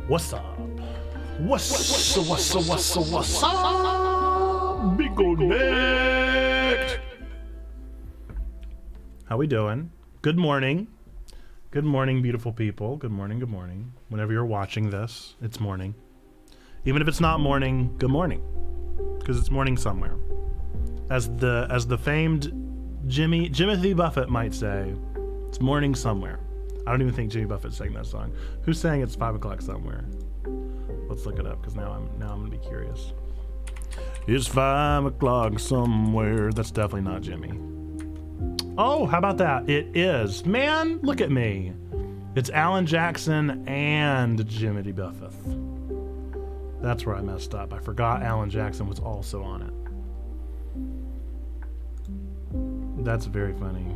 What's up? What's up? Big old neck. How we doing? Good morning. Good morning, beautiful people. Good morning, good morning. Whenever you're watching this, it's morning. Even if it's not morning, good morning. Because it's morning somewhere. As the famed Jimothy Buffett might say, it's morning somewhere. I don't even think Jimmy Buffett sang that song. Who's saying it's 5 o'clock somewhere? Let's look it up, because now I'm gonna be curious. It's 5 o'clock somewhere. That's definitely not Jimmy. Oh, how about that? It is. Man, look at me. It's Alan Jackson and Jimmy Buffett. That's where I messed up. I forgot Alan Jackson was also on it. That's very funny.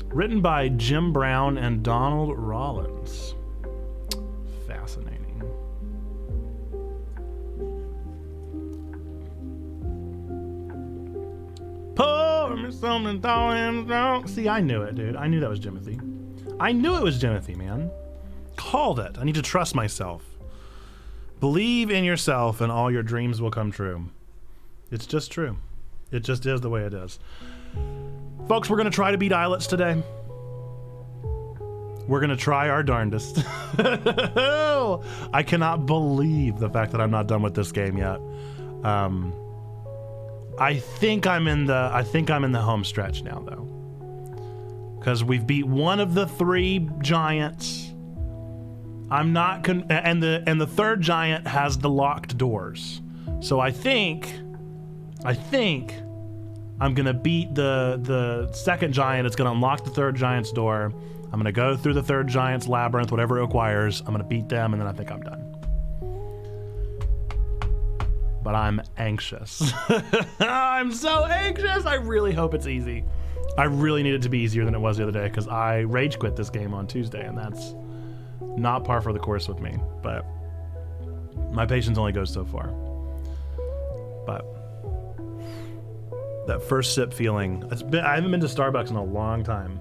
Written by Jim Brown and Donald Rollins. Fascinating. Pour me something down. See, I knew it, dude. I knew that was Jimothy. I knew it was Jimothy, man. Called it. I need to trust myself. Believe in yourself and all your dreams will come true. It's just true. It just is the way it is. Folks, we're going to try to beat Islets today. We're going to try our darndest. I cannot believe the fact that I'm not done with this game yet. I think I'm in the home stretch now, though. Because we've beat one of the 3 giants. I'm not and the third giant has the locked doors. So I think I'm gonna beat the second giant. It's gonna unlock the third giant's door. I'm gonna go through the third giant's labyrinth, whatever it requires. I'm gonna beat them, and then I think I'm done. But I'm anxious. I'm so anxious. I really hope it's easy. I really need it to be easier than it was the other day, because I rage quit this game on Tuesday, and that's not par for the course with me. But my patience only goes so far. But that first sip feeling, I haven't been to Starbucks in a long time.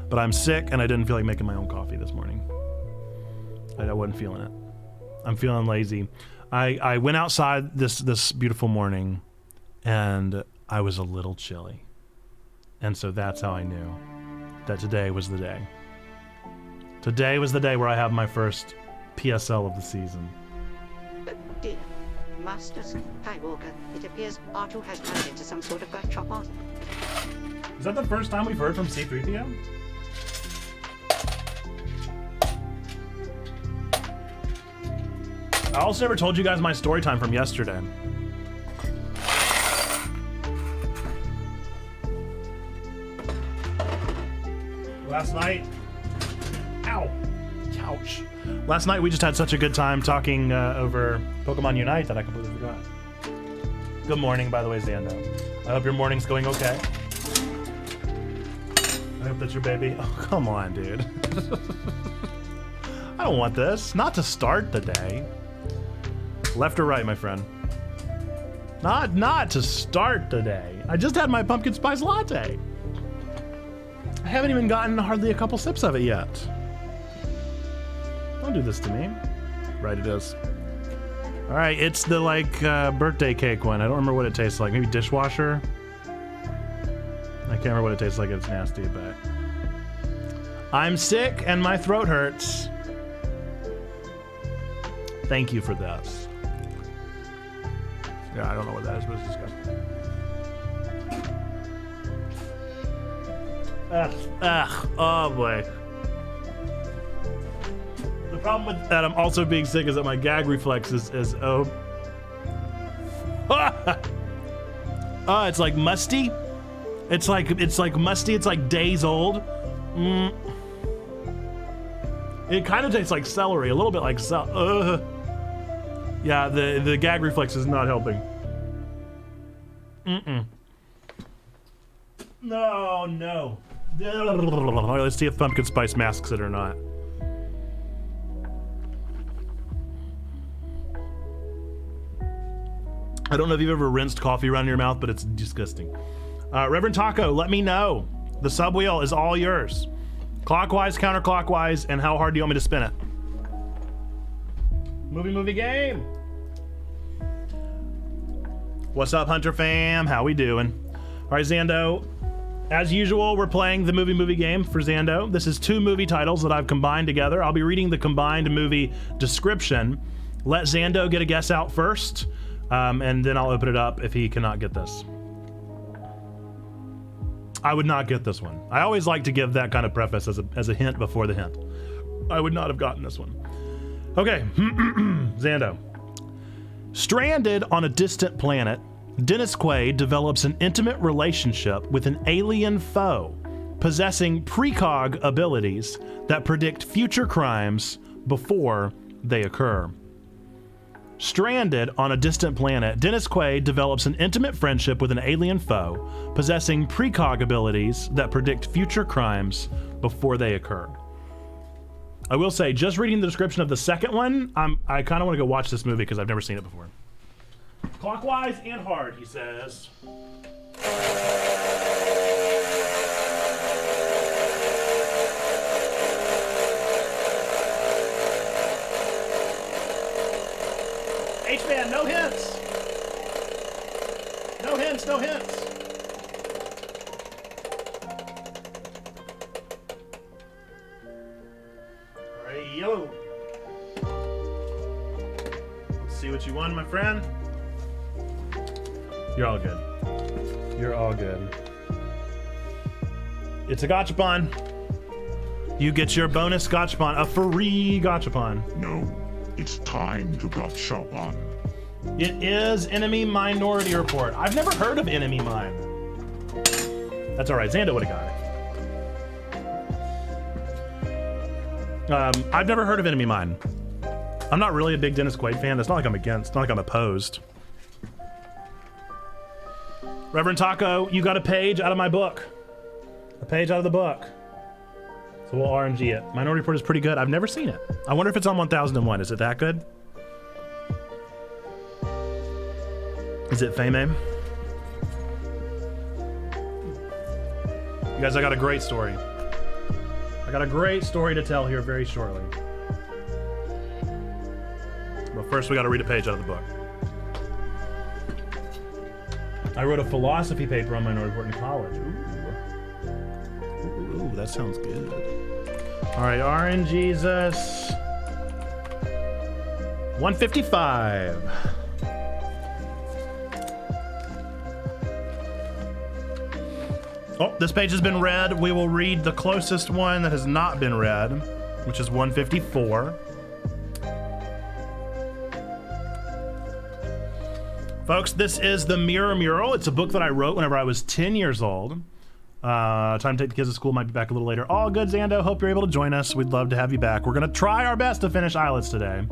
But I'm sick and I didn't feel like making my own coffee this morning. I wasn't feeling it. I'm feeling lazy. I went outside this beautiful morning and I was a little chilly. And so that's how I knew that today was the day. Today was the day where I have my first PSL of the season. Dear Master Skywalker, it appears R2 has turned into some sort of a chopper. Is that the first time we've heard from C-3PO? I also never told you guys my story time from yesterday. Last night, ow, couch. Last night we just had such a good time talking over Pokemon Unite that I completely forgot. Good morning, by the way, Xando. I hope your morning's going okay. I hope that your baby... Oh, come on, dude. I don't want this. Not to start the day. Left or right, my friend? Not to start the day. I just had my pumpkin spice latte. I haven't even gotten hardly a couple sips of it yet. Don't do this to me. Right, it is. All right, it's the birthday cake one. I don't remember what it tastes like. Maybe dishwasher? I can't remember what it tastes like. It's nasty, but I'm sick and my throat hurts. Thank you for this. Yeah, I don't know what that is, but it's disgusting. Oh boy. The problem with that I'm also being sick is that my gag reflex is it's like musty. It's like musty. It's like days old. It kind of tastes like celery, a little bit like yeah, the gag reflex is not helping. No. Let's see if pumpkin spice masks it or not. I don't know if you've ever rinsed coffee around your mouth, but it's disgusting. Reverend Taco, let me know. The sub wheel is all yours. Clockwise, counterclockwise, and how hard do you want me to spin it? Movie game. What's up, Hunter fam? How we doing? All right, Xando. As usual, we're playing the movie game for Xando. This is 2 movie titles that I've combined together. I'll be reading the combined movie description. Let Xando get a guess out first, and then I'll open it up if he cannot get this. I would not get this one. I always like to give that kind of preface as a hint before the hint. I would not have gotten this one. Okay, Xando. Stranded on a distant planet, Dennis Quaid develops an intimate relationship with an alien foe, possessing precog abilities that predict future crimes before they occur. Stranded on a distant planet, Dennis Quaid develops an intimate friendship with an alien foe, possessing precog abilities that predict future crimes before they occur. I will say, just reading the description of the second one, I kind of want to go watch this movie because I've never seen it before. Clockwise and hard, he says. H-Man, no hints. No hints, no hints. All right, yellow. Let's see what you won, my friend. You're all good. You're all good. It's a gachapon. You get your bonus gachapon, a free gachapon. No, it's time to gachapon. It is Enemy Minority Report. I've never heard of Enemy Mine. That's all right. Xando would have got it. I've never heard of Enemy Mine. I'm not really a big Dennis Quaid fan. It's not like I'm against. It's not like I'm opposed. Reverend Taco, you got a page out of my book. A page out of the book. So we'll RNG it. Minority Report is pretty good. I've never seen it. I wonder if it's on 1001. Is it that good? Is it Fame? You guys, I got a great story. I got a great story to tell here very shortly. But first we got to read a page out of the book. I wrote a philosophy paper on Minority Report in college. Ooh, that sounds good. All right, RNGesus. 155. Oh, this page has been read. We will read the closest one that has not been read, which is 154. Folks, this is The Mirror Mural. It's a book that I wrote whenever I was 10 years old. Time to take the kids to school. Might be back a little later. All good, Xando. Hope you're able to join us. We'd love to have you back. We're going to try our best to finish Islets today.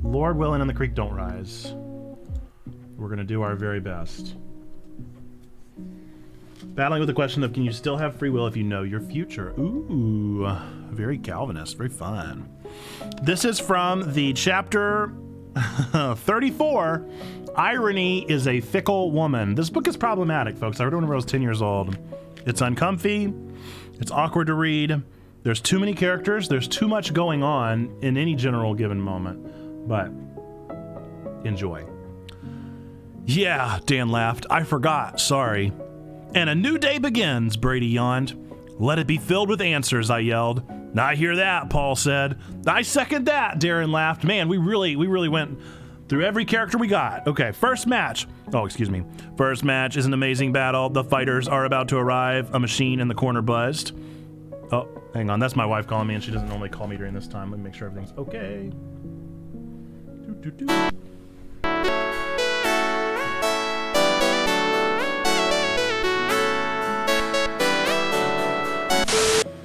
Lord willing and the creek don't rise. We're going to do our very best. Battling with the question of, can you still have free will if you know your future? Ooh, very Calvinist. Very fun. This is from the chapter 34. Irony is a fickle woman. This book is problematic, folks. I read it when I was 10 years old. It's uncomfy. It's awkward to read. There's too many characters. There's too much going on in any general given moment. But enjoy. Yeah, Dan laughed. I forgot. Sorry. And a new day begins, Brady yawned. Let it be filled with answers, I yelled. I hear that, Paul said. I second that, Darren laughed. Man, we really went through every character we got. Okay, first match. Oh, excuse me. First match is an amazing battle. The fighters are about to arrive. A machine in the corner buzzed. Oh, hang on. That's my wife calling me, and she doesn't normally call me during this time. Let me make sure everything's okay.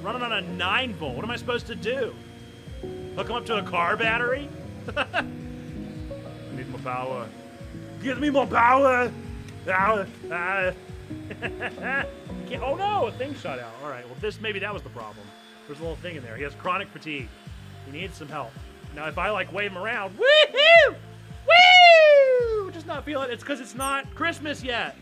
Running on a 9-volt. What am I supposed to do? Hook him up to a car battery? I need more power. Give me more power! Oh no, a thing shot out. All right, well maybe that was the problem. There's a little thing in there. He has chronic fatigue. He needs some help. Now if I like wave him around, woohoo! Woo! Just not feeling it. It's because it's not Christmas yet.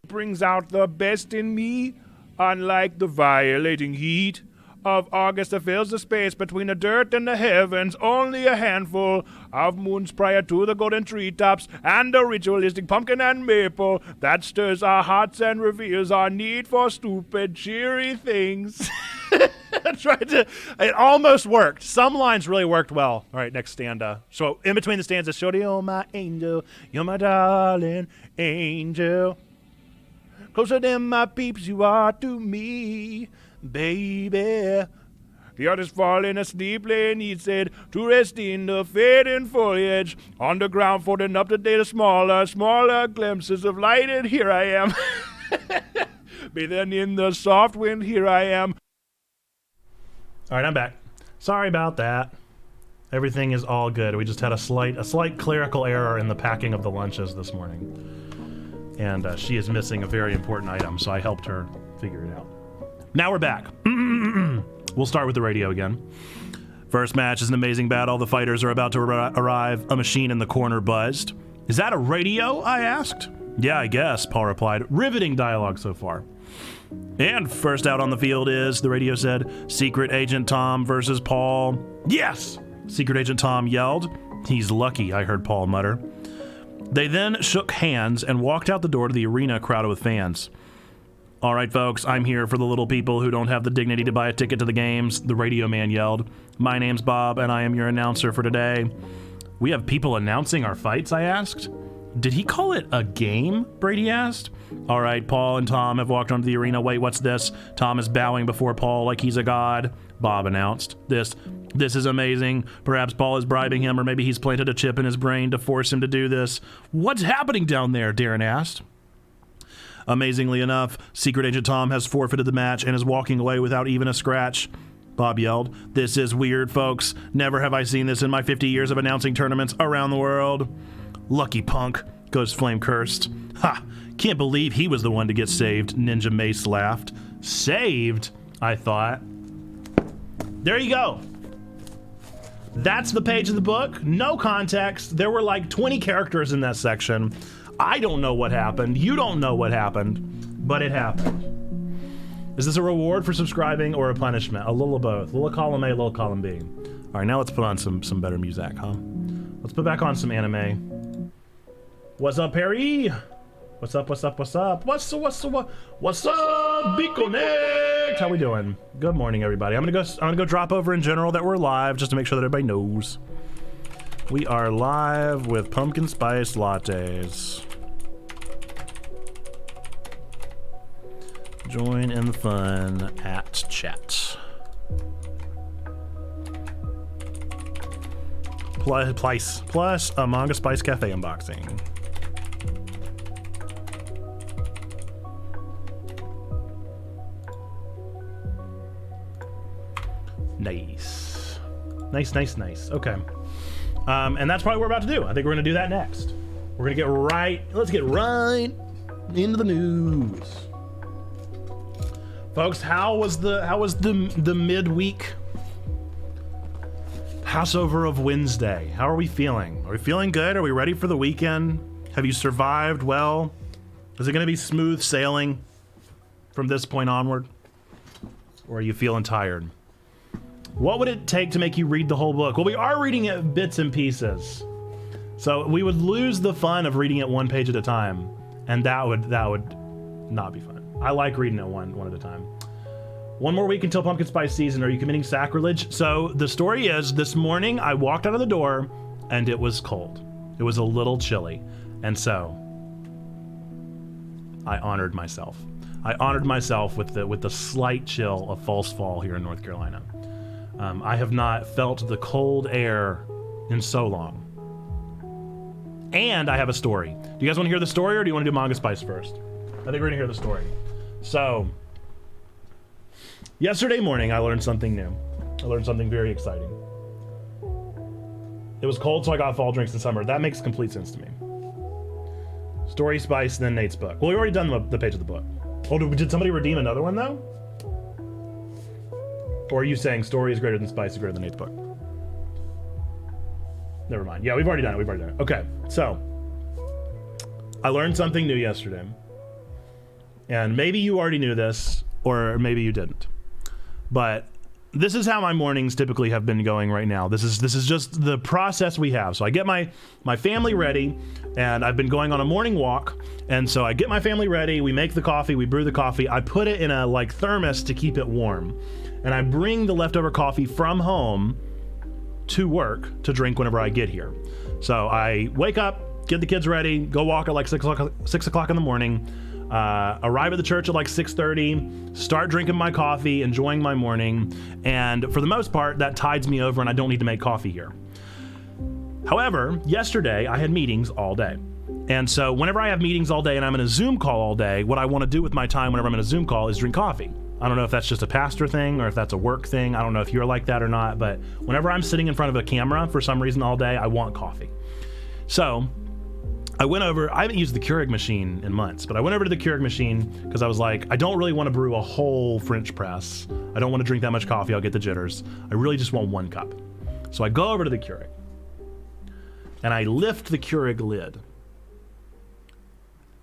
Brings out the best in me, unlike the violating heat of August that fills the space between the dirt and the heavens. Only a handful of moons prior to the golden treetops and the ritualistic pumpkin and maple that stirs our hearts and reveals our need for stupid, cheery things. It almost worked. Some lines really worked well. All right, next stanza. So in between the stanzas, Shorty, oh my angel, you're my darling angel. Closer than my peeps you are to me, baby. The artist falling asleep, laying he said, to rest in the fading foliage. On the ground, folding up the data, smaller glimpses of light, and here I am. Bathing in the soft wind, here I am. All right, I'm back. Sorry about that. Everything is all good. We just had a slight clerical error in the packing of the lunches this morning. And she is missing a very important item, so I helped her figure it out. Now we're back. We'll start with the radio again. First match is an amazing battle. The fighters are about to arrive. A machine in the corner buzzed. Is that a radio? I asked. Yeah, I guess, Paul replied. Riveting dialogue so far. And first out on the field is, the radio said, Secret Agent Tom versus Paul. Yes! Secret Agent Tom yelled. He's lucky, I heard Paul mutter. They then shook hands and walked out the door to the arena crowded with fans. All right, folks, I'm here for the little people who don't have the dignity to buy a ticket to the games, the radio man yelled. My name's Bob, and I am your announcer for today. We have people announcing our fights, I asked. Did he call it a game? Brady asked. All right, Paul and Tom have walked onto the arena. Wait, what's this? Tom is bowing before Paul like he's a god, Bob announced. This is amazing. Perhaps Paul is bribing him, or maybe he's planted a chip in his brain to force him to do this. What's happening down there? Darren asked. Amazingly enough, Secret Agent Tom has forfeited the match and is walking away without even a scratch, Bob yelled. This is weird, folks. Never have I seen this in my 50 years of announcing tournaments around the world. Lucky punk, Ghost Flame cursed. Ha! Can't believe he was the one to get saved, Ninja Mace laughed. Saved? I thought. There you go. That's the page of the book. No context. There were like 20 characters in that section. I don't know what happened. You don't know what happened, but it happened. Is this a reward for subscribing or a punishment? A little of both. A little column A, a little column B. All right, now let's put on some better music, huh? Let's put back on some anime. What's up, Perry? What's up? What's up? What's up? What's up, Be Connect? How we doing? Good morning, everybody. I'm gonna go drop over in general that we're live just to make sure that everybody knows. We are live with pumpkin spice lattes. Join in the fun at chat. Plus a Manga Spice Cafe unboxing. Nice. Nice. Okay. And that's probably what we're about to do. I think we're going to do that next. We're going to let's get right into the news. Folks, how was the midweek Passover of Wednesday? How are we feeling? Are we feeling good? Are we ready for the weekend? Have you survived well? Is it going to be smooth sailing from this point onward? Or are you feeling tired? What would it take to make you read the whole book? Well, we are reading it bits and pieces. So we would lose the fun of reading it one page at a time. And that would not be fun. I like reading it one at a time. One more week until pumpkin spice season. Are you committing sacrilege? So the story is, this morning I walked out of the door and it was cold. It was a little chilly. And so I honored myself. I honored myself with the slight chill of false fall here in North Carolina. I have not felt the cold air in so long. And I have a story. Do you guys want to hear the story, or do you want to do Manga Spice first? I think we're going to hear the story. So, yesterday morning I learned something new. I learned something very exciting. It was cold, so I got fall drinks in summer. That makes complete sense to me. Story Spice, then Nate's book. Well, we've already done the page of the book. Oh, did somebody redeem another one, though? Or are you saying story is greater than spice is greater than Nate's book? Never mind. Yeah, we've already done it. Okay, so I learned something new yesterday. And maybe you already knew this, or maybe you didn't. But this is how my mornings typically have been going right now. This is just the process we have. So I get my family ready, and I've been going on a morning walk. And so I get my family ready. We make the coffee. We brew the coffee. I put it in a like thermos to keep it warm, and I bring the leftover coffee from home to work to drink whenever I get here. So I wake up, get the kids ready, go walk at like 6 o'clock in the morning. Arrive at the church at like 6:30, start drinking my coffee, enjoying my morning, and for the most part, that tides me over and I don't need to make coffee here. However, yesterday I had meetings all day. And so whenever I have meetings all day and I'm in a Zoom call all day, what I want to do with my time whenever I'm in a Zoom call is drink coffee. I don't know if that's just a pastor thing or if that's a work thing. I don't know if you're like that or not, but whenever I'm sitting in front of a camera for some reason all day, I want coffee. So I went over, I haven't used the Keurig machine in months, but I went over to the Keurig machine because I was like, I don't really want to brew a whole French press. I don't want to drink that much coffee. I'll get the jitters. I really just want 1 cup. So I go over to the Keurig and I lift the Keurig lid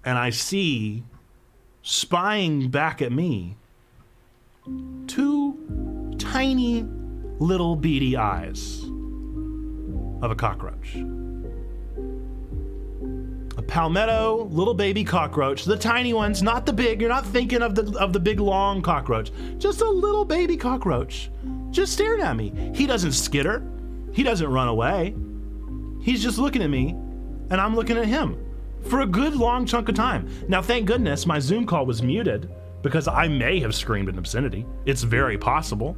and I see, spying back at me, 2 tiny little beady eyes of a cockroach. A palmetto little baby cockroach, the tiny ones, not the big. You're not thinking of the big long cockroach. Just a little baby cockroach, just staring at me. He doesn't skitter. He doesn't run away. He's just looking at me, and I'm looking at him for a good long chunk of time. Now, thank goodness my Zoom call was muted because I may have screamed an obscenity. It's very possible.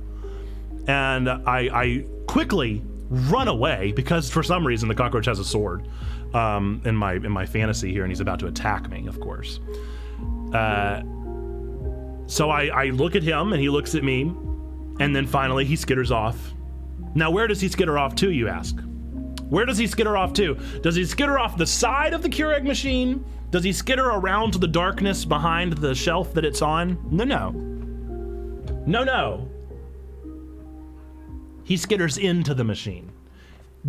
And I quickly run away because for some reason the cockroach has a sword in my fantasy here, and he's about to attack me, of course. So I look at him and he looks at me, and then finally he skitters off. Now, where does he skitter off to, you ask? Where does he skitter off to? Does he skitter off the side of the Keurig machine? Does he skitter around to the darkness behind the shelf that it's on? No. He skitters into the machine.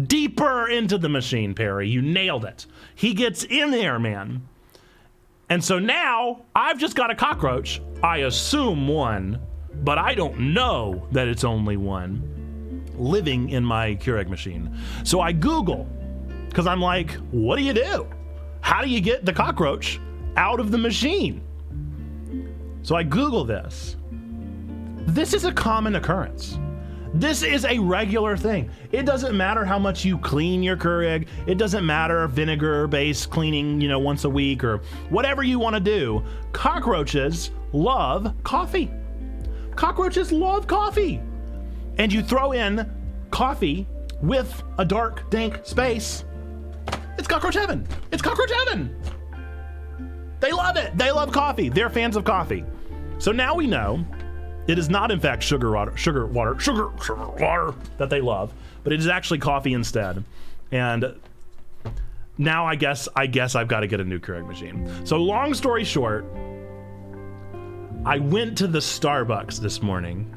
Deeper into the machine, Perry. You nailed it. He gets in there, man. And so now I've just got a cockroach. I assume one, but I don't know that it's only one, living in my Keurig machine. So I Google, because I'm like, what do you do? How do you get the cockroach out of the machine? So I Google this. This is a common occurrence. This is a regular thing. It doesn't matter how much you clean your Keurig. It doesn't matter vinegar-based cleaning, once a week or whatever you want to do. Cockroaches love coffee. Cockroaches love coffee. And you throw in coffee with a dark, dank space. It's cockroach heaven. It's cockroach heaven. They love it. They love coffee. They're fans of coffee. So now we know it is not, in fact, sugar water that they love, but it is actually coffee instead. And now I guess I've got to get a new Keurig machine. So long story short, I went to the Starbucks this morning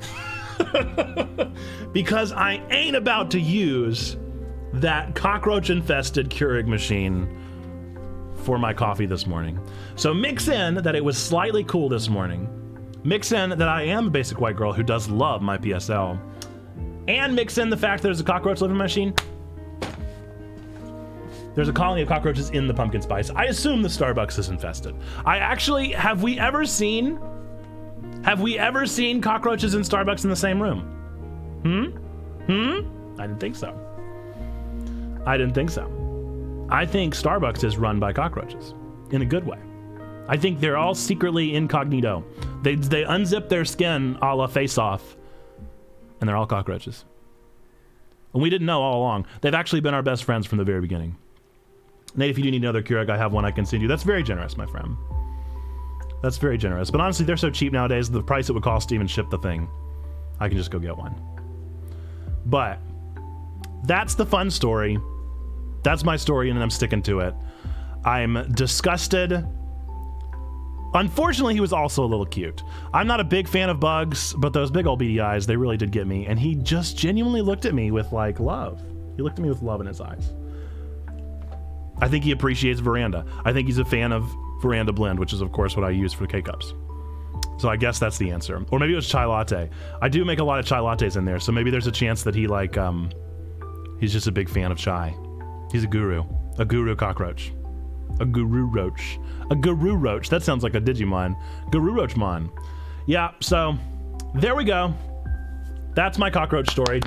because I ain't about to use that cockroach-infested Keurig machine for my coffee this morning. So mix in that it was slightly cool this morning. Mix in that I am a basic white girl who does love my PSL. And mix in the fact that there's a cockroach living in my machine. There's a colony of cockroaches in the pumpkin spice. I assume the Starbucks is infested. Have we ever seen cockroaches in Starbucks in the same room? I didn't think so. I think Starbucks is run by cockroaches in a good way. I think they're all secretly incognito. They unzip their skin a la Face Off, and they're all cockroaches. And we didn't know all along. They've actually been our best friends from the very beginning. Nate, if you do need another Keurig, I have one I can send you. That's very generous, my friend. That's very generous. But honestly, they're so cheap nowadays, the price it would cost to even ship the thing, I can just go get one. But that's the fun story. That's my story, and I'm sticking to it. I'm disgusted. Unfortunately, he was also a little cute. I'm not a big fan of bugs, but those big old beady eyes, they really did get me. And he just genuinely looked at me with, love. He looked at me with love in his eyes. I think he appreciates Veranda. I think he's a fan of Veranda Blend, which is, of course, what I use for K-Cups. So I guess that's the answer. Or maybe it was chai latte. I do make a lot of chai lattes in there, so maybe there's a chance that he like, he's just a big fan of chai. He's a guru cockroach. A guru roach. A guru roach. That sounds like a Digimon. Guru roachmon. Yeah, so there we go. That's my cockroach story.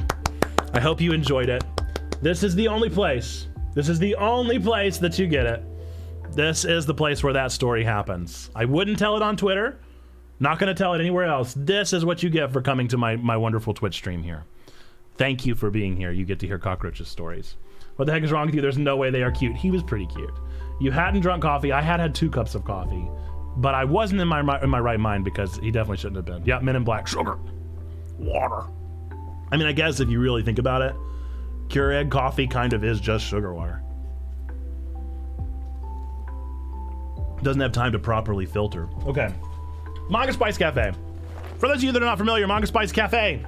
I hope you enjoyed it. This is the only place. This is the only place that you get it. This is the place where that story happens. I wouldn't tell it on Twitter. Not going to tell it anywhere else. This is what you get for coming to my wonderful Twitch stream here. Thank you for being here. You get to hear cockroaches' stories. What the heck is wrong with you? There's no way they are cute. He was pretty cute. You hadn't drunk coffee. I had 2 cups of coffee, but I wasn't in my right mind because he definitely shouldn't have been. Yeah, Men in Black. Sugar. Water. I mean, I guess if you really think about it, Keurig coffee kind of is just sugar water. Doesn't have time to properly filter. Okay. Manga Spice Cafe. For those of you that are not familiar, Manga Spice Cafe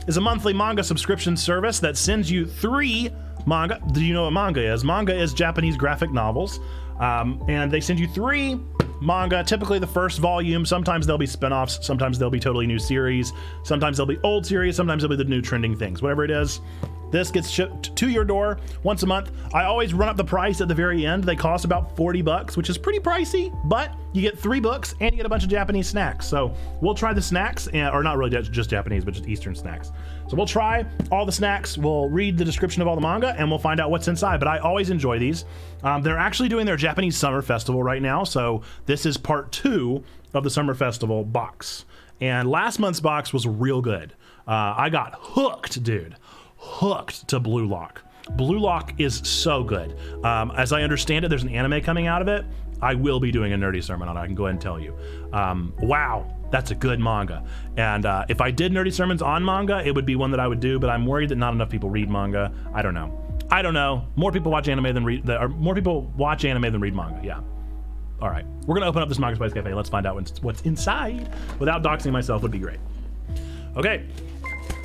is a monthly manga subscription service that sends you 3 manga. Do you know what manga is? Manga is Japanese graphic novels. And they send you 3 manga, typically the first volume. Sometimes they'll be spin-offs. Sometimes they'll be totally new series. Sometimes they'll be old series. Sometimes they'll be the new trending things. Whatever it is, this gets shipped to your door once a month. I always run up the price at the very end. They cost about $40, which is pretty pricey, but you get 3 books and you get a bunch of Japanese snacks. So we'll try the snacks, or not really just Japanese, but just Eastern snacks. So we'll try all the snacks. We'll read the description of all the manga and we'll find out what's inside. But I always enjoy these. They're actually doing their Japanese Summer Festival right now. So this is part 2 of the Summer Festival box. And last month's box was real good. I got hooked, dude. Hooked to Blue Lock. Blue Lock is so good. As I understand it, there's an anime coming out of it. I will be doing a nerdy sermon on it. I can go ahead and tell you. Wow, that's a good manga. And if I did nerdy sermons on manga, it would be one that I would do, but I'm worried that not enough people read manga. I don't know. More people watch anime than read manga. Yeah. All right. We're going to open up this Manga Spice Cafe. Let's find out what's inside. Without doxing myself would be great. Okay.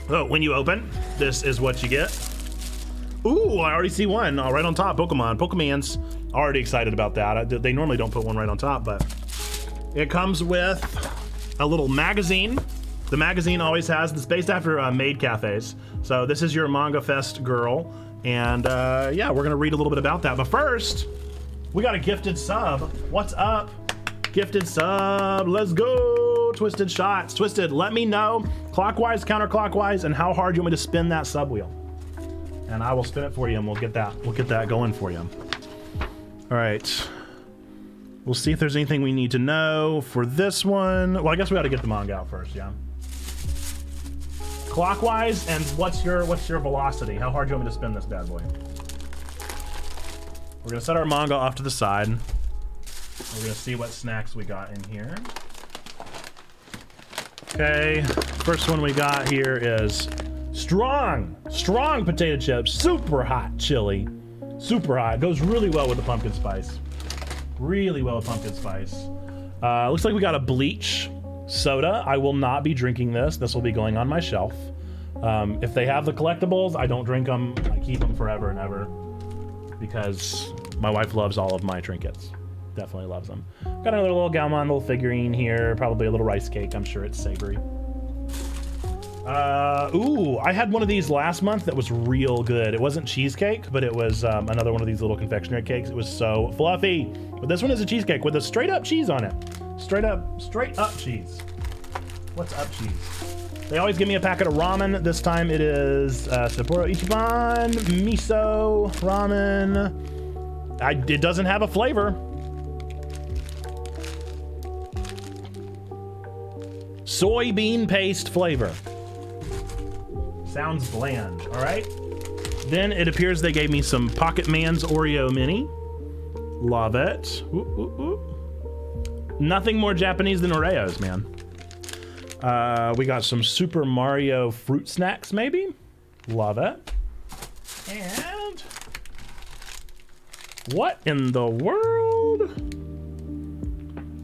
So when you open, this is what you get. Ooh, I already see one right on top. Pokemon's already excited about that. They normally don't put one right on top, but it comes with a little magazine. The magazine always has, it's based after Maid Cafes. So this is your Manga Fest girl. And yeah, we're gonna read a little bit about that. But first, we got a gifted sub. What's up? Gifted sub, let's go. Twisted shots. Twisted, let me know clockwise, counterclockwise, and how hard you want me to spin that sub wheel. And I will spin it for you and we'll get that going for you. All right. We'll see if there's anything we need to know for this one. Well, I guess we got to get the manga out first, yeah. Clockwise, and what's your velocity? How hard do you want me to spin this bad boy? We're gonna set our manga off to the side. We're gonna see what snacks we got in here. Okay, first one we got here is strong potato chips, super hot chili, super hot. Goes really well with the pumpkin spice. Really well with pumpkin spice. Looks like we got a bleach soda. I will not be drinking this. This will be going on my shelf. If they have the collectibles, I don't drink them. I keep them forever and ever because my wife loves all of my trinkets. Definitely loves them. Got another little Galmon little figurine here. Probably a little rice cake. I'm sure it's savory. Ooh, I had one of these last month that was real good. It wasn't cheesecake, but it was another one of these little confectionery cakes. It was so fluffy. But this one is a cheesecake with a straight up cheese on it. Straight up cheese. What's up cheese? They always give me a packet of ramen. This time it is Sapporo Ichiban miso ramen. It doesn't have a flavor. Soybean paste flavor. Sounds bland, all right? Then it appears they gave me some Pocket Man's Oreo Mini. Love it. Ooh, ooh, ooh. Nothing more Japanese than Oreos, man. We got some Super Mario fruit snacks, maybe? Love it. And what in the world?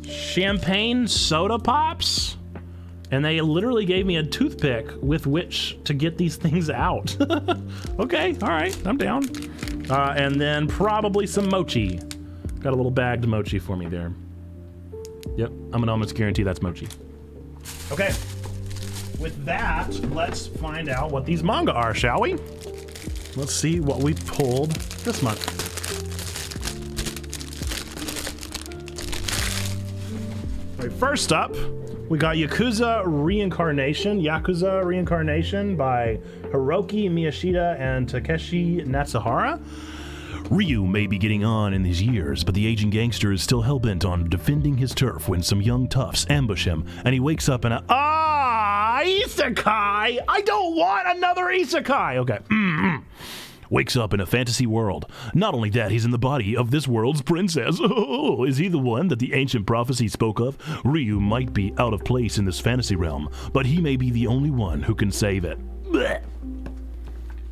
Champagne soda pops? And they literally gave me a toothpick with which to get these things out. Okay, all right, I'm down. And then probably some mochi. Got a little bagged mochi for me there. Yep, I'm gonna almost guarantee that's mochi. Okay. With that, let's find out what these manga are, shall we? Let's see what we pulled this month. All right, first up, we got Yakuza Reincarnation by Hiroki Miyashita and Takeshi Natsuhara. Ryu may be getting on in his years, but the aging gangster is still hell-bent on defending his turf when some young toughs ambush him, and he wakes up in a isekai! I don't want another isekai! Okay. Wakes up in a fantasy world. Not only that, he's in the body of this world's princess. Oh, is he the one that the ancient prophecy spoke of? Ryu might be out of place in this fantasy realm, but he may be the only one who can save it. Blech.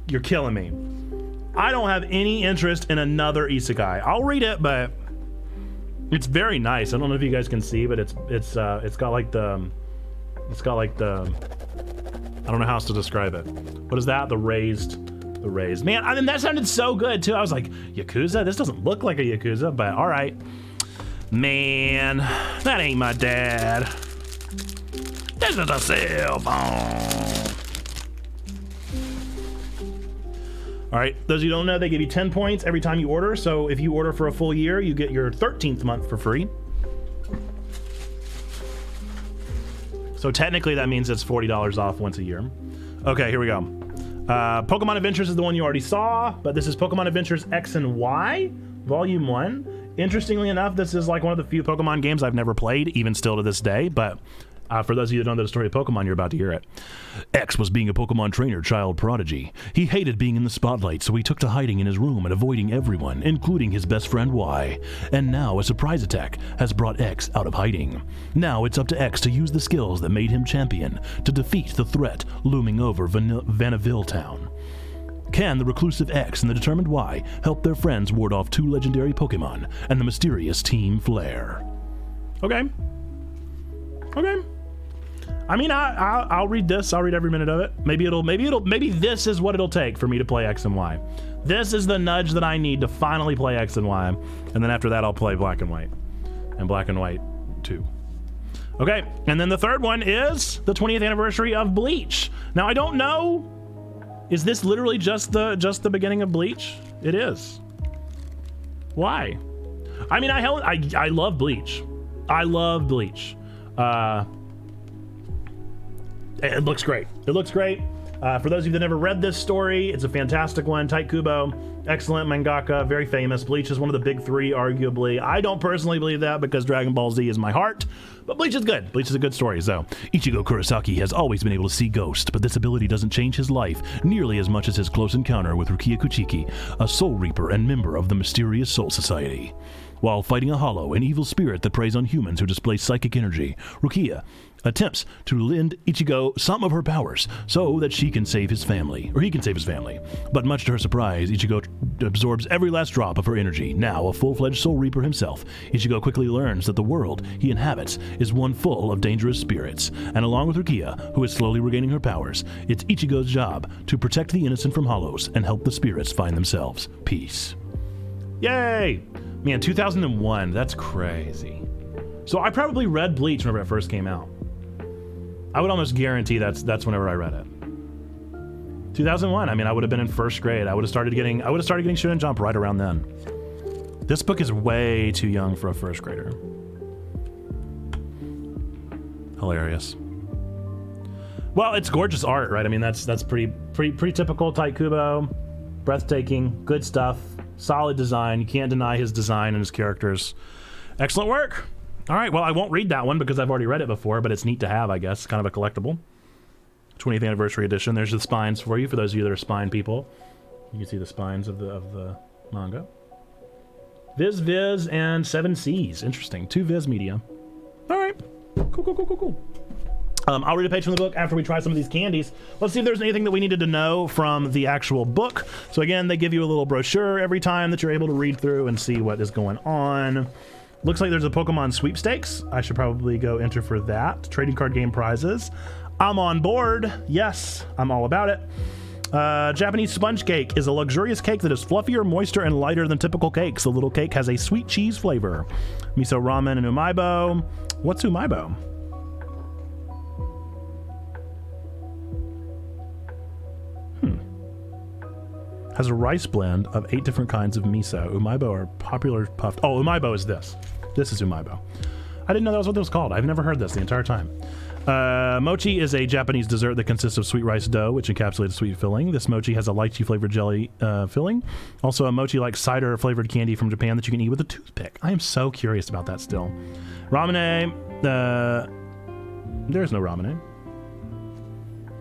You're killing me. I don't have any interest in another isekai. I'll read it, but it's very nice. I don't know if you guys can see, but it's got like the I don't know how else to describe it. What is that? The raised. Man, I mean, that sounded so good too. I was like, Yakuza? This doesn't look like a Yakuza, but all right. Man, that ain't my dad. This is a cell phone. All right, those of you who don't know, they give you 10 points every time you order. So if you order for a full year, you get your 13th month for free. So technically that means it's $40 off once a year. Okay, here we go. Pokemon Adventures is the one you already saw, but this is Pokemon Adventures X and Y, Volume 1. Interestingly enough, this is like one of the few Pokemon games I've never played, even still to this day, but for those of you that don't know the story of Pokemon, you're about to hear it. X was being a Pokemon trainer child prodigy. He hated being in the spotlight, so he took to hiding in his room and avoiding everyone, including his best friend Y. And now a surprise attack has brought X out of hiding. Now it's up to X to use the skills that made him champion to defeat the threat looming over Vanilleville Town. Can the reclusive X and the determined Y help their friends ward off two legendary Pokemon and the mysterious Team Flare? Okay. I mean, I'll read this. I'll read every minute of it. Maybe this is what it'll take for me to play X and Y. This is the nudge that I need to finally play X and Y, and then after that I'll play Black and White, and Black and White 2. Okay, and then the third one is the 20th anniversary of Bleach. Now I don't know. Is this literally just the beginning of Bleach? It is. Why? I mean, I love Bleach. I love Bleach. It looks great. For those of you that never read this story, it's a fantastic one. Tite Kubo, excellent mangaka, very famous. Bleach is one of the big three, arguably. I don't personally believe that because Dragon Ball Z is my heart, but Bleach is good. Bleach is a good story. So, Ichigo Kurosaki has always been able to see ghosts, but this ability doesn't change his life nearly as much as his close encounter with Rukia Kuchiki, a Soul Reaper and member of the mysterious Soul Society. While fighting a hollow, an evil spirit that preys on humans who display psychic energy, Rukia attempts to lend Ichigo some of her powers so that he can save his family. But much to her surprise, Ichigo absorbs every last drop of her energy. Now a full-fledged Soul Reaper himself, Ichigo quickly learns that the world he inhabits is one full of dangerous spirits. And along with Rukia, who is slowly regaining her powers, it's Ichigo's job to protect the innocent from hollows and help the spirits find themselves peace. Yay! Man, 2001, that's crazy. So I probably read Bleach whenever it first came out. I would almost guarantee that's whenever I read it. 2001, I mean, I would have been in first grade. I would have started getting Shonen Jump right around then. This book is way too young for a first grader. Hilarious. Well, it's gorgeous art, right? I mean, that's pretty typical Tite Kubo. Breathtaking, good stuff. Solid design. You can't deny his design and his characters. Excellent work. All right, well, I won't read that one because I've already read it before, but it's neat to have, I guess. Kind of a collectible. 20th anniversary edition. There's the spines for you, for those of you that are spine people. You can see the spines of the manga. Viz, and 7 Cs. Interesting. 2 Viz media. All right. Cool. I'll read a page from the book after we try some of these candies. Let's see if there's anything that we needed to know from the actual book. So again, they give you a little brochure every time that you're able to read through and see what is going on. Looks like there's a Pokemon sweepstakes. I should probably go enter for that. Trading card game prizes. I'm on board. Yes, I'm all about it. Japanese sponge cake is a luxurious cake that is fluffier, moister, and lighter than typical cakes. The little cake has a sweet cheese flavor. Miso ramen and umaibo. What's umaibo? Has a rice blend of 8 different kinds of miso. Umaibo are popular puffed. Oh, umaibo is this. This is umaibo. I didn't know that was what it was called. I've never heard this the entire time. Mochi is a Japanese dessert that consists of sweet rice dough, which encapsulates sweet filling. This mochi has a lychee flavored jelly filling. Also a mochi-like cider flavored candy from Japan that you can eat with a toothpick. I am so curious about that still. Ramune. There's no ramune.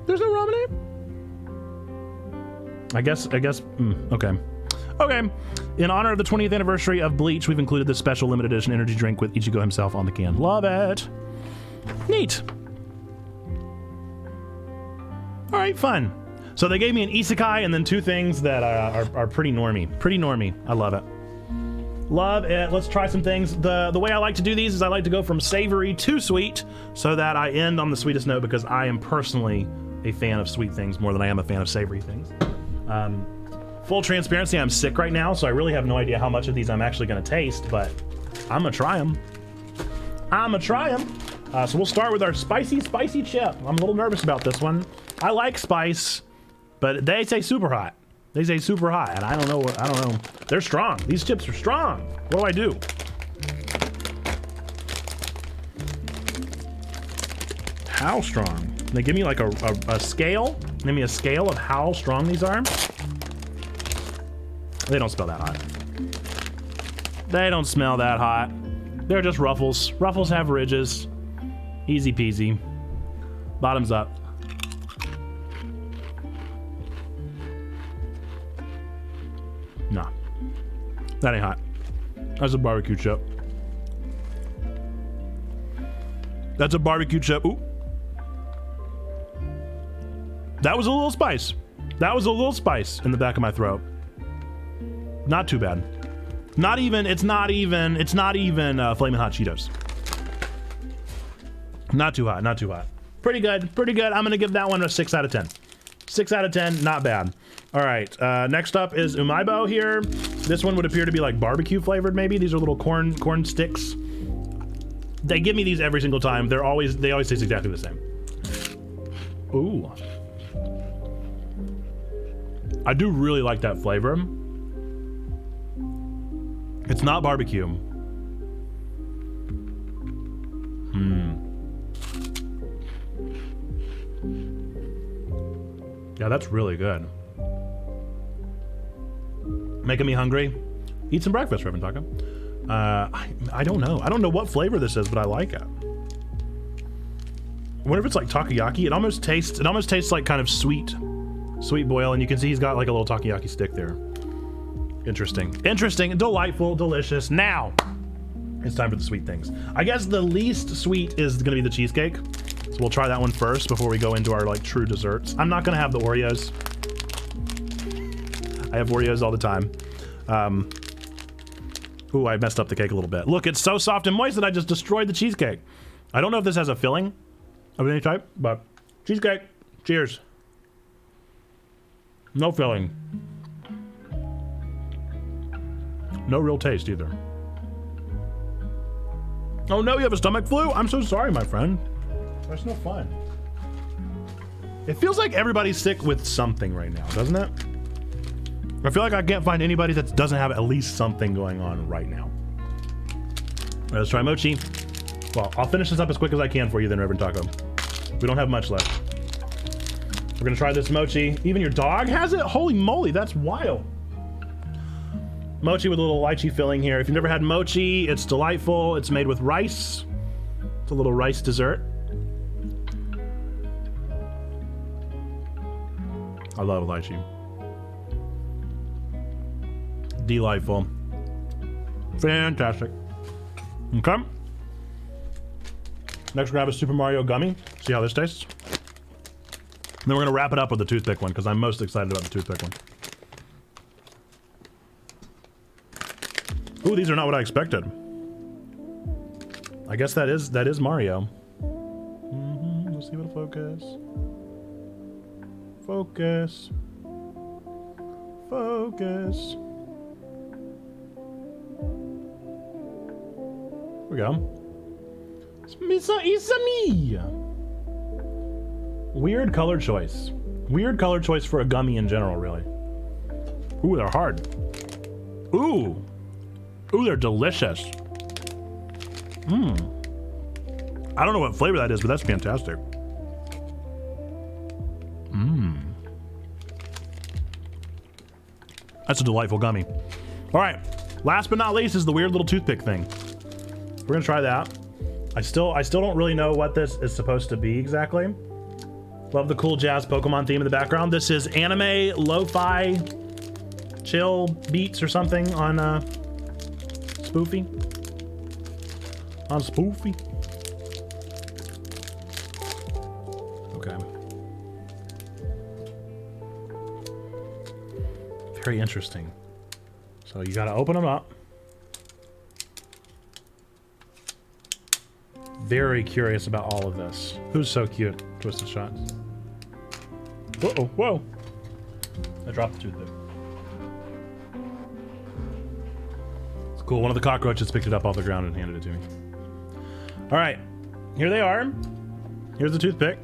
There's no ramune? I guess, okay. Okay, in honor of the 20th anniversary of Bleach, we've included this special limited edition energy drink with Ichigo himself on the can. Love it. Neat. All right, fun. So they gave me an isekai and then 2 things that are pretty normy. Pretty normy. I love it. Love it. Let's try some things. The way I like to do these is I like to go from savory to sweet so that I end on the sweetest note because I am personally a fan of sweet things more than I am a fan of savory things. Full transparency, I'm sick right now, so I really have no idea how much of these I'm actually going to taste, but I'm going to try them. So we'll start with our spicy chip. I'm a little nervous about this one. I like spice, but they say super hot. And I don't know. They're strong. These chips are strong. What do I do? How strong? They give me like a scale. Give me a scale of how strong these are. They don't smell that hot. They don't smell that hot. They're just ruffles. Ruffles have ridges. Easy peasy. Bottoms up. Nah. That ain't hot. That's a barbecue chip. That's a barbecue chip. Ooh. That was a little spice. That was a little spice in the back of my throat. Not too bad. It's not even Flamin' Hot Cheetos. Not too hot. Pretty good. I'm gonna give that one a 6 out of 10. 6 out of 10, not bad. All right, next up is umaibo here. This one would appear to be like barbecue flavored maybe. These are little corn sticks. They give me these every single time. They always taste exactly the same. Ooh. I do really like that flavor. It's not barbecue. Yeah, that's really good. Making me hungry. Eat some breakfast, Reverend Taco. I don't know. I don't know what flavor this is, but I like it. I wonder if it's like takoyaki. It almost tastes like kind of sweet boil, and you can see he's got like a little takoyaki stick there. Interesting, delightful, delicious. Now, it's time for the sweet things. I guess the least sweet is gonna be the cheesecake. So we'll try that one first before we go into our like true desserts. I'm not gonna have the Oreos. I have Oreos all the time. Ooh, I messed up the cake a little bit. Look, it's so soft and moist that I just destroyed the cheesecake. I don't know if this has a filling of any type, but cheesecake, cheers. No filling. No real taste either. Oh no, you have a stomach flu? I'm so sorry, my friend. That's no fun. It feels like everybody's sick with something right now, doesn't it? I feel like I can't find anybody that doesn't have at least something going on right now. All right, let's try mochi. Well, I'll finish this up as quick as I can for you then, Reverend Taco. We don't have much left. We're gonna try this mochi. Even your dog has it? Holy moly, that's wild. Mochi with a little lychee filling here. If you've never had mochi, it's delightful. It's made with rice. It's a little rice dessert. I love lychee. Delightful. Fantastic. Okay. Next, we're gonna have a Super Mario gummy. See how this tastes. And then we're gonna wrap it up with the toothpick one because I'm most excited about the toothpick one. Ooh, these are not what I expected. I guess that is Mario. Let's see if it'll focus. Focus. Focus. Here we go. It's me. Weird color choice. Weird color choice for a gummy in general, really. Ooh, they're hard. Ooh. Ooh, they're delicious. I don't know what flavor that is, but that's fantastic. That's a delightful gummy. All right, last but not least is the weird little toothpick thing. We're gonna try that. I still don't really know what this is supposed to be exactly. Love the cool jazz Pokemon theme in the background. This is anime lo-fi chill beats or something on Spoofy. On Spoofy. Okay. Very interesting. So you gotta open them up. Very curious about all of this. Who's so cute? Twisted Shots. Whoa, whoa. I dropped the toothpick. It's cool. One of the cockroaches picked it up off the ground and handed it to me. All right, here they are. Here's the toothpick.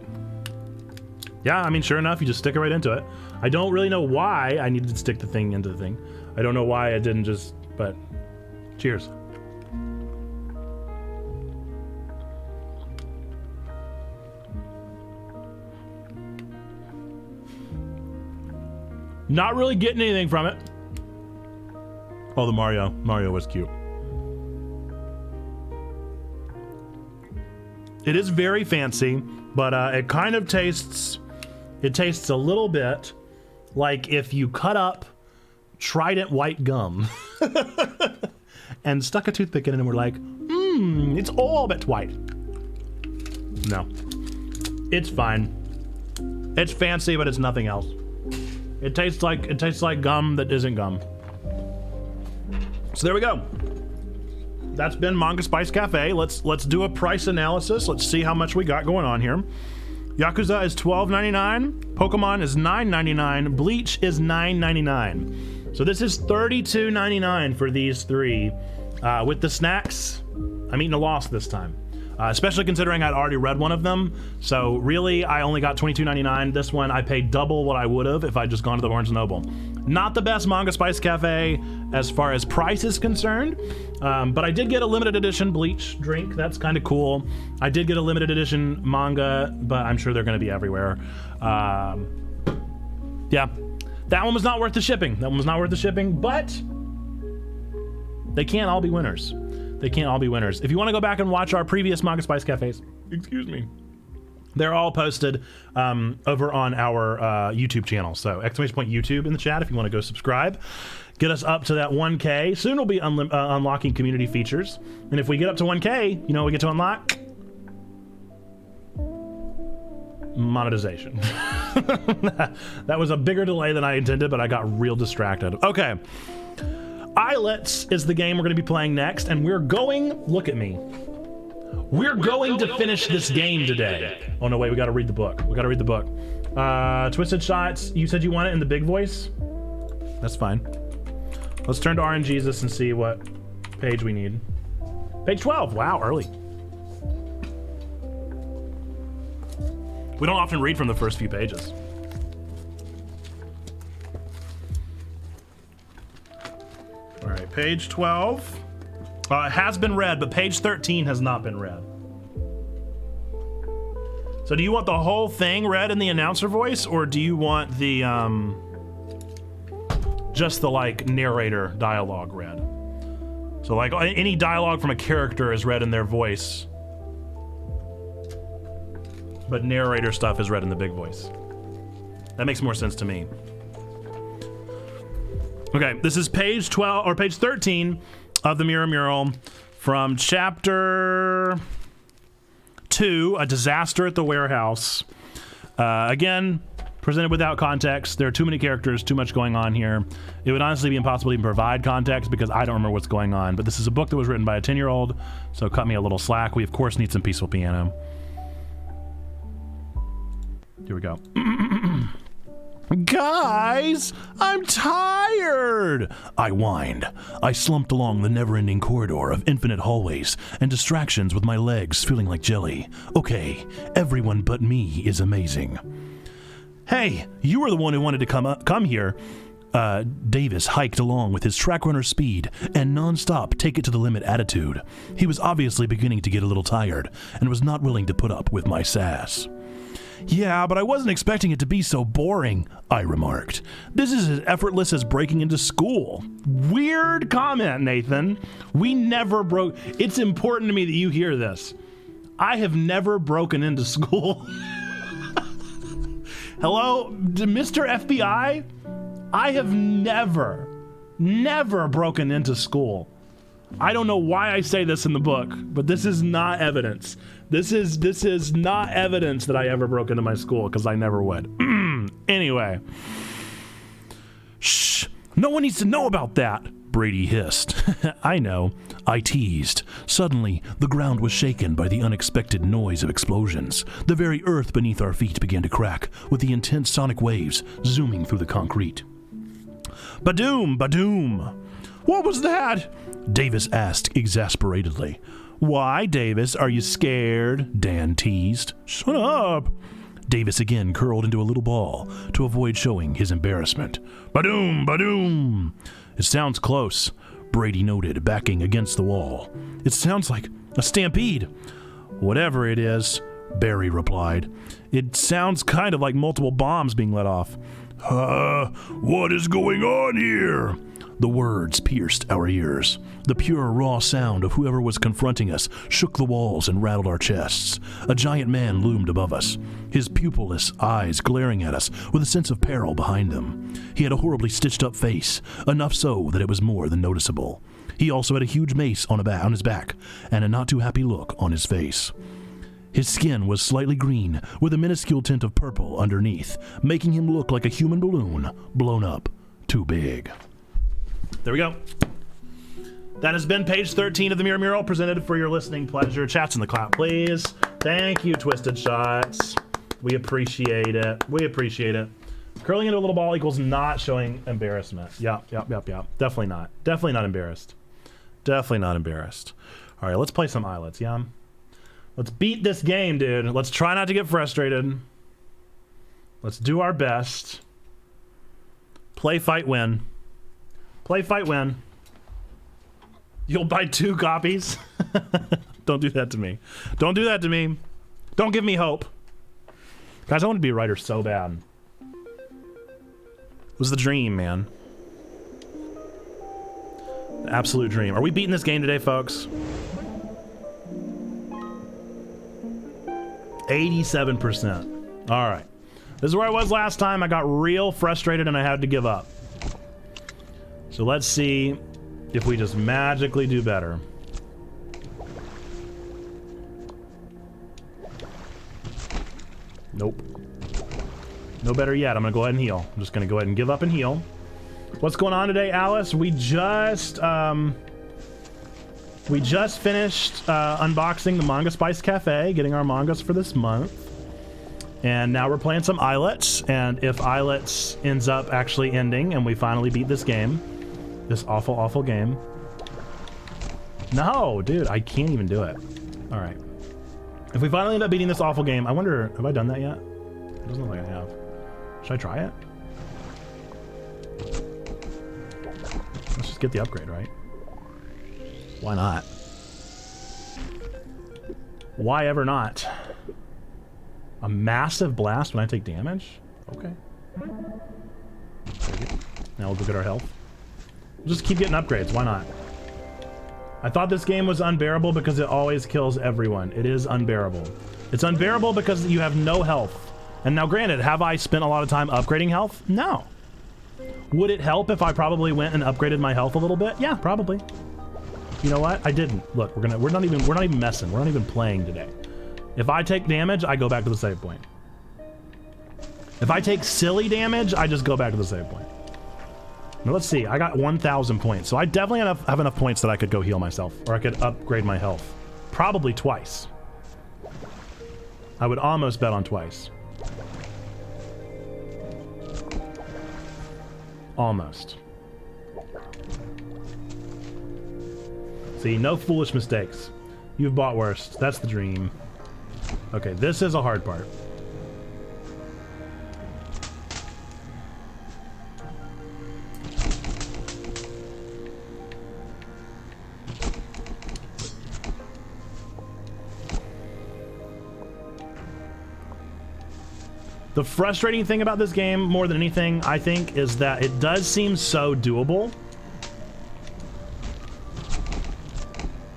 Yeah, I mean, sure enough, you just stick it right into it. I don't really know why I needed to stick the thing into the thing. I don't know why I didn't just, but cheers. Not really getting anything from it. Oh, the Mario. Mario was cute. It is very fancy, but it kind of tastes... It tastes a little bit like if you cut up Trident white gum and stuck a toothpick in it and we're like, it's all but white. No. It's fine. It's fancy, but it's nothing else. It tastes like gum that isn't gum. So there we go. That's been Manga Spice Cafe. Let's do a price analysis. Let's see how much we got going on here. Yakuza is $12.99. Pokemon is $9.99. Bleach is $9.99. So this is $32.99 for these three. With the snacks, I'm eating a loss this time. Especially considering I'd already read one of them. So really, I only got $22.99. This one, I paid double what I would have if I'd just gone to the Barnes & Noble. Not the best Manga Spice Cafe as far as price is concerned, but I did get a limited edition Bleach drink. That's kind of cool. I did get a limited edition manga, but I'm sure they're going to be everywhere. Yeah, that one was not worth the shipping. But they can't all be winners. If you want to go back and watch our previous Manga Spice Cafes, excuse me, they're all posted over on our YouTube channel. So !YouTube in the chat if you want to go subscribe. Get us up to that 1K. Soon we'll be unlocking community features. And if we get up to 1K, you know what we get to unlock? Monetization. That was a bigger delay than I intended, but I got real distracted. Okay. Islets is the game we're going to be playing next, and we're going... Look at me. We're going to finish this game today. Oh, no, wait, we got to read the book. Twisted Shots, you said you want it in the big voice? That's fine. Let's turn to RNGesus and see what page we need. Page 12. Wow, early. We don't often read from the first few pages. All right, page 12. It has been read, but page 13 has not been read. So do you want the whole thing read in the announcer voice, or do you want the, just the, like, narrator dialogue read? So, like, any dialogue from a character is read in their voice, but narrator stuff is read in the big voice. That makes more sense to me. Okay, this is page 12 or page 13 of the Mirror Mural from chapter 2, A Disaster at the Warehouse. Again, presented without context. There are too many characters, too much going on here. It would honestly be impossible to even provide context because I don't remember what's going on. But this is a book that was written by a 10-year-old, so cut me a little slack. We, of course, need some peaceful piano. Here we go. Guys, I'm tired! I whined. I slumped along the never-ending corridor of infinite hallways and distractions with my legs feeling like jelly. Okay, everyone but me is amazing. Hey, you were the one who wanted to come here. Davis hiked along with his track runner speed and non-stop take-it-to-the-limit attitude. He was obviously beginning to get a little tired and was not willing to put up with my sass. "Yeah, but I wasn't expecting it to be so boring," I remarked. "This is as effortless as breaking into school." Weird comment, Nathan. We never broke. It's important to me that you hear this. I have never broken into school. Hello, Mr. FBI? I have never broken into school. I don't know why I say this in the book, but this is not evidence. This is not evidence that I ever broke into my school, because I never would. Anyway. "Shh, no one needs to know about that," Brady hissed. I know, I teased. Suddenly, the ground was shaken by the unexpected noise of explosions. The very earth beneath our feet began to crack, with the intense sonic waves zooming through the concrete. "Badoom, badoom." "What was that?" Davis asked exasperatedly. "Why, Davis, are you scared?" Dan teased. "Shut up." Davis again curled into a little ball to avoid showing his embarrassment. "Badoom, badoom." "It sounds close," Brady noted, backing against the wall. "It sounds like a stampede." "Whatever it is," Barry replied. "It sounds kind of like multiple bombs being let off." What is going on here?" The words pierced our ears. The pure, raw sound of whoever was confronting us shook the walls and rattled our chests. A giant man loomed above us, his pupilless eyes glaring at us with a sense of peril behind them. He had a horribly stitched-up face, enough so that it was more than noticeable. He also had a huge mace on his back and a not-too-happy look on his face. His skin was slightly green, with a minuscule tint of purple underneath, making him look like a human balloon blown up too big. There we go. That has been page 13 of the Mirror Mural, presented for your listening pleasure. Chats in the clap, please. Thank you, Twisted Shots. We appreciate it. We appreciate it. Curling into a little ball equals not showing embarrassment. Yep. Definitely not. Definitely not embarrassed. Definitely not embarrassed. All right, let's play some Islets, yeah? Let's beat this game, dude. Let's try not to get frustrated. Let's do our best. Play, fight, win. Play, fight, win. You'll buy 2 copies? Don't do that to me. Don't do that to me. Don't give me hope. Guys, I want to be a writer so bad. It was the dream, man. The absolute dream. Are we beating this game today, folks? 87%. All right. This is where I was last time. I got real frustrated and I had to give up. So let's see if we just magically do better. Nope. No better yet. I'm gonna go ahead and heal. I'm just gonna go ahead and give up and heal. What's going on today, Alice? We just finished unboxing the Manga Spice Cafe, getting our mangas for this month. And now we're playing some Islets, and if Islets ends up actually ending and we finally beat this game, this awful, awful game. No, dude, I can't even do it. All right. If we finally end up beating this awful game, I wonder, have I done that yet? It doesn't look like I have. Should I try it? Let's just get the upgrade, right? Why not? Why ever not? A massive blast when I take damage? Okay. Now we'll go get our health. We'll just keep getting upgrades. Why not? I thought this game was unbearable because it always kills everyone. It is unbearable. It's unbearable because you have no health. And now granted, have I spent a lot of time upgrading health? No. Would it help if I probably went and upgraded my health a little bit? Yeah, probably. You know what? I didn't. Look, we're not even messing. We're not even playing today. If I take damage, I go back to the save point. If I take silly damage, I just go back to the save point. Now let's see. I got 1,000 points, so I definitely have enough points that I could go heal myself, or I could upgrade my health. Probably twice. I would almost bet on twice. Almost. See, no foolish mistakes. You've bought worse. That's the dream. Okay, this is a hard part. The frustrating thing about this game, more than anything, I think, is that it does seem so doable.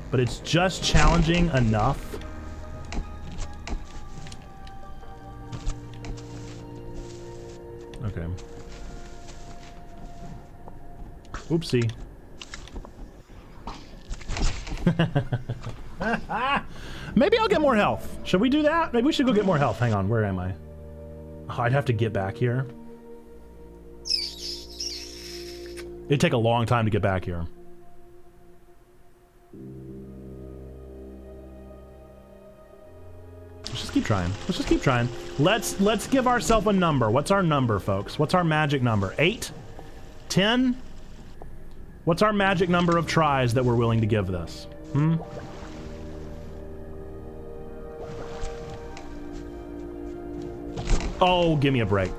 But it's just challenging enough. Okay. Oopsie. Maybe I'll get more health. Should we do that? Maybe we should go get more health. Hang on, where am I? Oh, I'd have to get back here. It'd take a long time to get back here. Let's just keep trying. Let's just keep trying. Let's give ourselves a number. What's our number, folks? What's our magic number? 8? 10? What's our magic number of tries that we're willing to give this? Oh, give me a break.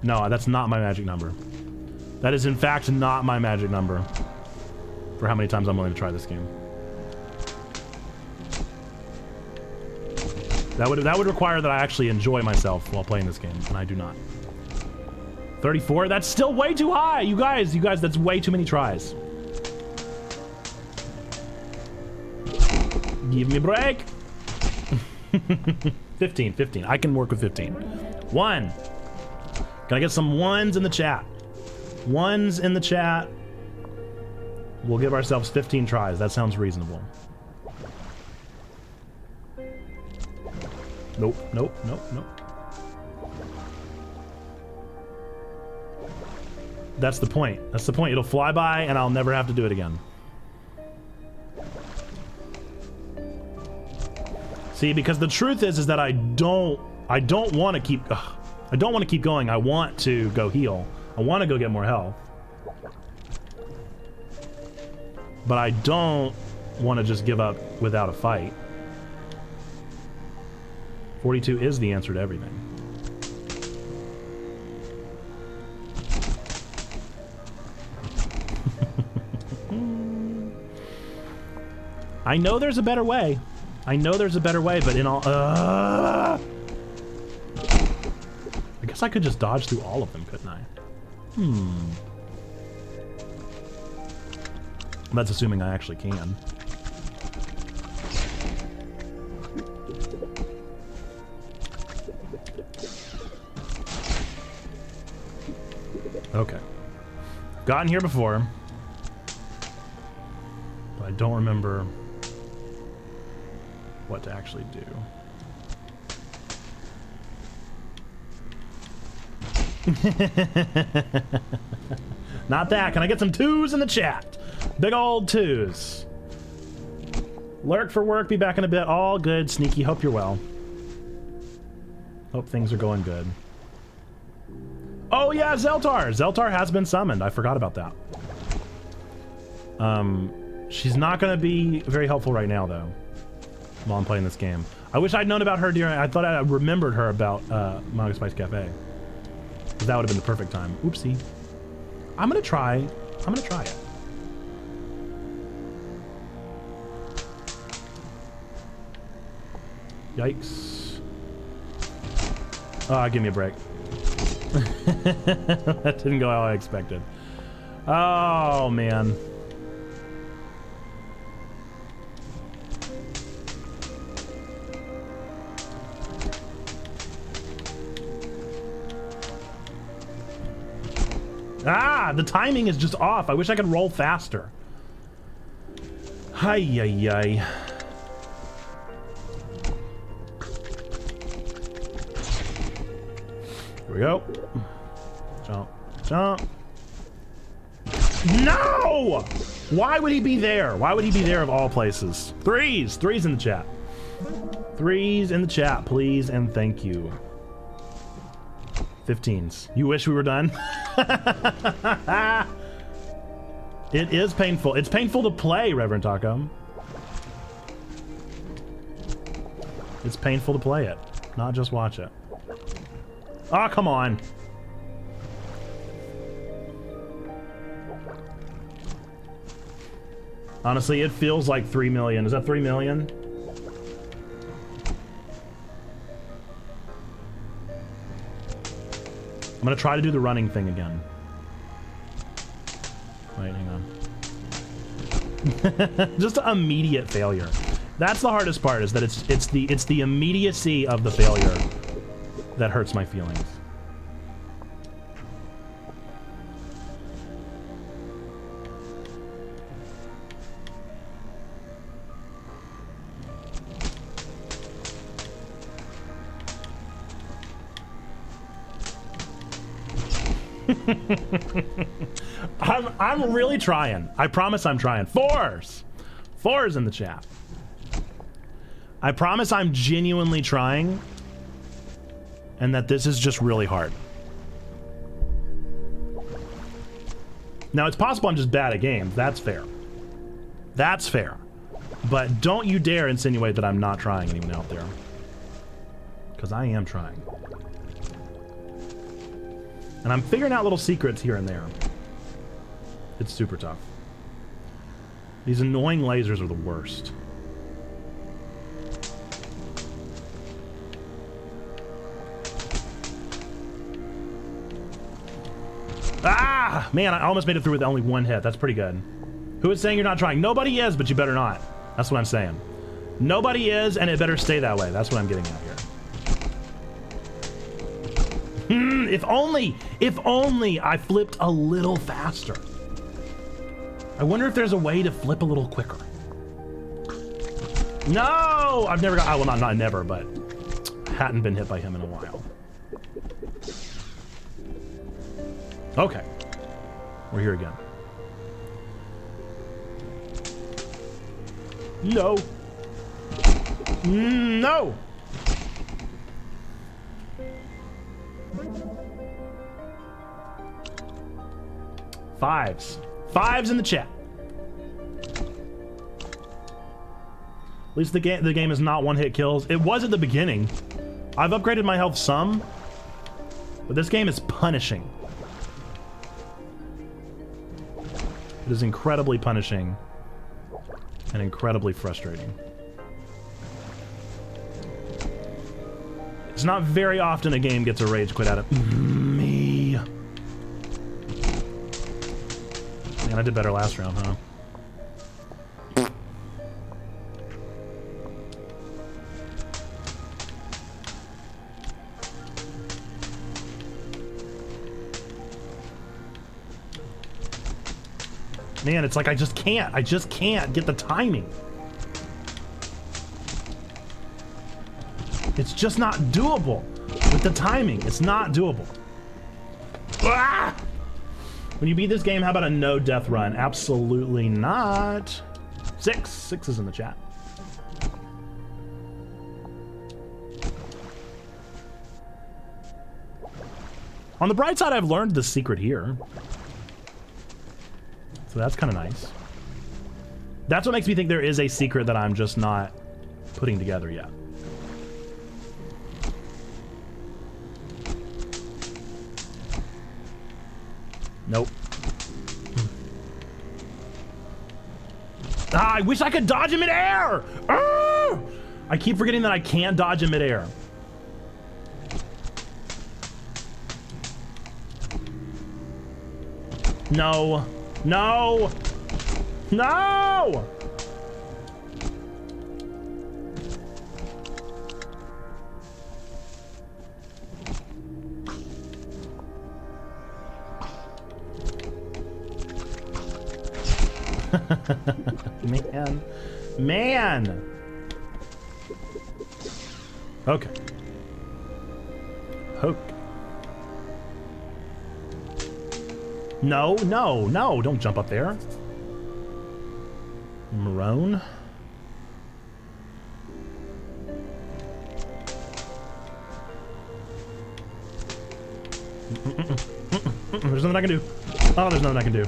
No, that's not my magic number. That is, in fact, not my magic number for how many times I'm willing to try this game. That would require that I actually enjoy myself while playing this game, and I do not. 34? That's still way too high! You guys, that's way too many tries. Give me a break! 15. I can work with 15. 1. Can I get some ones in the chat? Ones in the chat. We'll give ourselves 15 tries. That sounds reasonable. Nope. That's the point. It'll fly by and I'll never have to do it again. See, because the truth is that I don't want to keep going. I want to go heal. I want to go get more health. But I don't want to just give up without a fight. 42 is the answer to everything. I know there's a better way. But in all... I guess I could just dodge through all of them, couldn't I? That's assuming I actually can. Okay. Gotten here before. But I don't remember what to actually do. Not that. Can I get some 2s in the chat? Big old 2s. Lurk for work. Be back in a bit. All good. Sneaky. Hope you're well. Hope things are going good. Oh yeah, Zeltar. Zeltar has been summoned. I forgot about that. She's not going to be very helpful right now, though, while I'm playing this game. I wish I'd known about her during... I thought I remembered her about Manga Spice Cafe. That would have been the perfect time. Oopsie. I'm going to try it. Yikes. Give me a break. That didn't go how I expected. Oh, man. Ah, the timing is just off. I wish I could roll faster. Hi, yi. Here we go. Jump. No! Why would he be there? Why would he be there of all places? 3s! 3s in the chat. 3s in the chat, please, and thank you. 15s. You wish we were done? It is painful. It's painful to play, Reverend Taco. It's painful to play it, not just watch it. Oh, come on. Honestly, it feels like 3 million. Is that 3 million? gonna try to do the running thing again. Wait, hang on. Just immediate failure. That's the hardest part, is that it's the immediacy of the failure that hurts my feelings. I'm really trying. I promise I'm trying. Fours in the chat. I promise I'm genuinely trying, and that this is just really hard. Now, it's possible I'm just bad at games. That's fair. That's fair. But don't you dare insinuate that I'm not trying, anyone out there. Because I am trying. And I'm figuring out little secrets here and there. It's super tough. These annoying lasers are the worst. Ah! Man, I almost made it through with only one hit. That's pretty good. Who is saying you're not trying? Nobody is, but you better not. That's what I'm saying. Nobody is, and it better stay that way. That's what I'm getting at here. If only I flipped a little faster. I wonder if there's a way to flip a little quicker. No! I've never got, well, not never, but I hadn't been hit by him in a while. Okay. We're here again. No. No! Fives. Fives in the chat. At least the game is not one-hit kills. It was at the beginning. I've upgraded my health some, but this game is punishing. It is incredibly punishing and incredibly frustrating. It's not very often a game gets a rage quit out of me. Man, I did better last round, huh? Man, it's like I just can't get the timing. It's just not doable with the timing. It's not doable. Ah! When you beat this game, how about a no death run? Absolutely not. Six is in the chat. On the bright side, I've learned the secret here. So that's kind of nice. That's what makes me think there is a secret that I'm just not putting together yet. Nope. Ah, I wish I could dodge him in air! Ah! I keep forgetting that I can't dodge him midair. No. No! No! Man. Okay. No, don't jump up there. Maroon. There's nothing I can do. Oh, there's nothing I can do.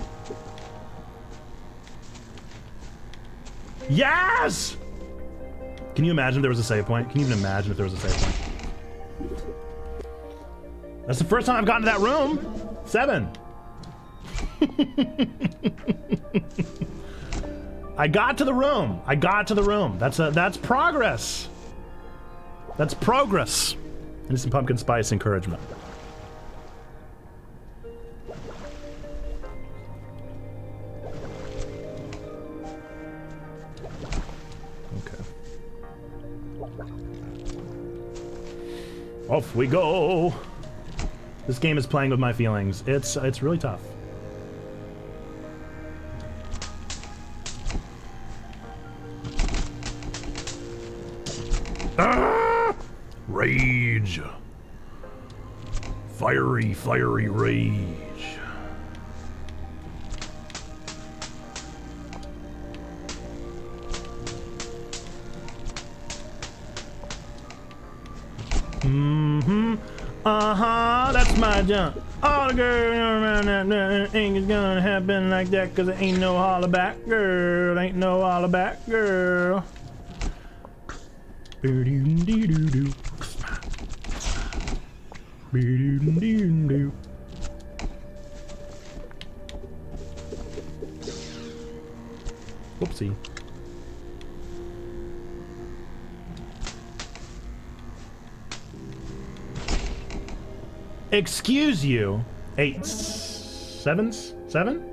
Yes! Can you imagine if there was a save point? Can you even imagine if there was a save point? That's the first time I've gotten to that room. 7. I got to the room. That's progress. That's progress. And some pumpkin spice encouragement. Off we go. This game is playing with my feelings. It's really tough. Ah! Rage. Fiery, fiery rage. Mm-hmm. Uh-huh, that's my jump. All the girls around that ain't it's gonna happen like that, cause it ain't no holler back girl. Ain't no holler back girl. Be-doo-doo-doo-doo. Be-doo-doo-doo-doo. Whoopsie. Excuse you. 8 sevens? 7?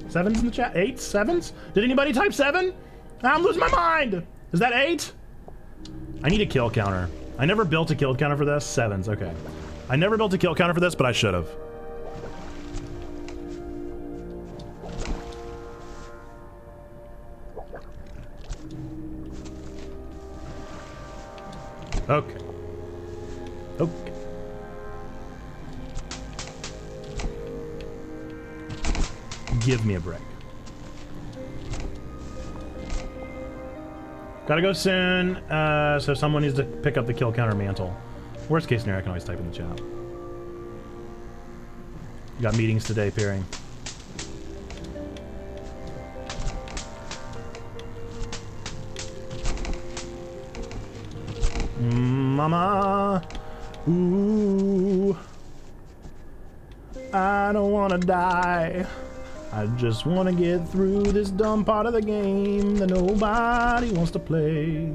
7s in the chat? 8 7s? Did anybody type 7? I'm losing my mind. Is that 8? I need a kill counter. I never built a kill counter for this. 7s, okay. I never built a kill counter for this, but I should have. Okay. Okay. Give me a break. Gotta go soon, so someone needs to pick up the kill counter mantle. Worst case scenario, I can always type in the chat. Got meetings today, Peering. Mama, ooh, I don't wanna die. I just wanna get through this dumb part of the game that nobody wants to play.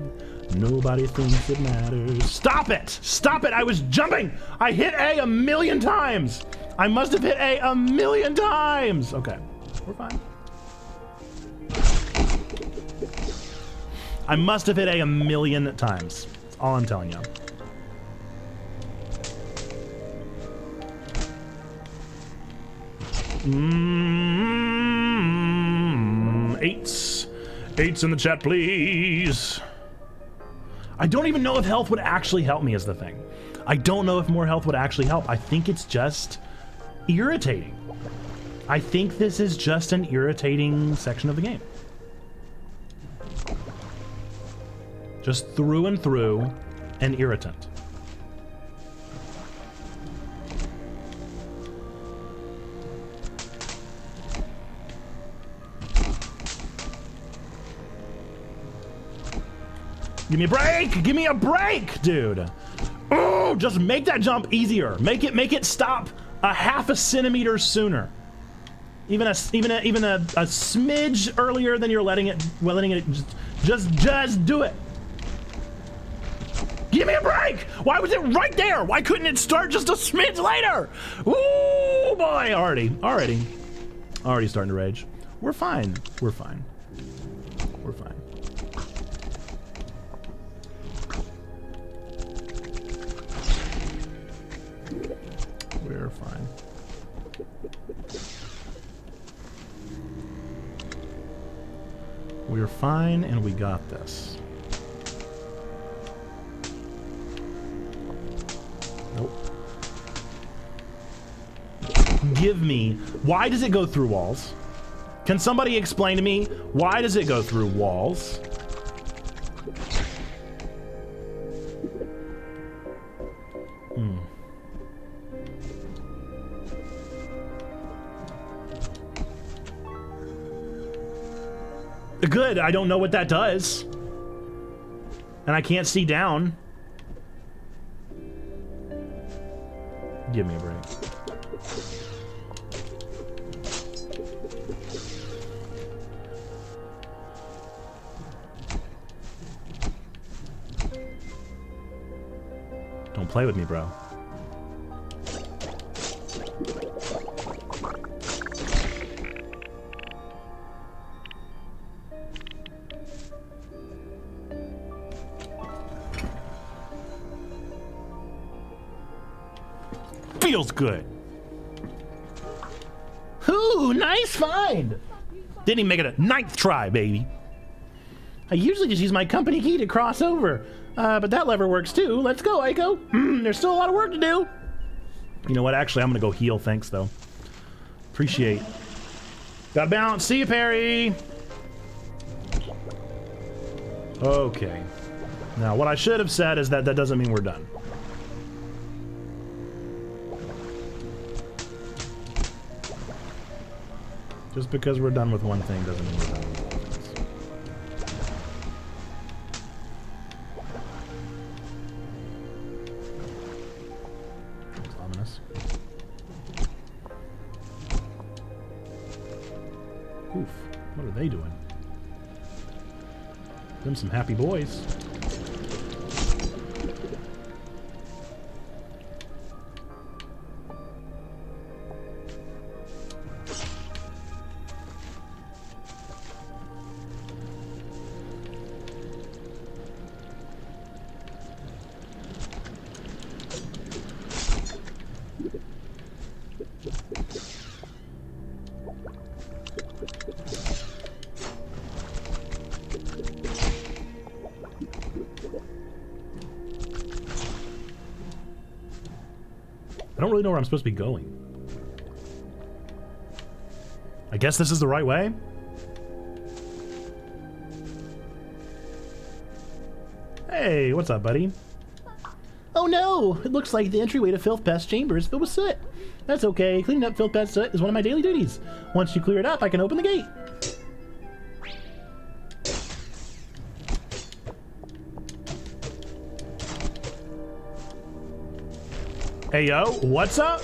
Nobody thinks it matters. Stop it! Stop it! I was jumping! I hit A 1,000,000 times! I must have hit A 1,000,000 times! Okay, we're fine. I must have hit A 1,000,000 times. That's all I'm telling you. Eights. 8s in the chat, please. I don't even know if health would actually help me is the thing. I don't know if more health would actually help. I think it's just irritating. I think this is just an irritating section of the game. Just through and through, an irritant. Give me a break! Give me a break, dude! Oh, just make that jump easier. Make it stop a half a centimeter sooner. Even a smidge earlier than you're letting it just do it. Give me a break! Why was it right there? Why couldn't it start just a smidge later? Ooh, boy, already starting to rage. We're fine. We're fine. We're fine. We're fine. We're fine, and we got this. Nope. Give me... Why does it go through walls? Can somebody explain to me, why does it go through walls? Good, I don't know what that does. And I can't see down. Give me a break. Don't play with me, bro. Feels good. Ooh, nice find. Didn't even make it a 9th try, baby. I usually just use my company key to cross over, but that lever works too. Let's go, Aiko. There's still a lot of work to do. You know what? Actually, I'm gonna go heal. Thanks, though. Appreciate. Gotta bounce. See you, Perry. Okay. Now, what I should have said is that doesn't mean we're done. Just because we're done with one thing doesn't mean we're done with all things. It's ominous. Oof. What are they doing? Them some happy boys. I don't really know where I'm supposed to be going. I guess this is the right way? Hey, what's up, buddy? Oh no! It looks like the entryway to Filth Pest Chamber is filled with soot. That's okay. Cleaning up Filth Pest soot is one of my daily duties. Once you clear it up, I can open the gate. Hey yo, what's up?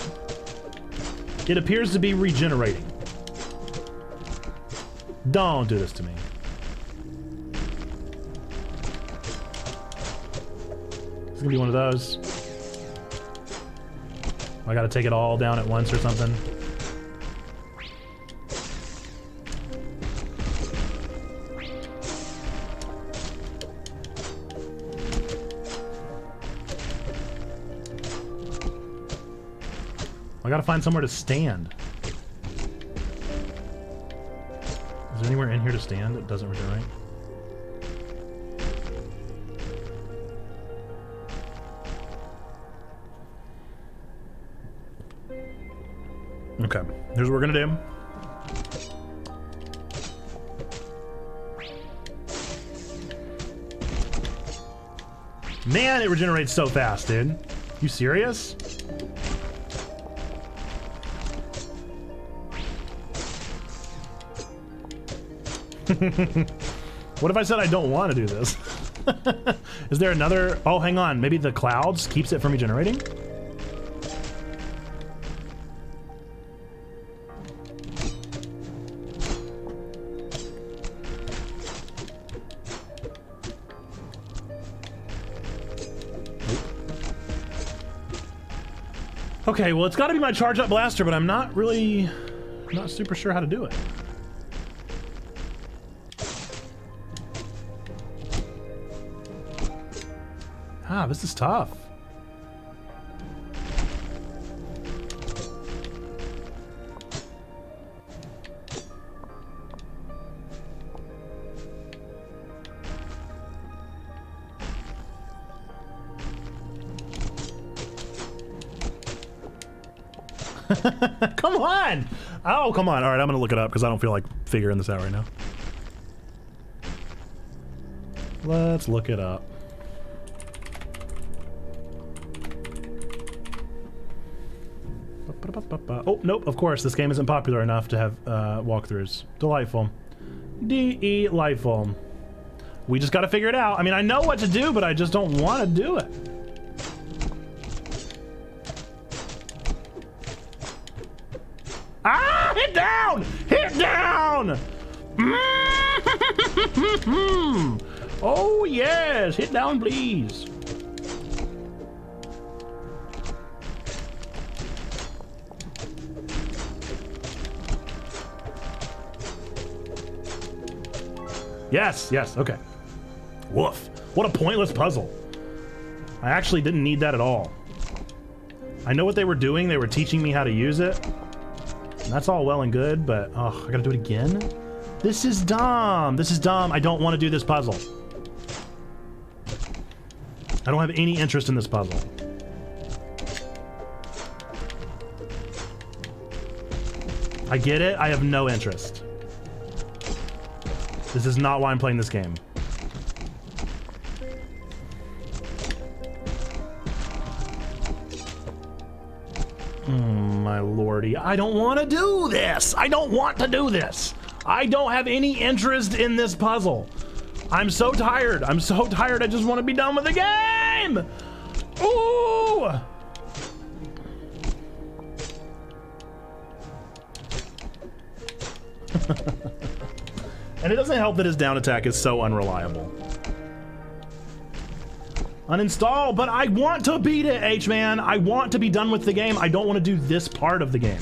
It appears to be regenerating. Don't do this to me. It's gonna be one of those. I gotta take it all down at once or something. I gotta find somewhere to stand. Is there anywhere in here to stand that doesn't regenerate? Okay, here's what we're gonna do. Man, it regenerates so fast, dude. You serious? What if I said I don't want to do this? Is there another? Oh, hang on. Maybe the clouds keeps it from regenerating? Okay, well, it's got to be my charge up blaster, but I'm not super sure how to do it. Ah, this is tough. Come on! Oh, come on. All right, I'm going to look it up because I don't feel like figuring this out right now. Let's look it up. Oh, nope, of course, this game isn't popular enough to have walkthroughs. Delightful. Delightful. We just gotta figure it out. I mean, I know what to do, but I just don't want to do it. Ah! Hit down! Hit down! Oh, yes! Hit down, please. Yes, yes, okay. Woof. What a pointless puzzle. I actually didn't need that at all. I know what they were doing. They were teaching me how to use it. And that's all well and good, but oh, I gotta do it again? This is dumb. This is dumb. I don't want to do this puzzle. I don't have any interest in this puzzle. I get it. I have no interest. This is not why I'm playing this game. My lordy. I don't want to do this. I don't want to do this. I don't have any interest in this puzzle. I'm so tired. I'm so tired. I just want to be done with the game. Ooh. And it doesn't help that his down attack is so unreliable. Uninstall, but I want to beat it, H-Man. I want to be done with the game. I don't want to do this part of the game.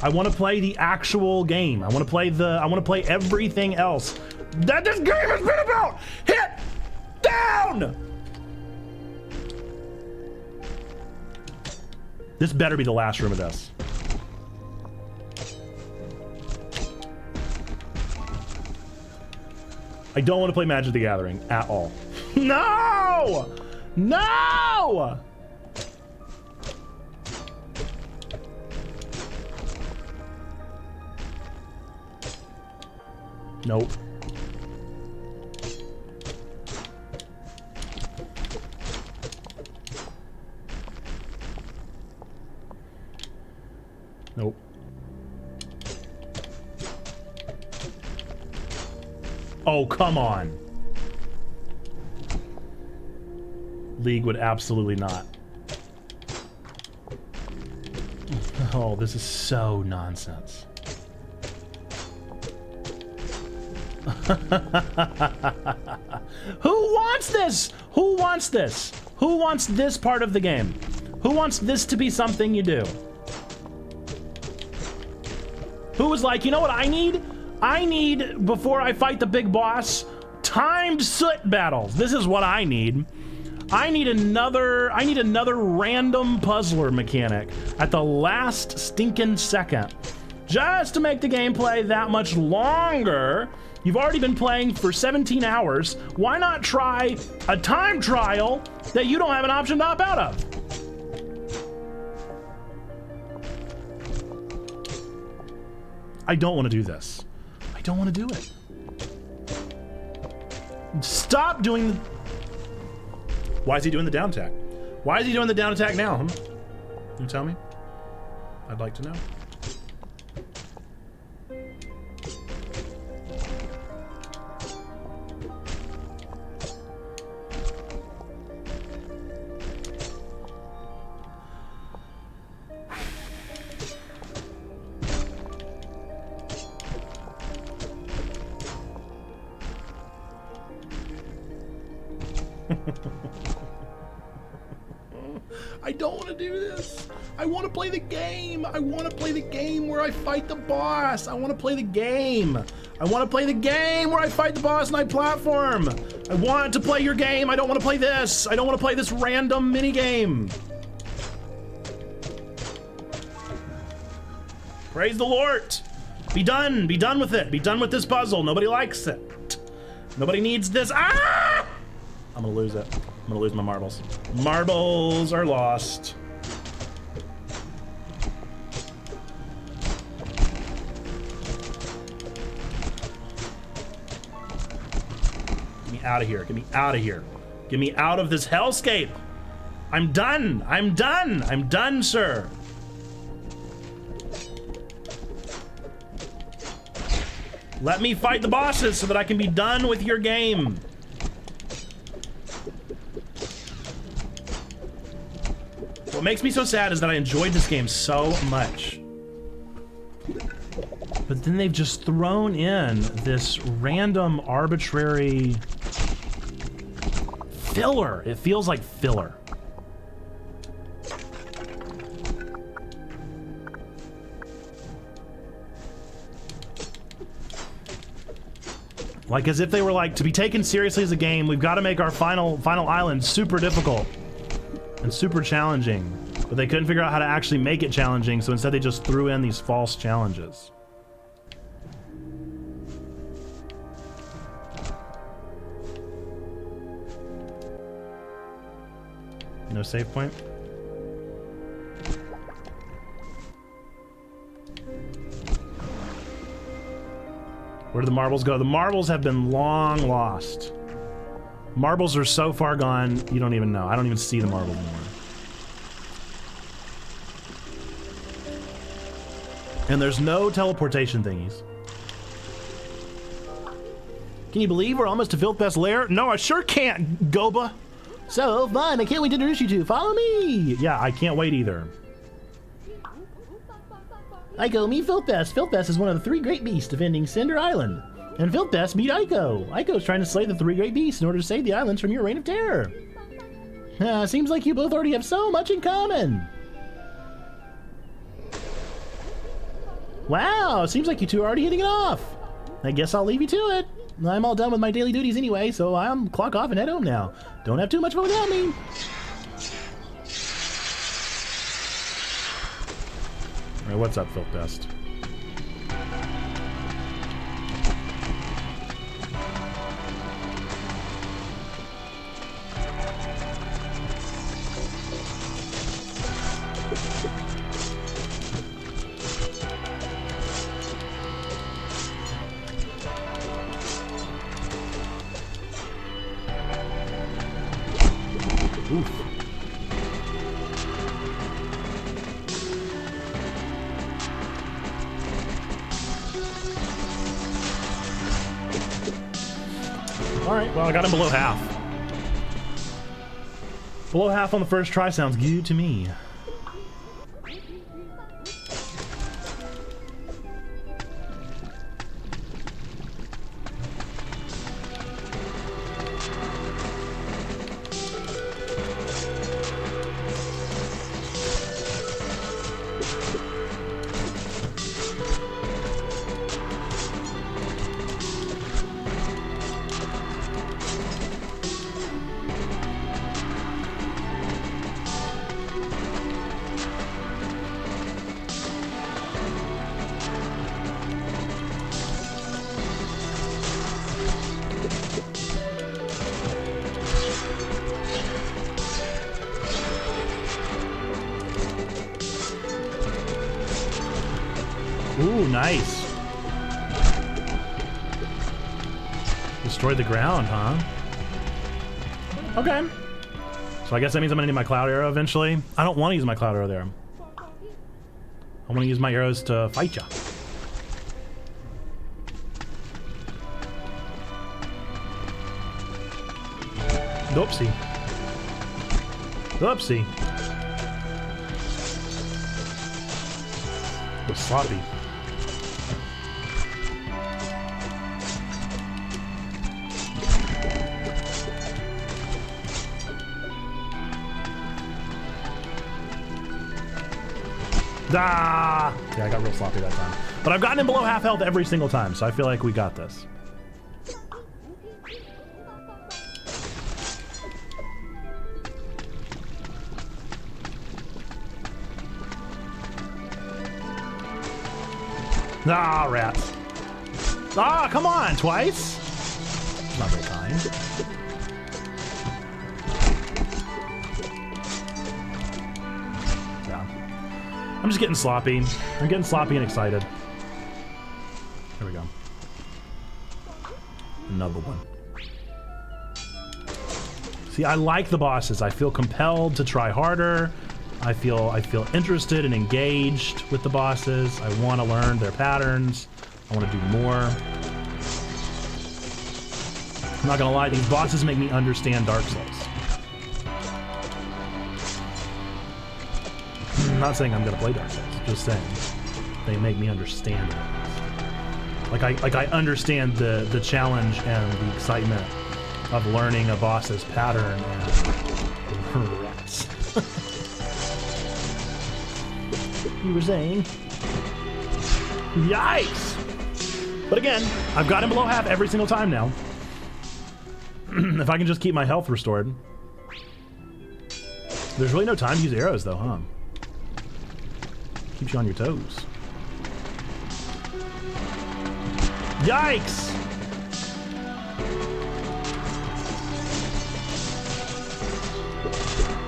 I want to play the actual game. I want to play everything else that this game has been about. Hit down. This better be the last room of this. I don't want to play Magic the Gathering at all. No! No! Nope. Nope. Oh, come on. League would absolutely not. Oh, this is so nonsense. Who wants this? Who wants this? Who wants this part of the game? Who wants this to be something you do? Who was like, you know what I need? I need, before I fight the big boss, timed soot battles. This is what I need. I need another random puzzler mechanic at the last stinking second. Just to make the gameplay that much longer. You've already been playing for 17 hours. Why not try a time trial that you don't have an option to opt out of? I don't want to do this. I don't want to do it. Stop doing the... Why is he doing the down attack? Why is he doing the down attack now, huh? Can you tell me? I'd like to know. I don't want to do this. I want to play the game. I want to play the game where I fight the boss. I want to play the game. I want to play the game where I fight the boss and I platform. I want to play your game. I don't want to play this. I don't want to play this random mini game. Praise the Lord. Be done. Be done with it. Be done with this puzzle. Nobody likes it. Nobody needs this. Ah! I'm gonna lose it. I'm gonna lose my marbles. Marbles are lost. Get me out of here. Get me out of here. Get me out of this hellscape. I'm done. I'm done. I'm done, sir. Let me fight the bosses so that I can be done with your game. What makes me so sad is that I enjoyed this game so much. But then they've just thrown in this random arbitrary filler. It feels like filler. Like as if they were like, to be taken seriously as a game, we've got to make our final island super difficult and super challenging. But they couldn't figure out how to actually make it challenging, so instead they just threw in these false challenges. No save point? Where did the marbles go? The marbles have been long lost. Marbles are so far gone, you don't even know. I don't even see the marbles anymore. And there's no teleportation thingies. Can you believe we're almost to Filthpest's lair? No, I sure can't, Goba. So fun, I can't wait to introduce you to. Follow me. Yeah, I can't wait either. Ico, meet Filthpest. Filthpest is one of the 3 great beasts defending Cinder Island. And Filthpest, meet Ico. Ico is trying to slay the 3 great beasts in order to save the islands from your reign of terror. Seems like you both already have so much in common. Wow, seems like you two are already hitting it off. I guess I'll leave you to it. I'm all done with my daily duties anyway, so I'm clock off and head home now. Don't have too much fun without me. Alright, what's up, Filthpest? Oof. Alright, well I got him below half. Below half on the first try sounds good to me. Ooh, nice. Destroy the ground, huh? Okay. So I guess that means I'm gonna need my cloud arrow eventually. I don't want to use my cloud arrow there. I want to use my arrows to fight ya. Oopsie. Oopsie. It was sloppy. Ah! Yeah, I got real sloppy that time. But I've gotten him below half health every single time, so I feel like we got this. Ah, rats. Ah, come on, twice. Not very kind. I'm just getting sloppy. I'm getting sloppy and excited. Here we go. Another one. See, I like the bosses. I feel compelled to try harder. I feel interested and engaged with the bosses. I want to learn their patterns. I want to do more. I'm not gonna lie, these bosses make me understand Dark Souls. I'm not saying I'm gonna play Dark Souls, just saying they make me understand it. Like I understand the challenge and the excitement of learning a boss's pattern and rats. You were saying? Yikes! But again, I've got him below half every single time now. If I can just keep my health restored. There's really no time to use arrows though, huh? Keeps you on your toes. Yikes!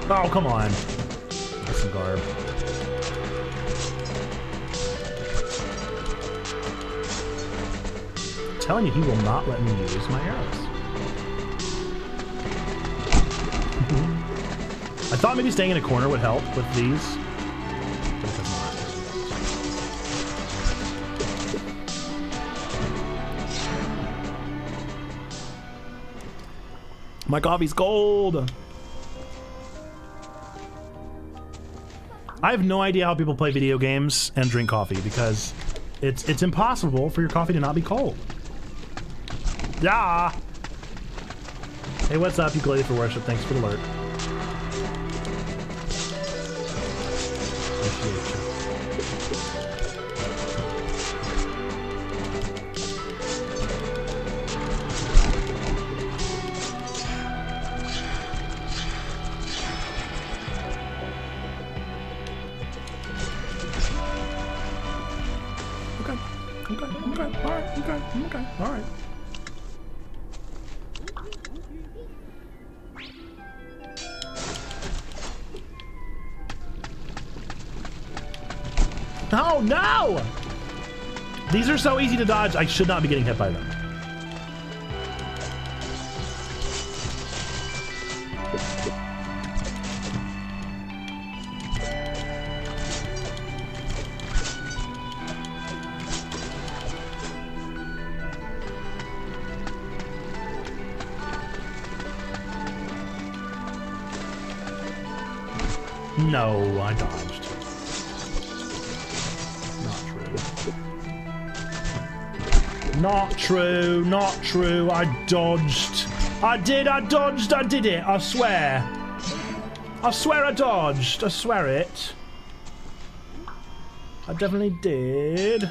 Oh, come on. That's some garb. I'm telling you, he will not let me use my arrows. I thought maybe staying in a corner would help with these. But it does not. My coffee's cold. I have no idea how people play video games and drink coffee because it's impossible for your coffee to not be cold. Yeah. Hey, what's up, Ukulele for Worship? Thanks for the alert. Appreciate you. Okay, all right. Oh, no! These are so easy to dodge. I should not be getting hit by them. No, I dodged. Not true, not true. I dodged. I dodged, I did it. I swear. I swear I dodged. I swear it. I definitely did.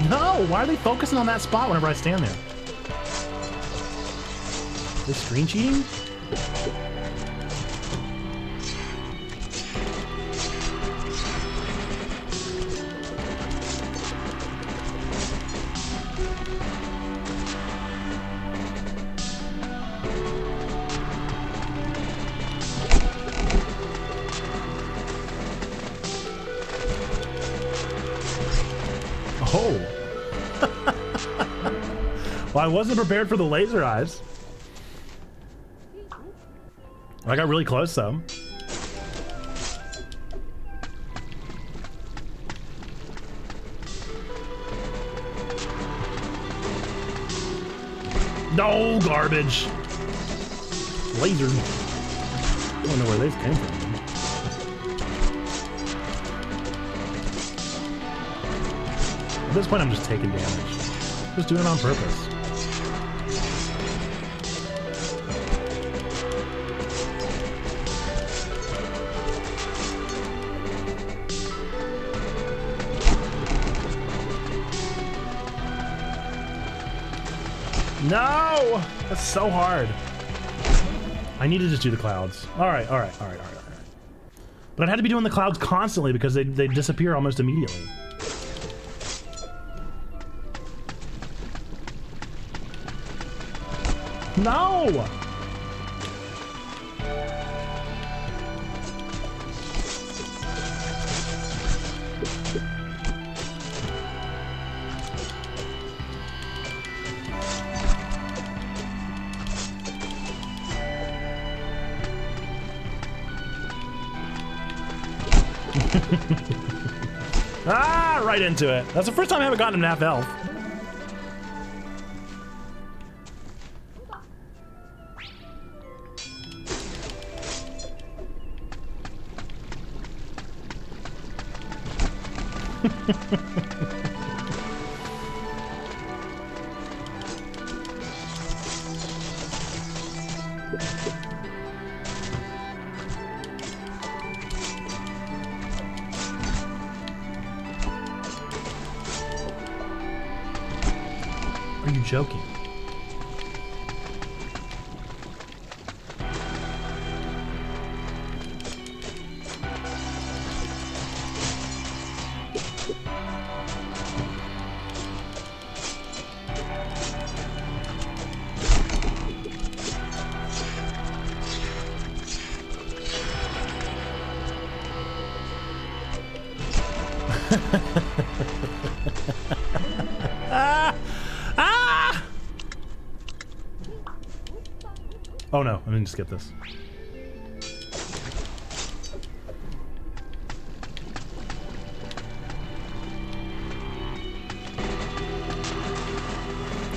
No! Why are they focusing on that spot whenever I stand there? Are they screen cheating? Oh! Well, I wasn't prepared for the laser eyes. I got really close, though. No, garbage. Laser. I don't know where these came from. At this point, I'm just taking damage. Just doing it on purpose. No! That's so hard. I need to just do the clouds. Alright. But I'd had to be doing the clouds constantly because they disappear almost immediately. No! Ah, right into it. That's the first time I haven't gotten him half health. Are you joking? Oh no, I didn't skip this.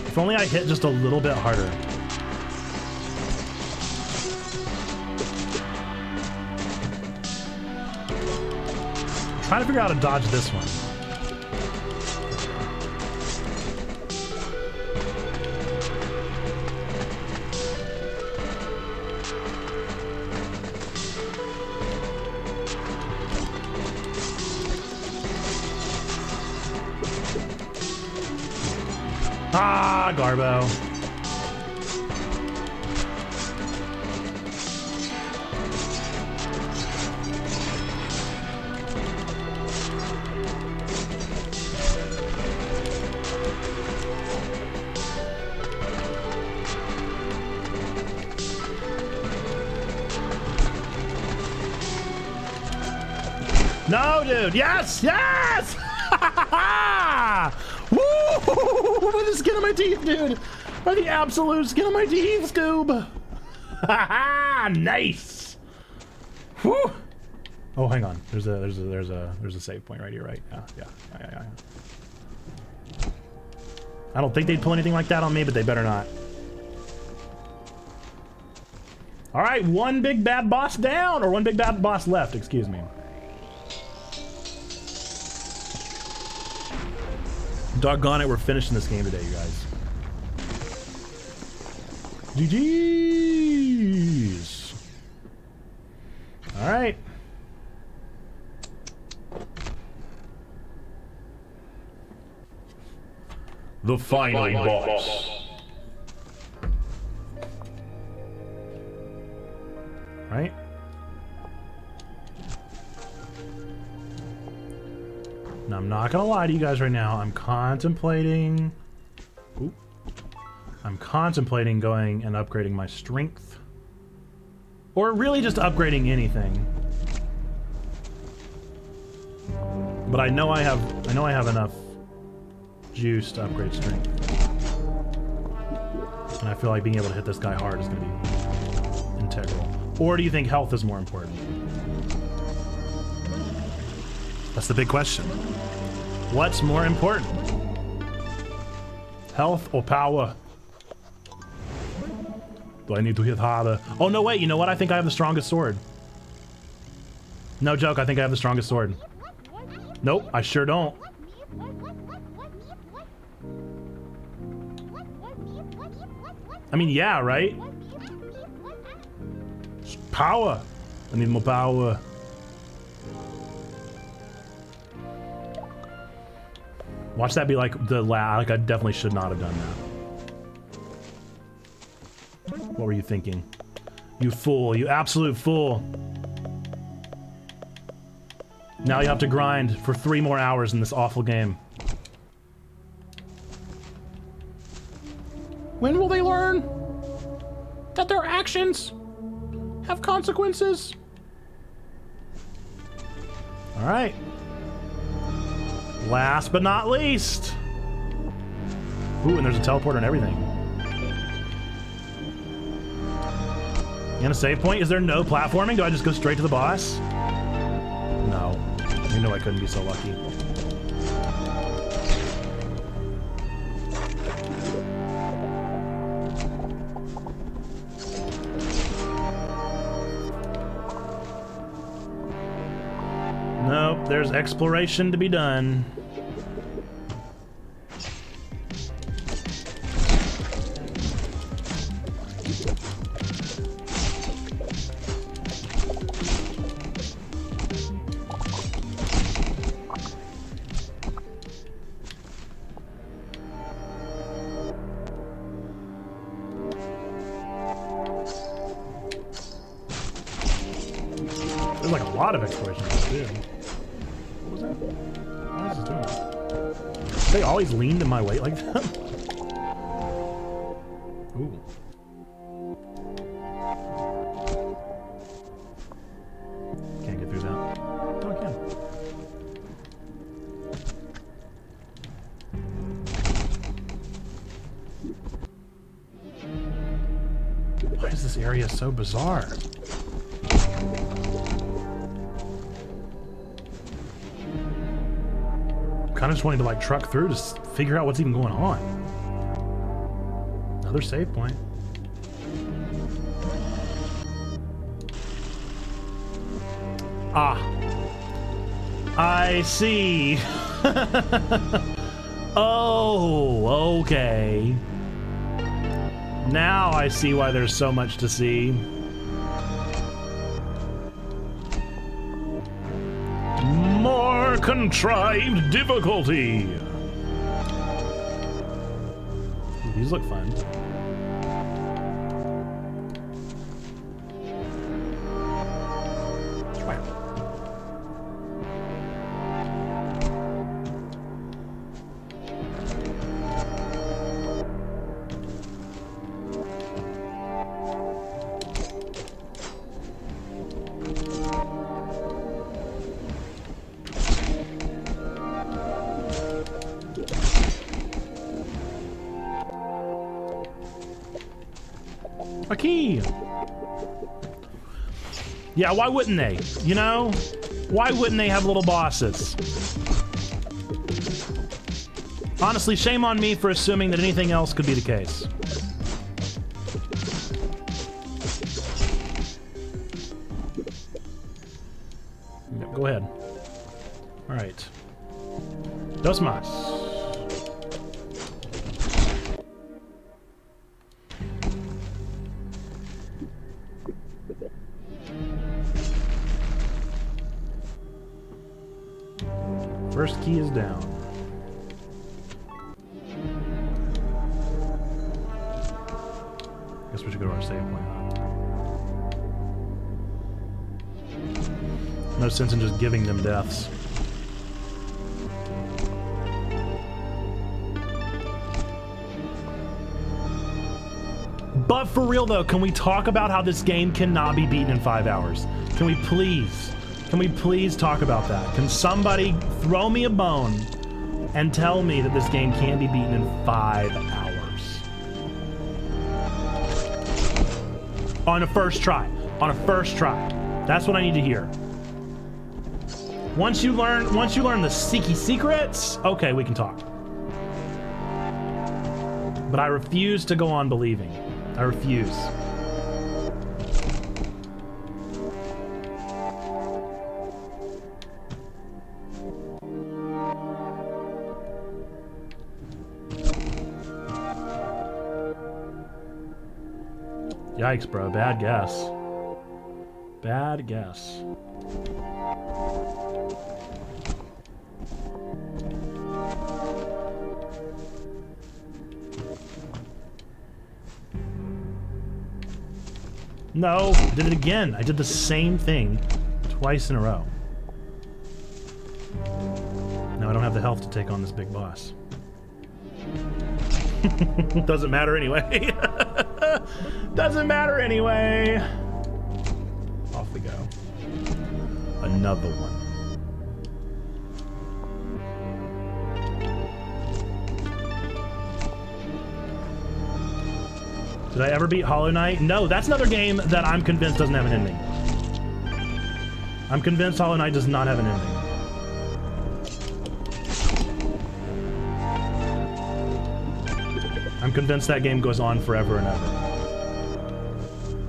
If only I hit just a little bit harder. I'm trying to figure out how to dodge this one. Ah, Garbo. No, dude. Yes, yes. Woo! By the skin of my teeth, dude. By the absolute skin of my teeth, Scoob. Nice. Woo! Oh, hang on. There's a save point right here, right? Yeah. I don't think they'd pull anything like that on me, but they better not. All right, one big bad boss down, or one big bad boss left. Excuse me. Doggone it, we're finishing this game today, you guys. GG's. All right. The final boss. Right? Now, I'm not gonna lie to you guys right now. I'm contemplating... Ooh. I'm contemplating going and upgrading my strength. Or really just upgrading anything. But I know I have enough juice to upgrade strength. And I feel like being able to hit this guy hard is gonna be integral. Or do you think health is more important? That's the big question. What's more important? Health or power? Do I need to hit harder? Oh, no, wait. You know what? I think I have the strongest sword. No joke. I think I have the strongest sword. Nope. I sure don't. I mean, yeah, right? Power. I need more power. Watch that be like the like I definitely should not have done that. What were you thinking? You fool, you absolute fool. Now you have to grind for 3 more hours in this awful game. When will they learn that their actions have consequences? All right. Last but not least. Ooh, and there's a teleporter and everything. And a save point? Is there no platforming? Do I just go straight to the boss? No. You know I couldn't be so lucky. Nope, there's exploration to be done. like a lot of exploration to do. What was that? What is this doing? They always leaned in my way like that? Ooh. Can't get through that. Oh, I can. Why is this area so bizarre? Kind of just wanting to like truck through to figure out what's even going on. Another save point. Ah. I see. Oh, okay. Now I see why there's so much to see. More contrived difficulty. Ooh, these look fun. Try it. A key! Yeah, why wouldn't they? You know? Why wouldn't they have little bosses? Honestly, shame on me for assuming that anything else could be the case. Yep, go ahead. Alright. Dos más. First key is down. Guess we should go to our save point. No sense in just giving them deaths. But for real though, can we talk about how this game cannot be beaten in 5 hours? Can we please? Can we please talk about that? Can somebody throw me a bone and tell me that this game can't be beaten in 5 hours? On a first try. On a first try. That's what I need to hear. Once you learn the Seeky secrets, okay, we can talk. But I refuse to go on believing. I refuse. Yikes, bro. Bad guess. Bad guess. No, I did it again. I did the same thing twice in a row. Now I don't have the health to take on this big boss. Doesn't matter anyway. Doesn't matter anyway. Off we go. Another one. Did I ever beat Hollow Knight? No, that's another game that I'm convinced doesn't have an ending. I'm convinced Hollow Knight does not have an ending. I'm convinced that game goes on forever and ever.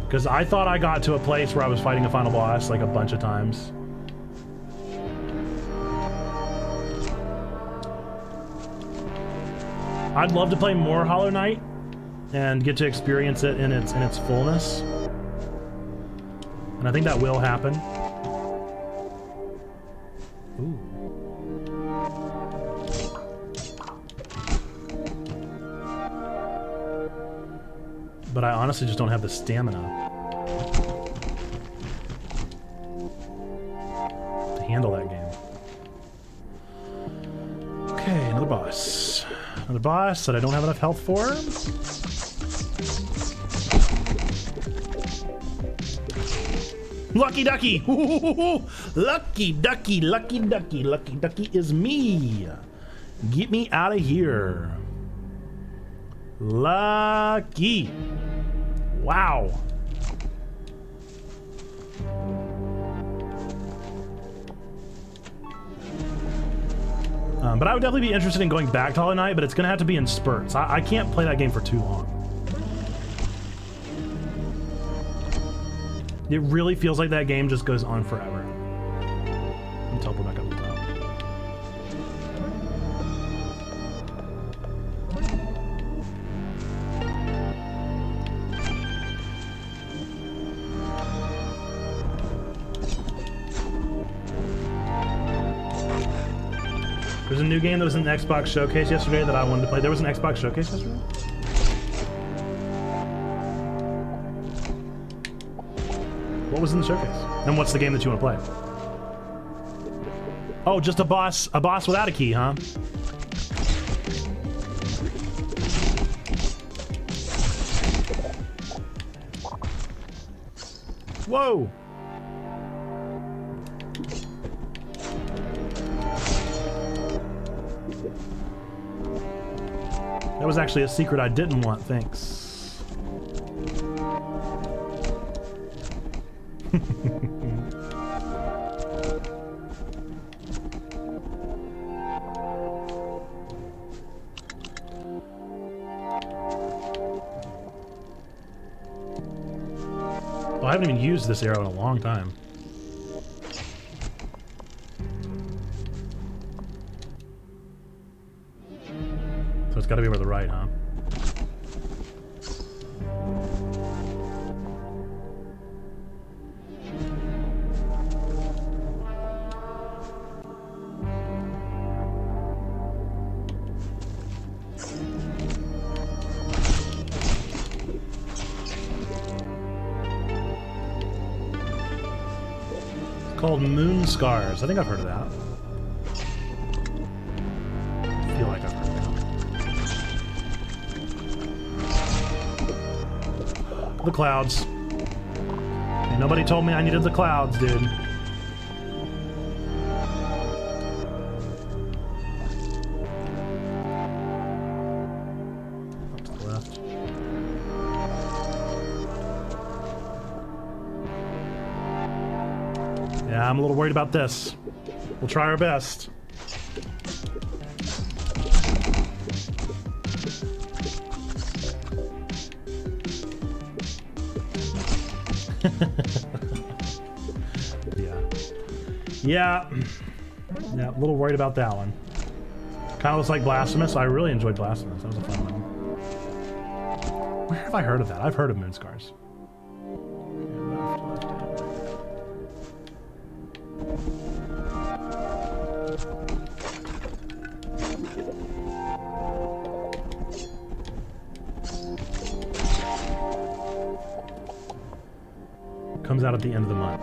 Because I thought I got to a place where I was fighting a final boss like a bunch of times. I'd love to play more Hollow Knight and get to experience it in its fullness. And I think that will happen. Ooh. But I honestly just don't have the stamina. boss that I don't have enough health for. Lucky Ducky! Lucky Ducky, Lucky Ducky, Lucky Ducky is me. Get me out of here. Lucky. Wow. But I would definitely be interested in going back to Hollow Knight, but it's going to have to be in spurts. I can't play that game for too long. It really feels like that game just goes on forever. I'll teleport back up the top. There's a new game that was in the Xbox Showcase yesterday that I wanted to play. There was an Xbox Showcase yesterday? What was in the showcase? And what's the game that you want to play? Oh, just a boss without a key, huh? Whoa! That was actually a secret I didn't want, thanks. Well, I haven't even used this arrow in a long time. So it's got to be over the right, huh? Called Moon Scars. I think I've heard of that. I feel like I've heard of that. The clouds. Ain't nobody told me I needed the clouds, dude. Up to the left. Yeah, I'm a little worried about this. We'll try our best. Yeah, a little worried about that one. Kind of looks like Blasphemous. I really enjoyed Blasphemous. That was a fun one. Where have I heard of that? I've heard of Moon Scars. Comes out at the end of the month.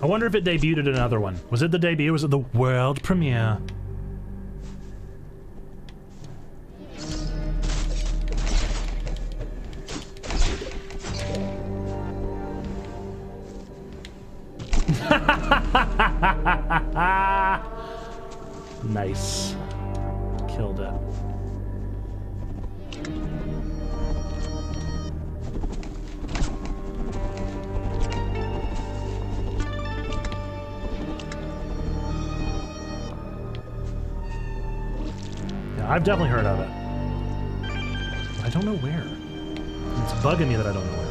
I wonder if it debuted at another one. Was it the debut? Was it the world premiere? Nice. Killed it. I've definitely heard of it. I don't know where. It's bugging me that I don't know where.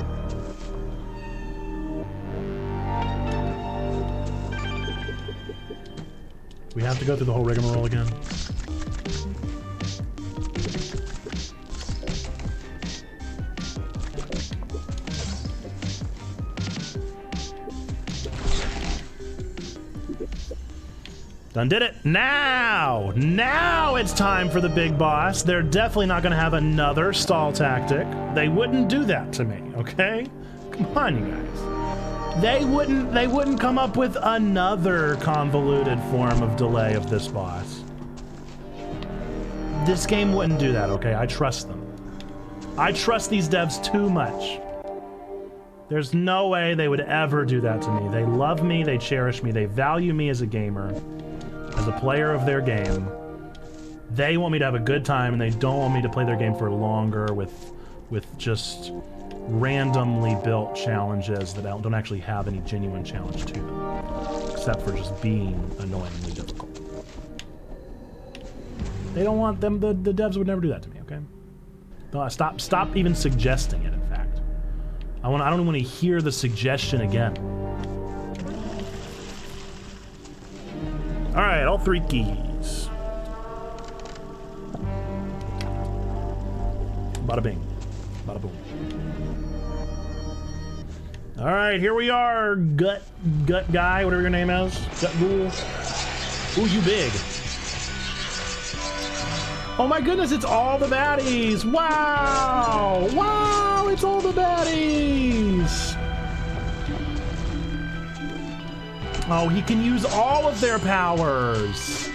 We have to go through the whole rigmarole again. Done did it. Now it's time for the big boss. They're definitely not going to have another stall tactic. They wouldn't do that to me, okay? Come on, you guys. They wouldn't come up with another convoluted form of delay of this boss. this game wouldn't do that, okay? I trust them. I trust these devs too much. There's no way they would ever do that to me. They love me, they cherish me, they value me as a gamer, as a player of their game. They want me to have a good time, and they don't want me to play their game for longer with just randomly built challenges that don't actually have any genuine challenge to them, except for just being annoyingly difficult. They don't want them. The devs would never do that to me. Okay, no, stop even suggesting it. In fact, I don't want to hear the suggestion again. All right, all 3 keys. Bada bing, bada boom. All right, here we are, gut guy, whatever your name is, gut ghoul. Ooh, you big. Oh my goodness, it's all the baddies. Wow, wow, it's all the baddies. Oh, he can use all of their powers.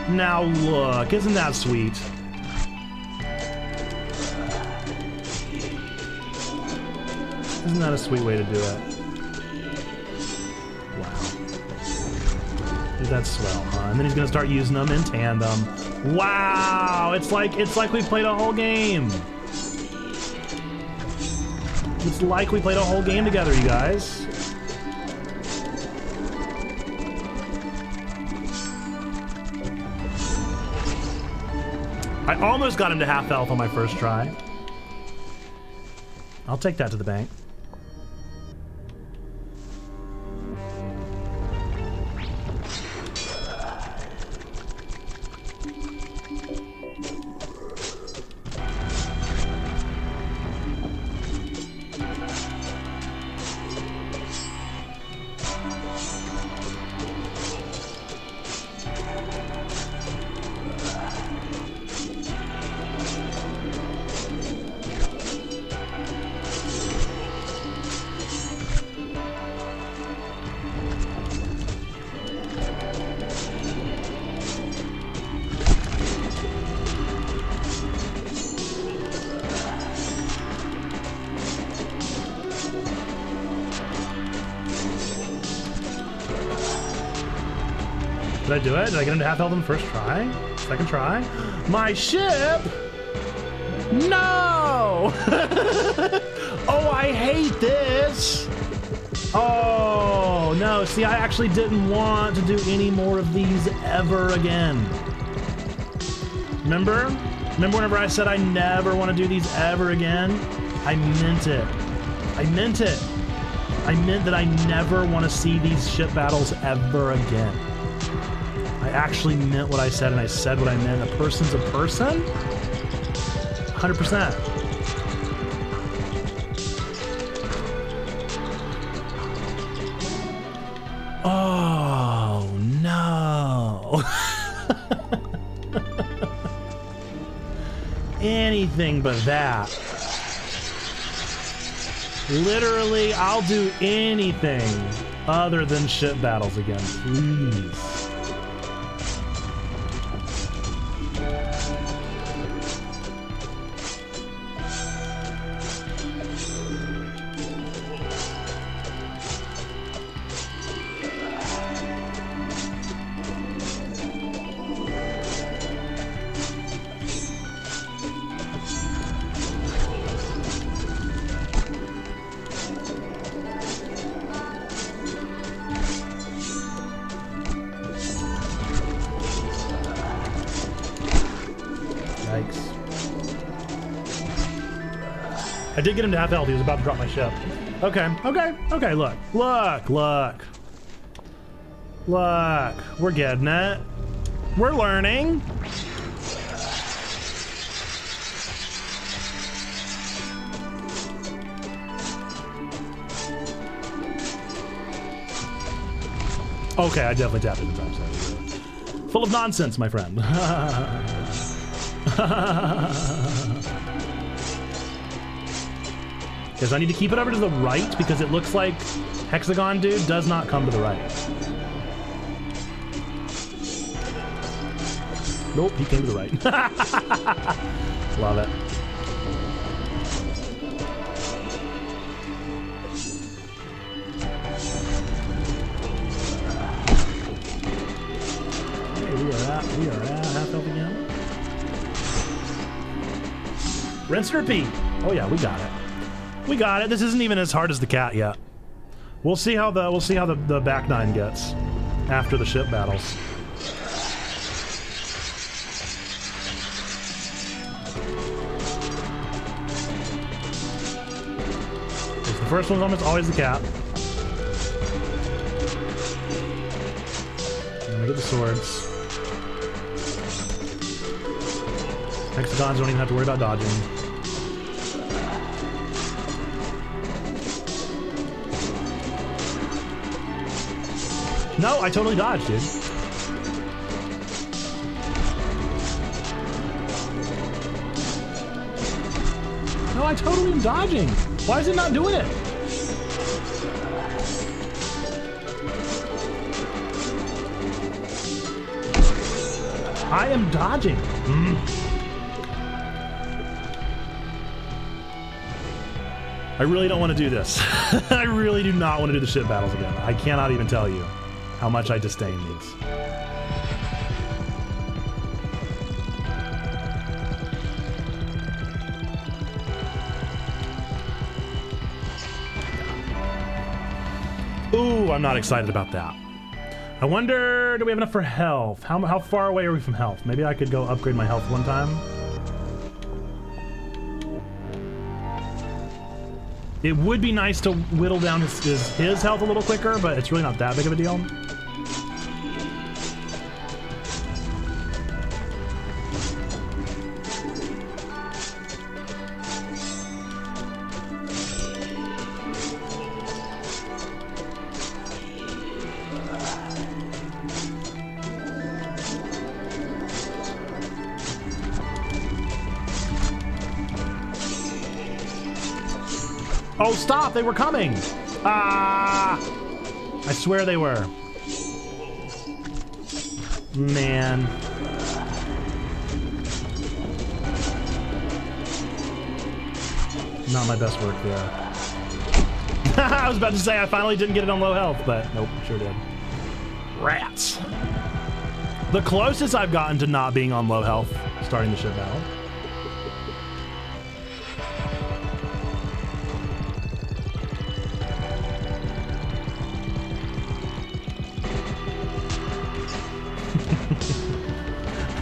Now look, isn't that sweet? Isn't that a sweet way to do it? Wow. Dude, that's swell, huh? And then he's gonna start using them in tandem. Wow! It's like we played a whole game. It's like we played a whole game together, you guys. I almost got him to half health on my first try. I'll take that to the bank. Did I do it? Did I get him to half health on the first try? Second try? My ship? No! Oh, I hate this! Oh, no. See, I actually didn't want to do any more of these ever again. Remember? Remember whenever I said I never want to do these ever again? I meant it. I meant it. I meant that I never want to see these ship battles ever again. I actually meant what I said, and I said what I meant. A person's a person? 100%. Oh, no. Anything but that. Literally, I'll do anything other than ship battles again, please. I did get him to half health. He was about to drop my ship. Okay, okay, okay, look. Look, look. Look, we're getting it. We're learning. Okay, I definitely tapped in the time side. Full of nonsense, my friend. Because I need to keep it over to the right because it looks like Hexagon Dude does not come to the right. Nope, he came to the right. Love it. Okay, we are at half health again. Rinse and repeat. Oh yeah, we got it. We got it. This isn't even as hard as the cat yet. We'll see how the back nine gets after the ship battles. The first one's almost always the cat. And we get the swords. Hexagons don't even have to worry about dodging. No, I totally dodged, dude. No, I totally am dodging. Why is it not doing it? I am dodging. I really don't want to do this. I really do not want to do the ship battles again. I cannot even tell you how much I disdain these. Ooh, I'm not excited about that. I wonder, do we have enough for health? How far away are we from health? Maybe I could go upgrade my health one time. It would be nice to whittle down his health a little quicker, but it's really not that big of a deal. Oh, stop! They were coming! Ah! I swear they were. Man. Not my best work there. I was about to say I finally didn't get it on low health, but nope, sure did. Rats. The closest I've gotten to not being on low health starting the ship battle.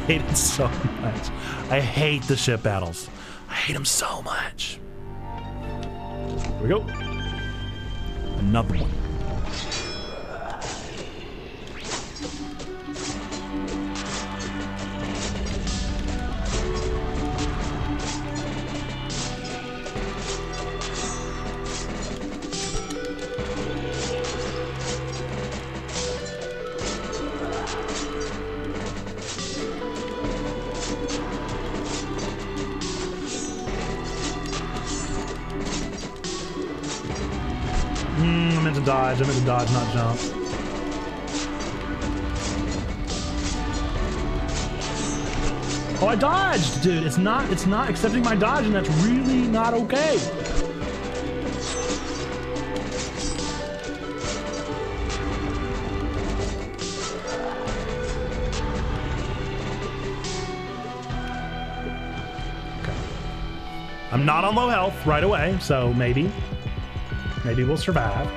I hate it so much. I hate the ship battles. I hate them so much. Here we go. Another one. I meant to dodge, not jump. Oh, I dodged, dude. It's not accepting my dodge, and that's really not okay. Okay. I'm not on low health right away, so maybe we'll survive.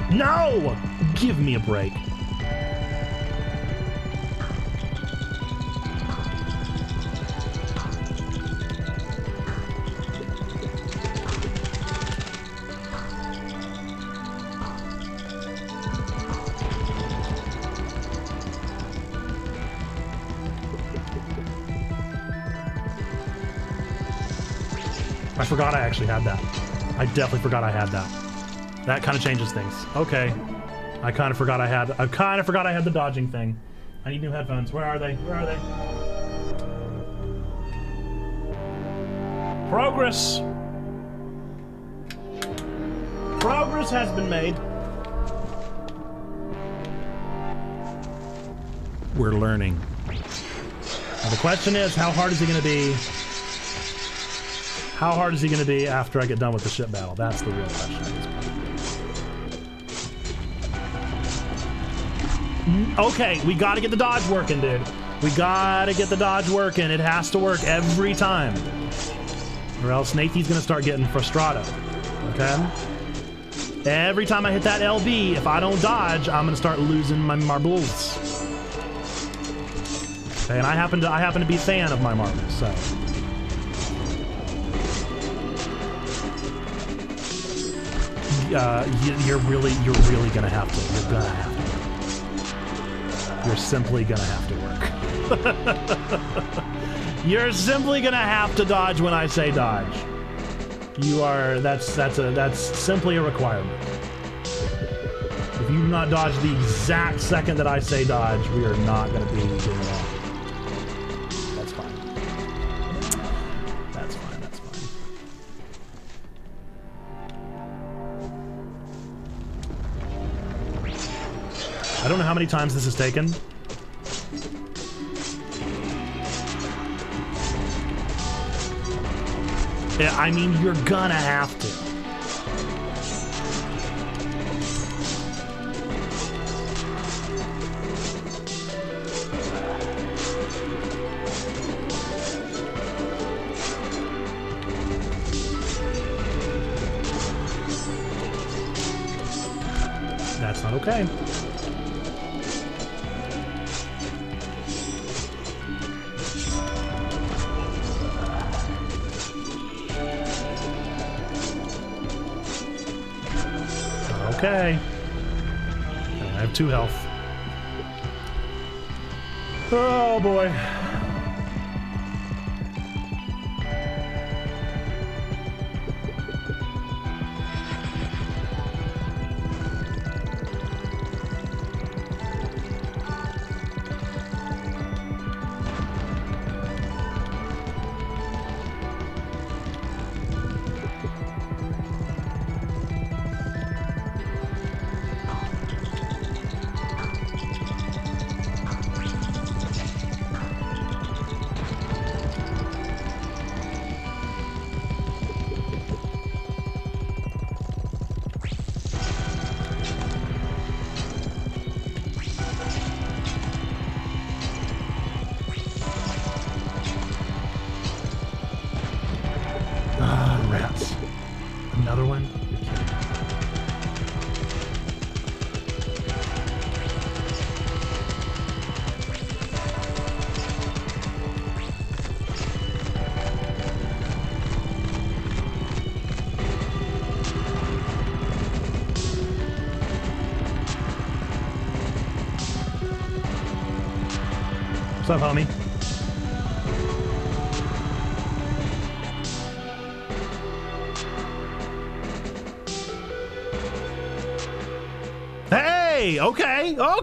No! Give me a break. I forgot I actually had that. I definitely forgot I had that. That kind of changes things. Okay. I kind of forgot I had the dodging thing. I need new headphones. Where are they? Where are they? Progress. Progress has been made. We're learning. Now the question is, how hard is he going to be? How hard is he going to be after I get done with the ship battle? That's the real question at this point. Okay, we got to get the dodge working, dude. We got to get the dodge working. It has to work every time. Or else Nathy's going to start getting frustrated. Okay? Every time I hit that LB, if I don't dodge, I'm going to start losing my marbles. Okay, and I happen to be a fan of my marbles, so. You're really gonna have to. You're gonna have to. You're simply gonna have to work. You're simply gonna have to dodge when I say dodge. You are. That's simply a requirement. If you do not dodge the exact second that I say dodge, we are not gonna be getting along. That's fine. That's fine. That's fine. I don't know how many times this has taken. Yeah, I mean, you're gonna have to. That's not okay. Okay. I have 2 health. Oh boy. Rats. Another one? What's up, homie? Hey, okay, all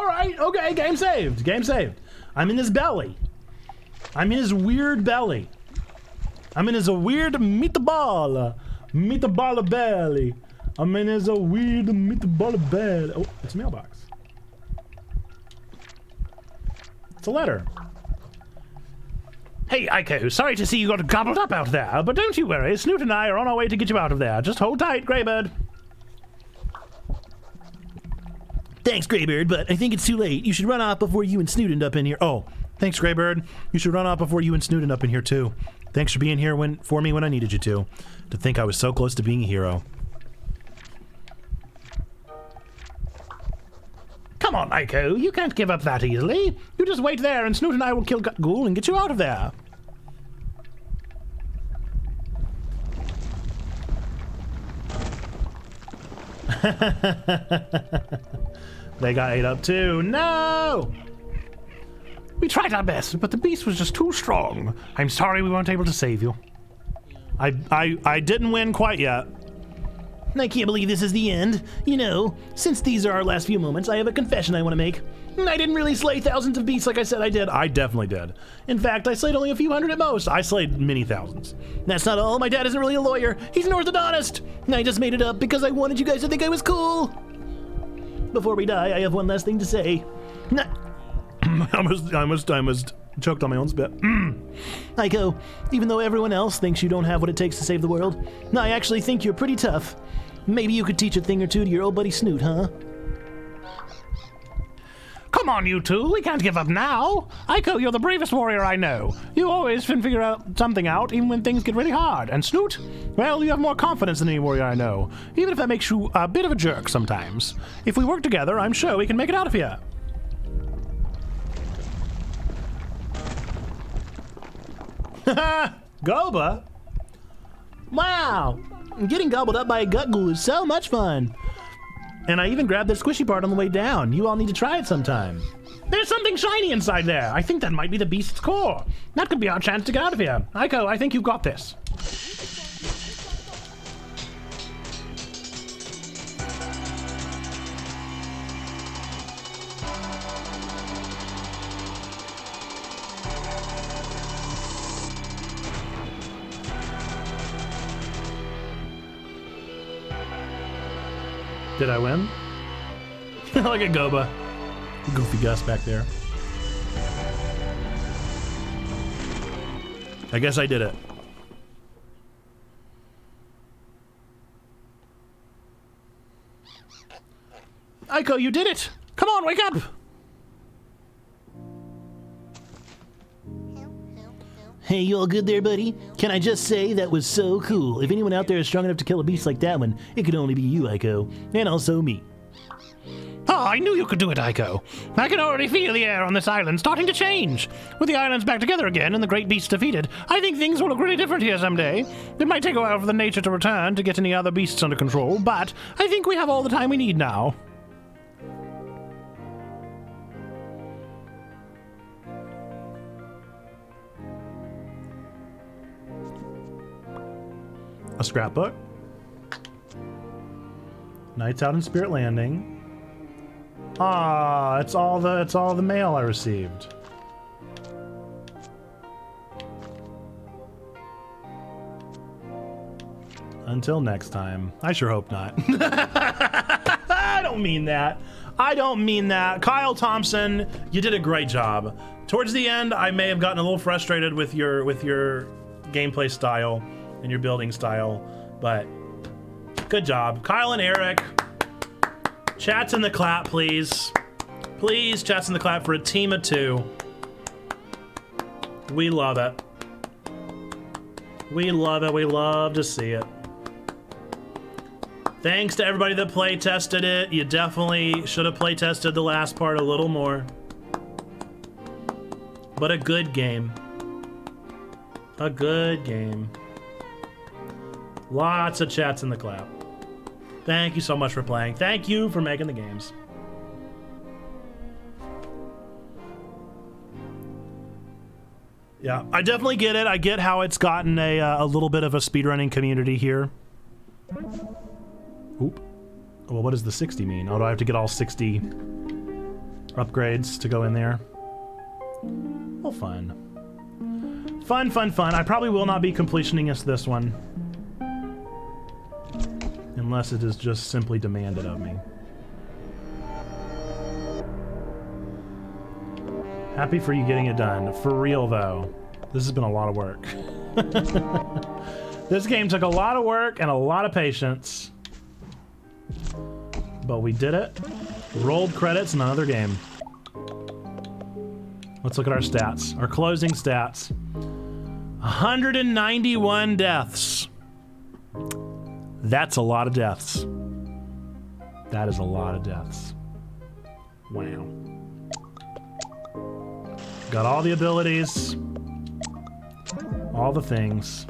right, okay, game saved. I'm in his belly. I'm in his weird belly. I'm in his weird meatball belly. I'm in his weird meatball belly. Oh, it's a mailbox. It's a letter. Hey, Aiko, sorry to see you got gobbled up out there, but don't you worry, Snoot and I are on our way to get you out of there. Just hold tight, Greybird. Thanks, Greybird, but I think it's too late. You should run off before you and Snoot end up in here. Oh, thanks, Greybird. You should run off before you and Snoot end up in here, too. Thanks for being here for me when I needed you to. To think I was so close to being a hero. Come on, Aiko. You can't give up that easily. You just wait there and Snoot and I will kill Ghoul and get you out of there. They got ate up too. No! We tried our best, but the beast was just too strong. I'm sorry we weren't able to save you. I didn't win quite yet. I can't believe this is the end. You know, since these are our last few moments, I have a confession I want to make. I didn't really slay thousands of beasts like I said I did. I definitely did. In fact, I slayed only a few hundred at most. I slayed many thousands. That's not all. My dad isn't really a lawyer. He's an orthodontist. I just made it up because I wanted you guys to think I was cool. Before we die, I have one last thing to say. I almost choked on my own spit. Aiko, even though everyone else thinks you don't have what it takes to save the world, I actually think you're pretty tough. Maybe you could teach a thing or two to your old buddy Snoot, huh? Come on, you two. We can't give up now. Aiko, you're the bravest warrior I know. You always can figure out something out, even when things get really hard. And Snoot, well, you have more confidence than any warrior I know, even if that makes you a bit of a jerk sometimes. If we work together, I'm sure we can make it out of here. Goba? Wow! Getting gobbled up by a gut ghoul is so much fun. And I even grabbed the squishy part on the way down. You all need to try it sometime. There's something shiny inside there. I think that might be the beast's core. That could be our chance to get out of here. Aiko, I think you've got this. Did I win? Look at Goba. Goofy Gus back there. I guess I did it. Aiko, you did it! Come on, wake up! Hey, you all good there, buddy? Can I just say that was so cool. If anyone out there is strong enough to kill a beast like that one, it could only be you, Aiko. And also me. Oh, I knew you could do it, Aiko. I can already feel the air on this island starting to change. With the islands back together again and the great beasts defeated, I think things will look really different here someday. It might take a while for the nature to return to get any other beasts under control, but I think we have all the time we need now. A scrapbook. Nights out in Spirit Landing. Ah, it's all the mail I received. Until next time. I sure hope not. I don't mean that. I don't mean that. Kyle Thompson, you did a great job. Towards the end, I may have gotten a little frustrated with your gameplay style and your building style, but good job. Kyle and Eric, chats in the clap, please. Please, chats in the clap for a team of 2. We love it. We love it. We love to see it. Thanks to everybody that play tested it. You definitely should have play tested the last part a little more. But a good game. A good game. Lots of chats in the clap. Thank you so much for playing. Thank you for making the games. Yeah, I definitely get it. I get how it's gotten a little bit of a speedrunning community here. Oop. Well, what does the 60 mean? Oh, do I have to get all 60 upgrades to go in there? Well, fun. Fun, fun, fun. I probably will not be completioning this one. Unless it is just simply demanded of me. Happy for you getting it done. For real, though. This has been a lot of work. This game took a lot of work and a lot of patience. But we did it. Rolled credits in another game. Let's look at our stats. Our closing stats. 191 deaths. That's a lot of deaths. That is a lot of deaths. Wow. Got all the abilities. All the things.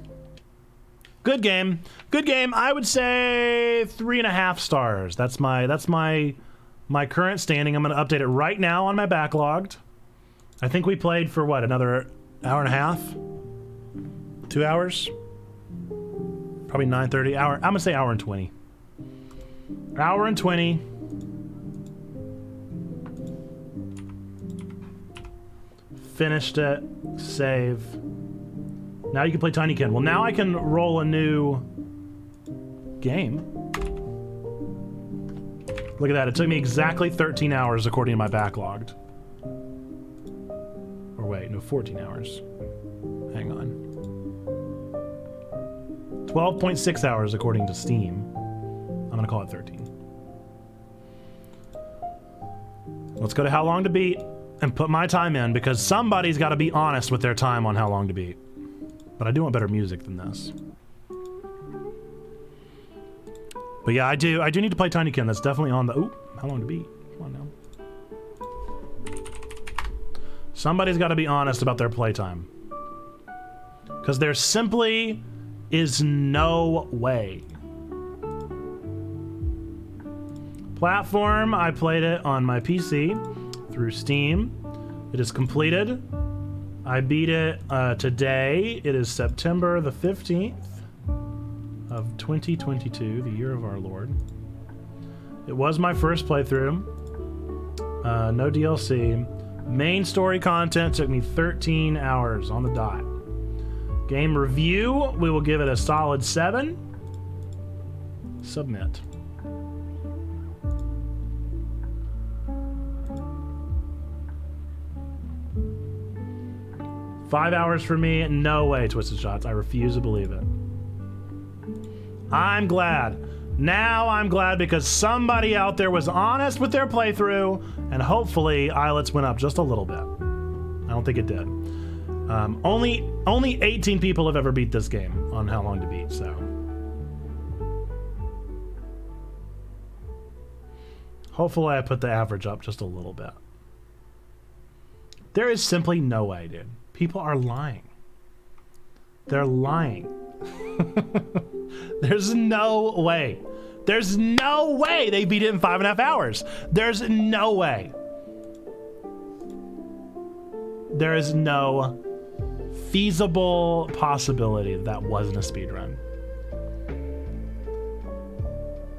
Good game. Good game. I would say 3.5 stars. That's my current standing. I'm going to update it right now on my backlogged. I think we played for what, another hour and a half? 2 hours? Probably 9:30. I'm gonna say hour and 20. Hour and 20. Finished it. Save. Now you can play Tinykin. Well, now I can roll a new game. Look at that. It took me exactly 13 hours according to my backlogged. Or wait, no, 14 hours. Hang on. 12.6 hours according to Steam. I'm gonna call it 13. Let's go to How Long to Beat and put my time in, because somebody's got to be honest with their time on How Long to Beat. But I do want better music than this. But yeah, I do need to play Tinykin. That's definitely on the... Ooh, How Long to Beat. Come on now. Somebody's got to be honest about their playtime. Because there simply is no way. Platform, I played it on my PC through Steam. It is completed. I beat it today. It is September the 15th of 2022, the year of our Lord. It was my first playthrough. No DLC. Main story content took me 13 hours on the dot. Game review, we will give it a solid 7. Submit. Five hours for me, no way, Twisted Shots. I refuse to believe it. I'm glad. Now I'm glad because somebody out there was honest with their playthrough, and hopefully Islets went up just a little bit. I don't think it did. Only 18 people have ever beat this game on How Long to Beat, so. Hopefully I put the average up just a little bit. There is simply no way, dude. People are lying. They're lying. There's no way. There's no way they beat it in 5.5 hours. There's no way. There is no feasible possibility that wasn't a speedrun.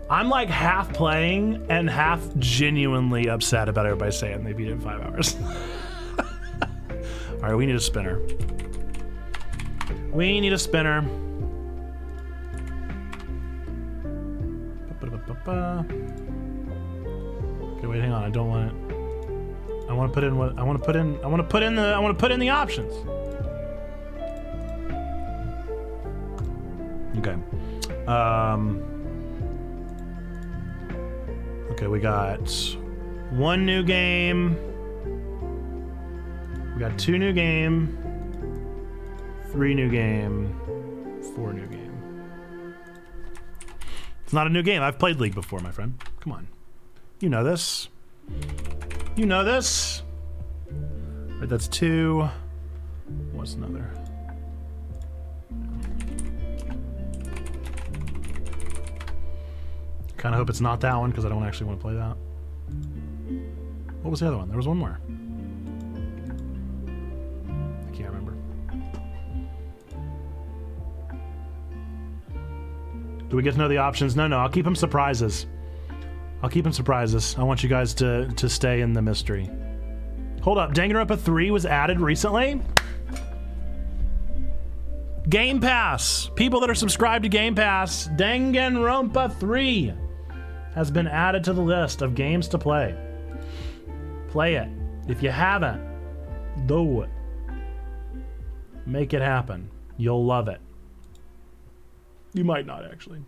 I'm like half playing and half genuinely upset about everybody saying they beat it in 5 hours. All right, we need a spinner. We need a spinner. Okay, wait, hang on. I don't want it. I want to put in what I want to put in. I want to put in the options. Okay. Okay, we got one new game. We got 2 new game, 3 new game, 4 new game. It's not a new game. I've played League before, my friend. Come on. You know this. You know this. Right, that's 2. What's another? Kind of hope it's not that one because I don't actually want to play that. What was the other one? There was one more. I can't remember. Do we get to know the options? No, I'll keep them surprises. I'll keep them surprises. I want you guys to stay in the mystery. Hold up. Danganronpa 3 was added recently? Game Pass. People that are subscribed to Game Pass. Danganronpa 3 has been added to the list of games to play. Play it. If you haven't, do it. Make it happen. You'll love it. You might not, actually.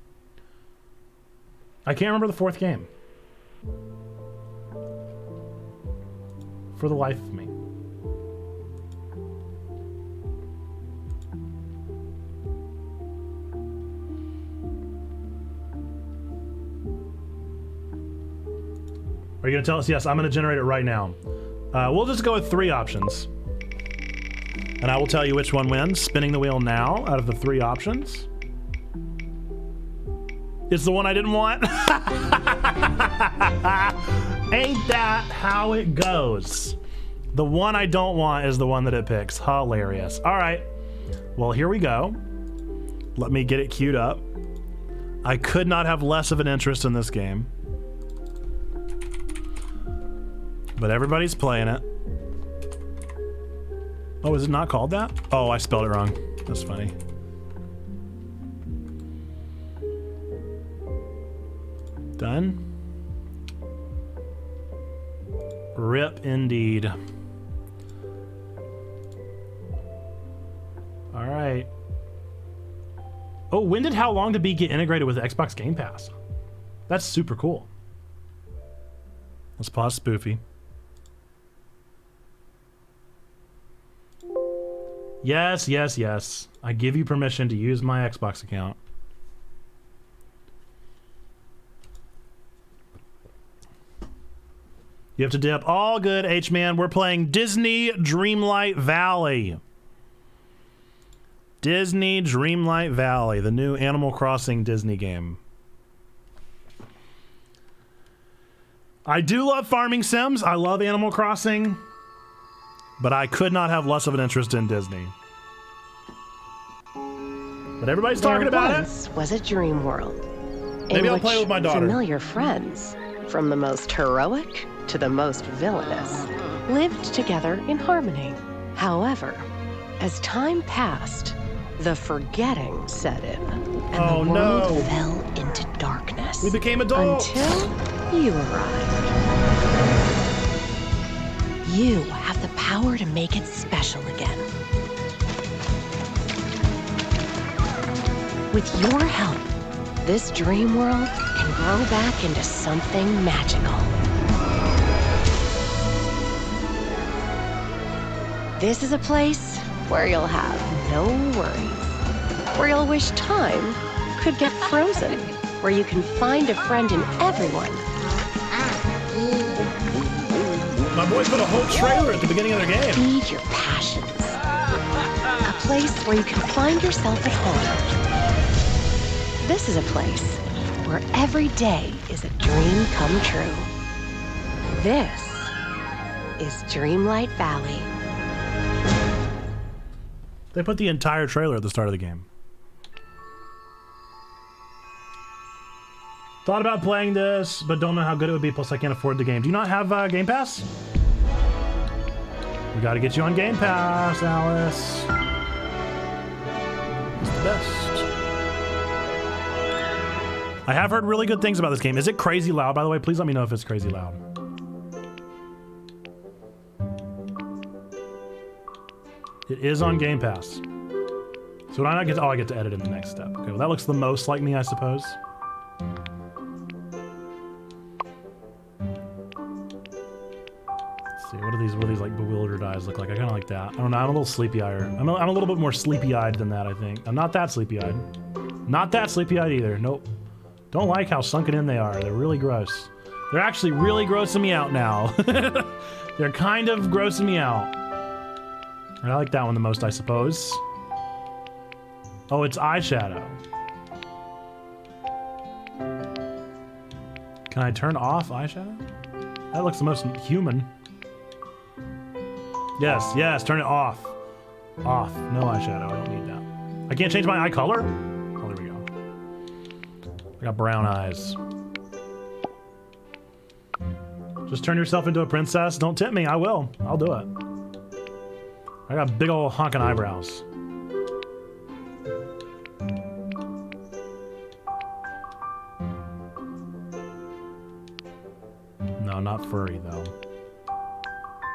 I can't remember the 4th game. For the life of me. Are you going to tell us? Yes, I'm going to generate it right now. We'll just go with 3 options. And I will tell you which one wins. Spinning the wheel now out of the 3 options. It's the one I didn't want. Ain't that how it goes? The one I don't want is the one that it picks. Hilarious. All right. Well, here we go. Let me get it queued up. I could not have less of an interest in this game. But everybody's playing it. Oh, is it not called that? Oh, I spelled it wrong. That's funny. Done. Rip indeed. All right. Oh, when did How Long to Beat get integrated with Xbox Game Pass? That's super cool. Let's pause Spoofy. Yes, yes, yes. I give you permission to use my Xbox account. You have to dip. All good, H-Man. We're playing Disney Dreamlight Valley. Disney Dreamlight Valley, the new Animal Crossing Disney game. I do love farming sims. I love Animal Crossing. But I could not have less of an interest in Disney. But everybody's talking about it. There once was a dream world. Maybe I'll play with my daughter. Familiar friends, from the most heroic to the most villainous, lived together in harmony. However, as time passed, the forgetting set in, and the world fell into darkness. We became adults. Until you arrived. You have the power to make it special again. With your help, this dream world can grow back into something magical. This is a place where you'll have no worries, where you'll wish time could get frozen, where you can find a friend in everyone. My boys put a whole trailer at the beginning of their game. Feed your passions. A place where you can find yourself at home. This is a place where every day is a dream come true. This is Dreamlight Valley. They put the entire trailer at the start of the game. Thought about playing this, but don't know how good it would be, plus I can't afford the game. Do you not have Game Pass? We gotta get you on Game Pass, Alice. It's the best. I have heard really good things about this game. Is it crazy loud, by the way? Please let me know if it's crazy loud. It is on Game Pass. So when I get to, I get to edit in the next step. Okay, well that looks the most like me, I suppose. See, what do these like bewildered eyes look like? I kind of like that. I don't know. I'm a little sleepy-eyed. I'm a little bit more sleepy-eyed than that, I think. I'm not that sleepy-eyed. Not that sleepy-eyed either. Nope. Don't like how sunken in they are. They're really gross. They're actually really grossing me out now. They're kind of grossing me out. I like that one the most, I suppose. Oh, it's eyeshadow. Can I turn off eyeshadow? That looks the most human. Yes, yes, turn it off. Off. No eyeshadow. I don't need that. I can't change my eye color? Oh, there we go. I got brown eyes. Just turn yourself into a princess. Don't tip me. I will. I'll do it. I got big old honking eyebrows. No, not furry though.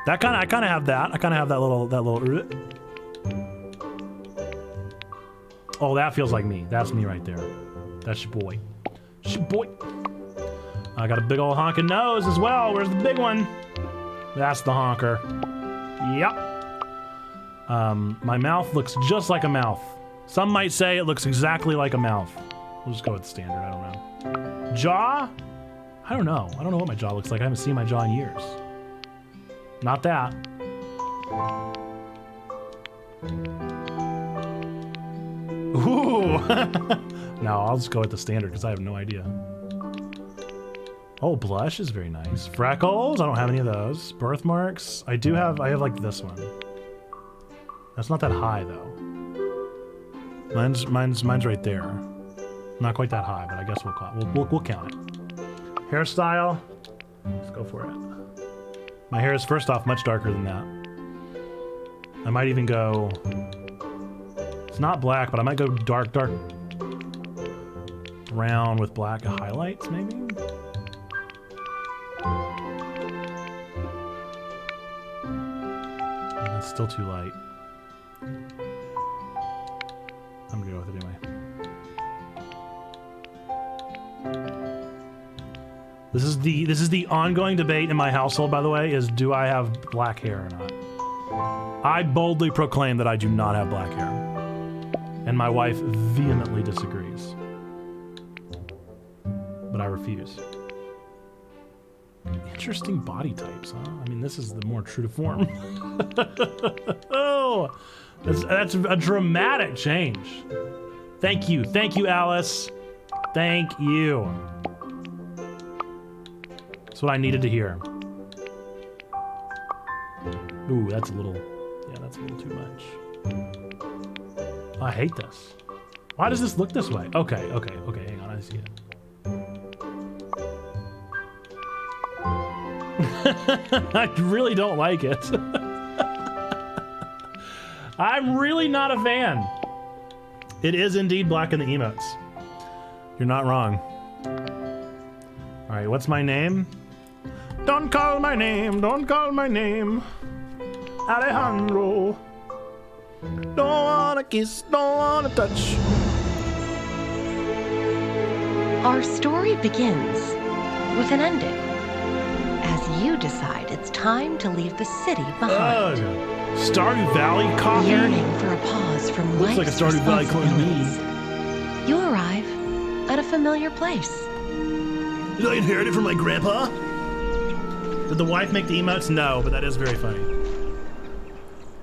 That kind of, I kind of have that. I kind of have that little. Oh, that feels like me. That's me right there. That's your boy. That's your boy. I got a big old honking nose as well. Where's the big one? That's the honker. Yep. My mouth looks just like a mouth. Some might say it looks exactly like a mouth. We'll just go with standard. I don't know. Jaw? I don't know. I don't know what my jaw looks like. I haven't seen my jaw in years. Not that. Ooh. No, I'll just go with the standard because I have no idea. Oh, blush is very nice. Freckles? I don't have any of those. Birthmarks? I have like this one. That's not that high though. Mine's right there. Not quite that high, but I guess we'll count it. Hairstyle. Let's go for it. My hair is first off much darker than that. I might even go. It's not black, but I might go dark brown with black highlights, maybe. That's still too light. I'm gonna go with it anyway. This is the ongoing debate in my household, by the way, is do I have black hair or not? I boldly proclaim that I do not have black hair. And my wife vehemently disagrees. But I refuse. Interesting body types, huh? I mean, this is the more true to form. Oh, that's a dramatic change. Thank you, Alice. Thank you. That's what I needed to hear. Ooh, that's a little too much. I hate this. Why does this look this way? Okay, hang on, I see it. I really don't like it. I'm really not a fan. It is indeed black in the emotes. You're not wrong. All right, what's my name? Don't call my name, don't call my name. Alejandro. Don't wanna kiss, don't wanna touch. Our story begins with an ending, as you decide it's time to leave the city behind. Stardew Valley coffee? Yearning for a pause from looks like a life's Stardew Valley clone to me. responsibilities. You arrive at a familiar place. Did I inherit it from my grandpa? Did the wife make the emotes? No, but that is very funny.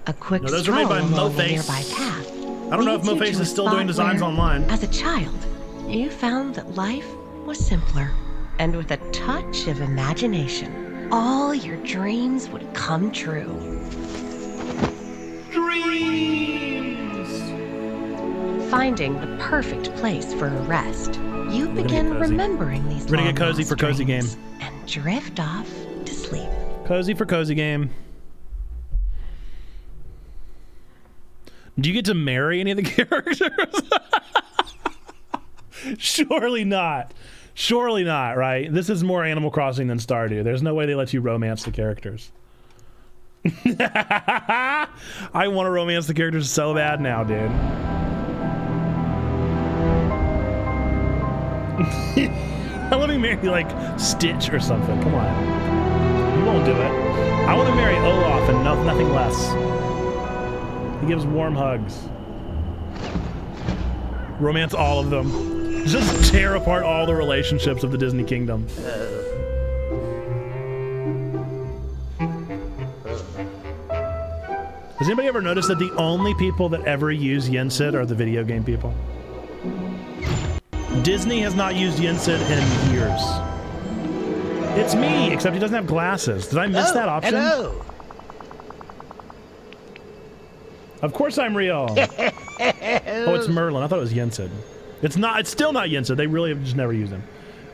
A quick No, those are stroll made by along a Moface. nearby path. I don't know if leads you Moface to a is still doing spot designs where, online. As a child, you found that life was simpler, and with a touch of imagination, all your dreams would come true. Dreams! Finding the perfect place for a rest, you begin remembering these We're gonna get cozy long-lost for cozy dreams game. and drift off to sleep. Cozy for cozy game. Do you get to marry any of the characters? Surely not. Surely not, right? This is more Animal Crossing than Stardew. There's no way they let you romance the characters. I want to romance the characters so bad now, dude. Let me marry, like, Stitch or something. Come on. You won't do it. I want to marry Olaf and nothing less. He gives warm hugs. Romance all of them. Just tear apart all the relationships of the Disney Kingdom. Has anybody ever noticed that the only people that ever use Yensid are the video game people? Disney has not used Yensid in years. It's me, except he doesn't have glasses. Did I miss that option? Hello. Of course I'm real. Oh, it's Merlin. I thought it was Yensid. It's not. It's still not Yensid. They really have just never used him.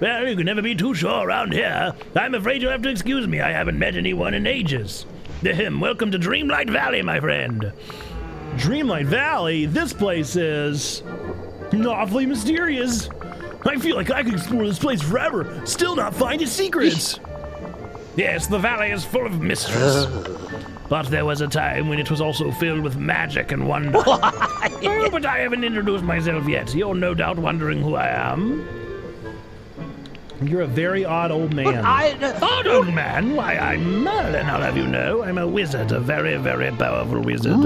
Well, you can never be too sure around here. I'm afraid you'll have to excuse me. I haven't met anyone in ages. Welcome to Dreamlight Valley, my friend. Dreamlight Valley? This place is awfully mysterious. I feel like I could explore this place forever, still not find its secrets. Yes, the valley is full of mysteries. But there was a time when it was also filled with magic and wonder. Oh, but I haven't introduced myself yet. You're no doubt wondering who I am. You're a very odd old man. Odd old man? Why, I'm Merlin, I'll have you know. I'm a wizard, a very, very powerful wizard.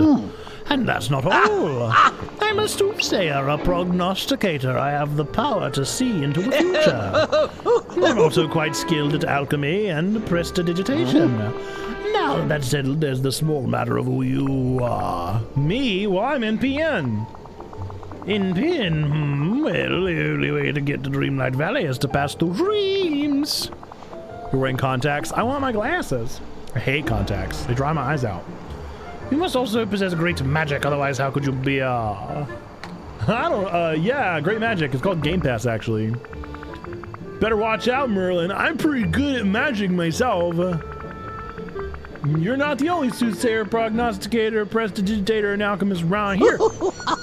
And that's not all. I'm a soothsayer, a prognosticator. I have the power to see into the future. I'm also quite skilled at alchemy and prestidigitation. Now that's settled, there's the small matter of who you are. Me? Well, I'm NPN. NPN? Well, the only way to get to Dreamlight Valley is to pass through dreams. You're wearing contacts? I want my glasses. I hate contacts. They dry my eyes out. You must also possess great magic, otherwise how could you be a I don't, yeah, great magic. It's called Game Pass, actually. Better watch out, Merlin. I'm pretty good at magic myself. You're not the only soothsayer, prognosticator, prestidigitator, and alchemist around here.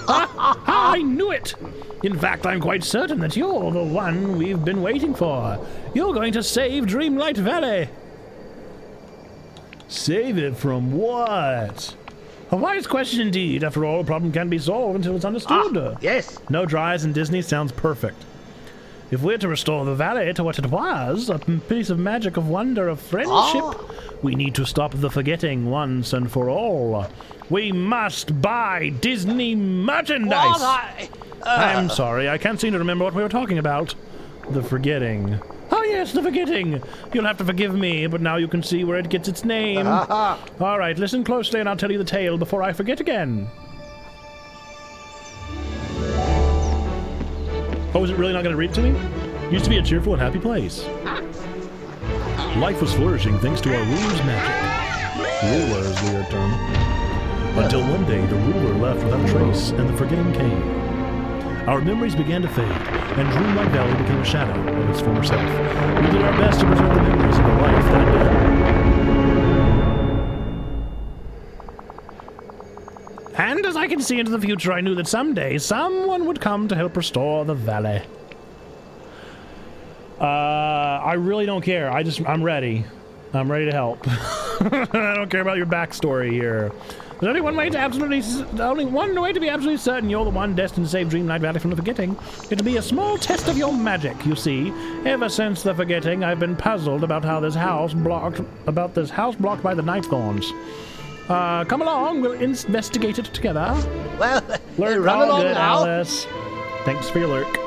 I knew it! In fact, I'm quite certain that you're the one we've been waiting for. You're going to save Dreamlight Valley. Save it from what? A wise question indeed. After all, a problem can't be solved until it's understood. Yes. No dries in Disney sounds perfect. If we're to restore the valley to what it was, a piece of magic, of wonder, of friendship, we need to stop the forgetting once and for all. We must buy Disney merchandise. I'm sorry, I can't seem to remember what we were talking about. The forgetting. Oh yes, the forgetting. You'll have to forgive me, but now you can see where it gets its name. All right, listen closely and I'll tell you the tale before I forget again. Oh, is it really not going to read it to me? Used to be a cheerful and happy place. Life was flourishing thanks to our ruler's magic. Ruler is a weird term. Until one day, the ruler left without a trace, and the forgetting came. Our memories began to fade, and Dreamlight Valley became a shadow of its former self. We did our best to preserve the memories of the life that had been. And as I can see into the future, I knew that someday someone would come to help restore the valley. I really don't care. I'm ready. I'm ready to help. I don't care about your backstory here. There's only one way to be absolutely certain you're the one destined to save Dreamlight Valley from the forgetting. It'll be a small test of your magic, you see. Ever since the forgetting, I've been puzzled about this house blocked by the Nightthorns. Come along, we'll investigate it together. Well, Lurk, run along good, now. Alice. Thanks for your lurk.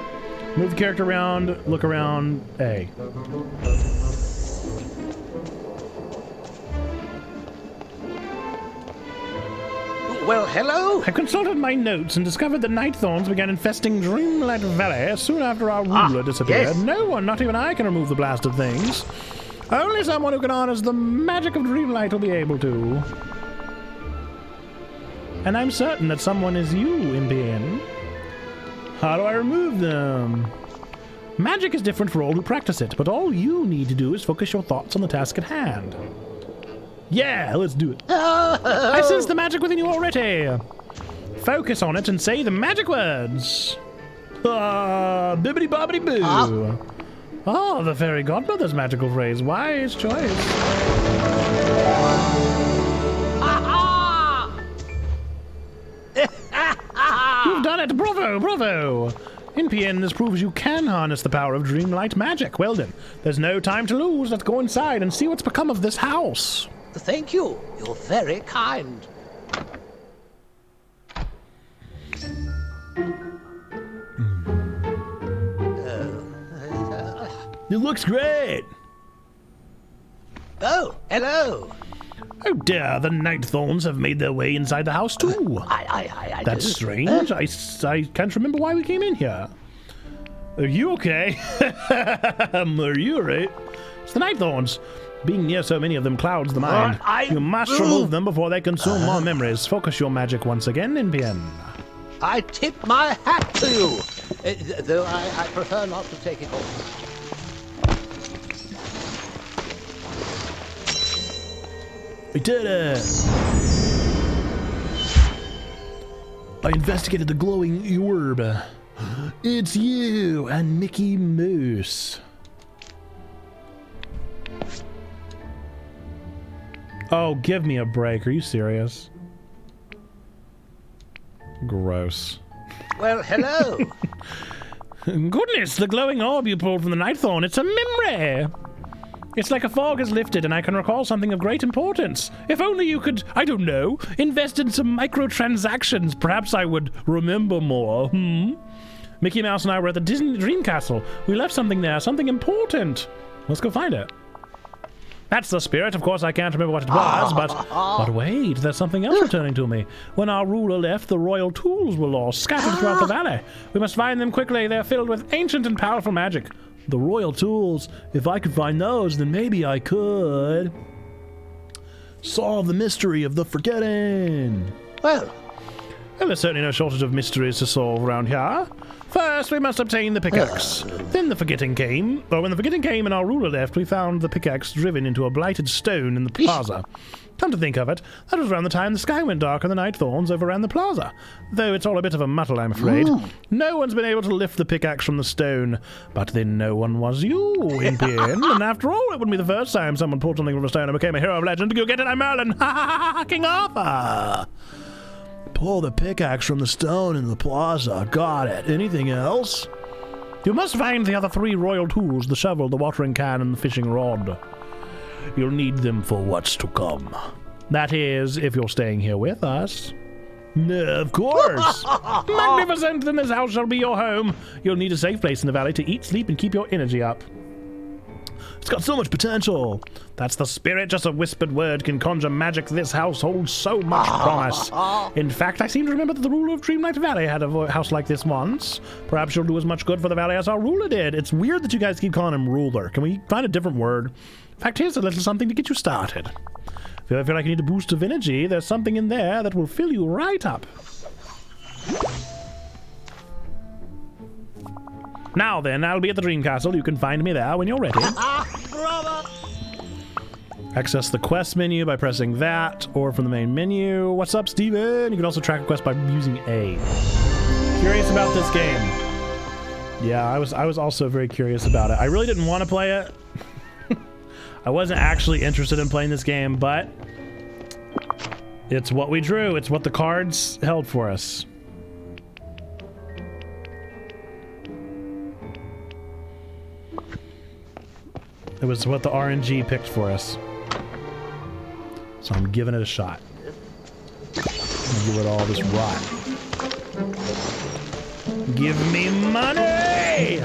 Move the character around, look around, A. Well, hello. I consulted my notes and discovered that Nightthorns began infesting Dreamlight Valley soon after our ruler disappeared. Yes. No one, not even I, can remove the blasted things. Only someone who can harness the magic of Dreamlight will be able to. And I'm certain that someone is you, Impian. How do I remove them? Magic is different for all who practice it, but all you need to do is focus your thoughts on the task at hand. Yeah, let's do it. I sense the magic within you already. Focus on it and say the magic words. Bibbidi bobbidi boo. Oh, the fairy godmother's magical phrase. Wise choice. You've done it! Bravo! Bravo! Impian, this proves you can harness the power of Dreamlight magic. Well then, there's no time to lose. Let's go inside and see what's become of this house. Thank you. You're very kind. It looks great! Oh, hello. Oh dear, the Nightthorns have made their way inside the house too. That's strange. I can't remember why we came in here. Are you okay? Are you alright? It's the Nightthorns. Being near so many of them clouds the mind. You must remove them before they consume more memories. Focus your magic once again, Impian. I tip my hat to you, though I prefer not to take it off. We did it! I investigated the glowing orb. It's you and Mickey Mouse. Oh, give me a break. Are you serious? Gross. Well, hello. Goodness, the glowing orb you pulled from the Nightthorn. It's a memory. It's like a fog has lifted and I can recall something of great importance. If only you could, I don't know, invest in some microtransactions. Perhaps I would remember more. Mickey Mouse and I were at the Disney Dream Castle. We left something there, something important. Let's go find it. That's the spirit. Of course, I can't remember what it was, but wait, there's something else returning to me. When our ruler left, the royal tools were lost, scattered throughout the valley. We must find them quickly. They're filled with ancient and powerful magic. The royal tools. If I could find those, then maybe I could solve the mystery of the forgetting. Well, Well, there's certainly no shortage of mysteries to solve around here. First, we must obtain the pickaxe. Then the forgetting came. Or when the forgetting came and our ruler left, we found the pickaxe driven into a blighted stone in the plaza. Come to think of it, that was around the time the sky went dark and the night thorns overran the plaza. Though it's all a bit of a muddle, I'm afraid. No one's been able to lift the pickaxe from the stone. But then no one was you, in the end. And after all, it wouldn't be the first time someone pulled something from a stone and became a hero of legend. Go get it, I'm Merlin! Ha ha ha! King Arthur! Pull the pickaxe from the stone in the plaza. Got it. Anything else? You must find the other 3 royal tools, the shovel, the watering can, and the fishing rod. You'll need them for what's to come. That is, if you're staying here with us. Of course! Magnificent! Then this house shall be your home. You'll need a safe place in the valley to eat, sleep, and keep your energy up. It's got so much potential. That's the spirit. Just a whispered word can conjure magic. This house holds so much promise. In fact, I seem to remember that the ruler of Dreamlight Valley had a house like this once. Perhaps you'll do as much good for the valley as our ruler did. It's weird that you guys keep calling him ruler. Can we find a different word? In fact, here's a little something to get you started. If you feel like you need a boost of energy, there's something in there that will fill you right up. Now then, I'll be at the Dream Castle. You can find me there when you're ready. Access the quest menu by pressing that, or from the main menu. What's up, Steven? You can also track a quest by using A. Curious about this game. Yeah, I was also very curious about it. I really didn't want to play it. I wasn't actually interested in playing this game, but it's what we drew. It's what the cards held for us. It was what the RNG picked for us. So I'm giving it a shot. I'm give it all this rot. Give me money!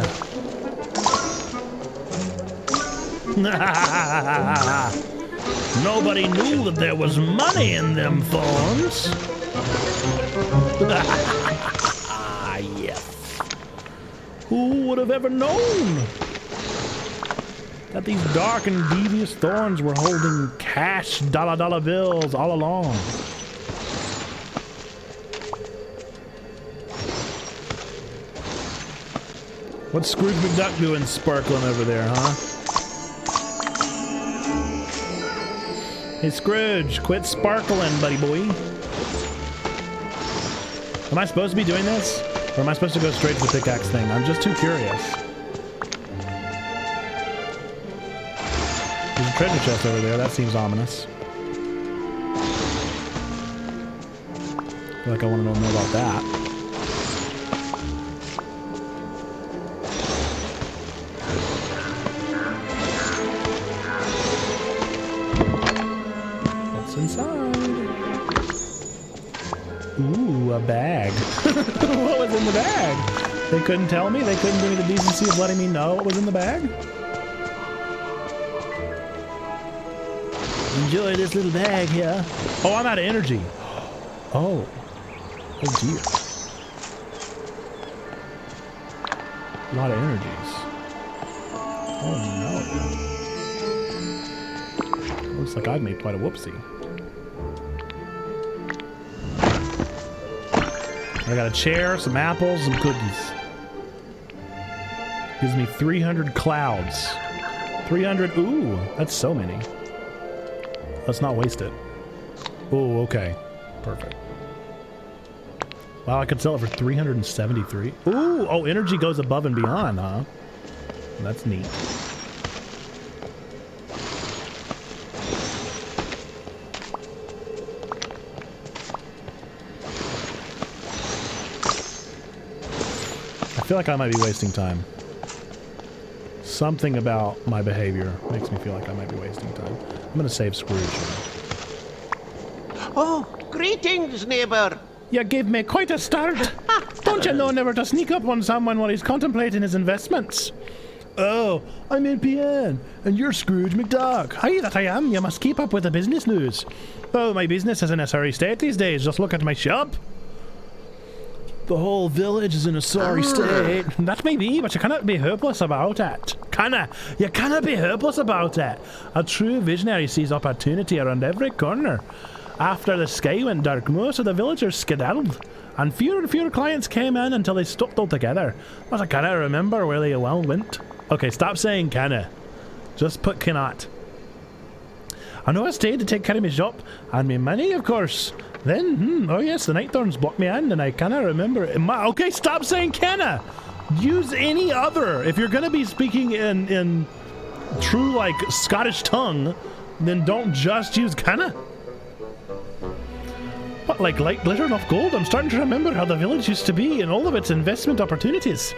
Nobody knew that there was money in them phones. Yes. Who would have ever known that these dark and devious thorns were holding cash dollar bills all along? What's Scrooge McDuck doing sparkling over there, huh? Hey Scrooge, quit sparkling, buddy boy. Am I supposed to be doing this? Or am I supposed to go straight to the pickaxe thing? I'm just too curious. There's a treasure chest over there. That seems ominous. I feel like I want to know more about that. What's inside? Ooh, a bag. What was in the bag? They couldn't tell me? They couldn't give me the decency of letting me know what was in the bag? Enjoy this little bag here. Oh, I'm out of energy. Oh. Oh dear. A lot of energies. Oh no. Looks like I've made quite a whoopsie. I got a chair, some apples, some cookies. Gives me 300 clouds. 300, ooh, that's so many. Let's not waste it. Oh, okay. Perfect. Wow, I could sell it for 373. Ooh, oh, energy goes above and beyond, huh? That's neat. I feel like I might be wasting time. Something about my behavior makes me feel like I might be wasting time. I'm gonna save Scrooge here. Oh, greetings, neighbor. You gave me quite a start. Don't you know never to sneak up on someone while he's contemplating his investments? Oh, I'm NPN, and you're Scrooge McDuck. Hi, that I am. You must keep up with the business news. Oh, my business is in a sorry state these days. Just look at my shop. The whole village is in a sorry state. That may be, but you cannot be hopeless about it. You cannot be hopeless about it. A true visionary sees opportunity around every corner. After the sky went dark, most of the villagers skedaddled. and fewer clients came in until they stopped altogether. But I cannot remember where they all went. Okay, stop saying canna. Just put cannot. I know I stayed to take care of my shop and my money, of course. Then, oh yes, the night thorns blocked me in and I cannot remember it. Okay, stop saying canna. Use any other. If you're going to be speaking in true, like, Scottish tongue, then don't just use canna. But like light glittering off gold, I'm starting to remember how the village used to be and all of its investment opportunities.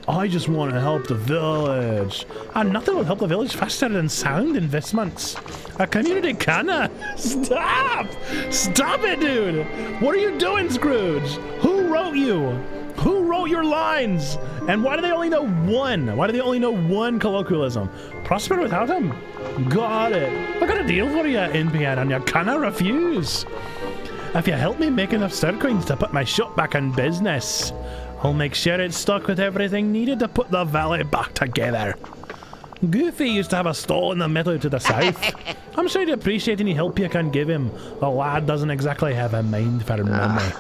I just want to help the village. And nothing will help the village faster than sound investments. A community canna. Stop! Stop it, dude! What are you doing, Scrooge? Who wrote you? Who wrote your lines? And why do they only know one? Why do they only know one colloquialism? Prosper without him? Got it. I got a deal for you, NPN, and you canna refuse. If you help me make enough star coins to put my shop back in business, I'll make sure it's stocked with everything needed to put the valley back together. Goofy used to have a stall in the meadow to the south. I'm sure he'd appreciate any help you can give him. The lad doesn't exactly have a mind for money.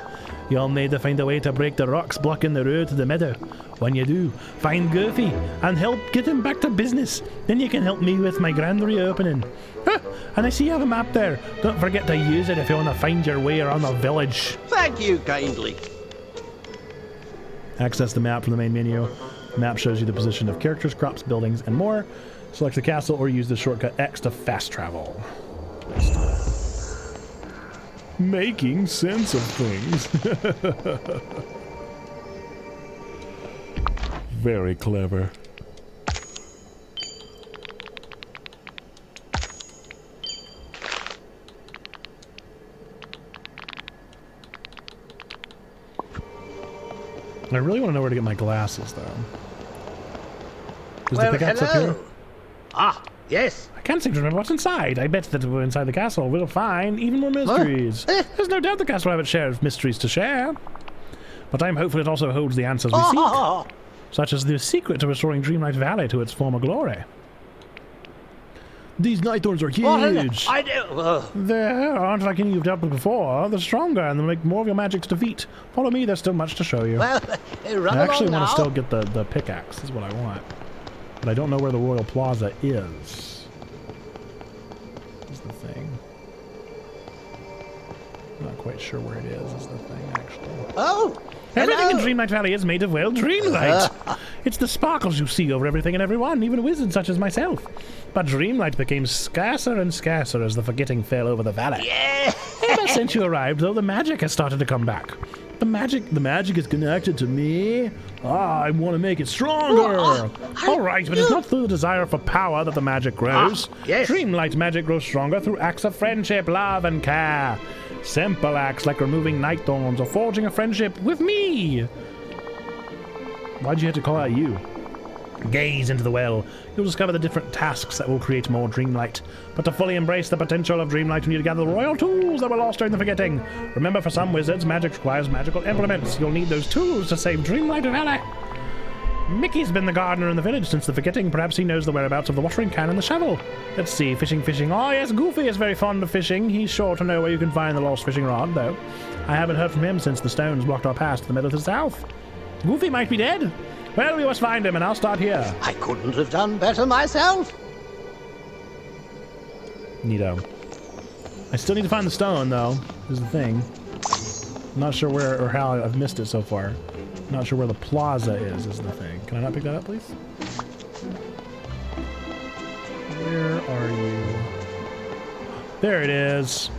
You'll need to find a way to break the rocks blocking the road to the meadow. When you do, find Goofy and help get him back to business. Then you can help me with my grand reopening. And I see you have a map there. Don't forget to use it if you want to find your way around the village. Thank you kindly. Access the map from the main menu. The map shows you the position of characters, crops, buildings, and more. Select the castle or use the shortcut X to fast travel. Making sense of things. Very clever. I really want to know where to get my glasses, though. Is the pickaxe up here? Ah, yes. I can't seem to remember what's inside. I bet that we're inside the castle. We'll find even more mysteries. There's no doubt the castle will have its share of mysteries to share. But I'm hopeful it also holds the answers we seek. Such as the secret to restoring Dreamlight Valley to its former glory. These night thorns are huge. They aren't like any you've dealt with before. They're stronger and they'll make more of your magic's defeat. Follow me, there's still much to show you. Well, I actually want to still get the pickaxe, is what I want. But I don't know where the Royal Plaza is. Is the thing. I'm not quite sure where it is the thing, actually. Oh! Everything in Dreamlight Valley is made of, well, Dreamlight. It's the sparkles you see over everything and everyone, even wizards such as myself. But Dreamlight became scarcer and scarcer as the forgetting fell over the valley. Yeah. Ever since you arrived, though, the magic has started to come back. The magic is connected to me. I want to make it stronger. All right, but it's not through the desire for power that the magic grows. Yes. Dreamlight magic grows stronger through acts of friendship, love, and care. Simple acts like removing night thorns or forging a friendship with me. Why'd you have to call out you? Gaze into the well. You'll discover the different tasks that will create more Dreamlight. But to fully embrace the potential of Dreamlight, you need to gather the royal tools that were lost during the forgetting. Remember, for some wizards, magic requires magical implements. You'll need those tools to save Dreamlight Valley. Mickey's been the gardener in the village since the forgetting. Perhaps he knows the whereabouts of the watering can and the shovel. Let's see, fishing. Oh yes, Goofy is very fond of fishing. He's sure to know where you can find the lost fishing rod, though. I haven't heard from him since the stones blocked our path to the meadow to the south. Goofy might be dead. Well, we must find him, and I'll start here. I couldn't have done better myself. Neato. I still need to find the stone, though, is the thing. I'm not sure where or how I've missed it so far. Not sure where the plaza is the thing. Can I not pick that up, please? Where are you? There it is.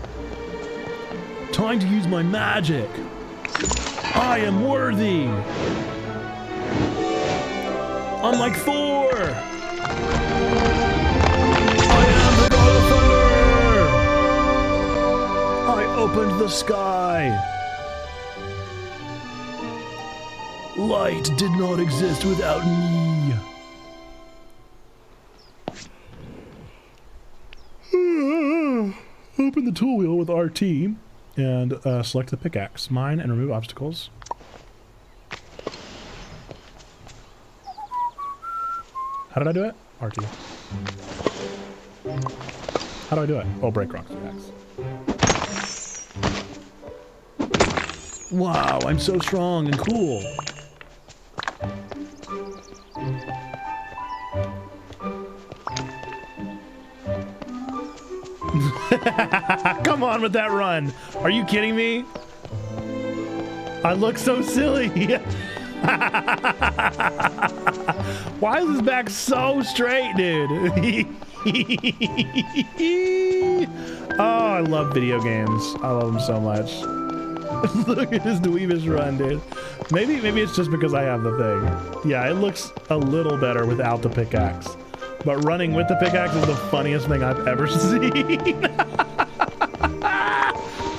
Time to use my magic. I am worthy. I'm like Thor. I am the god of thunder. I opened the sky. Light did not exist without me. Open the tool wheel with RT and select the pickaxe. Mine and remove obstacles. How did I do it? RT. How do I do it? Oh, break rocks. Pickaxe. Wow, I'm so strong and cool. Come on with that run. Are you kidding me? I look so silly. Why is his back so straight, dude? Oh, I love video games. I love them so much. Look at his dweebish run, dude. Maybe it's just because I have the thing. Yeah, it looks a little better without the pickaxe. But running with the pickaxe is the funniest thing I've ever seen.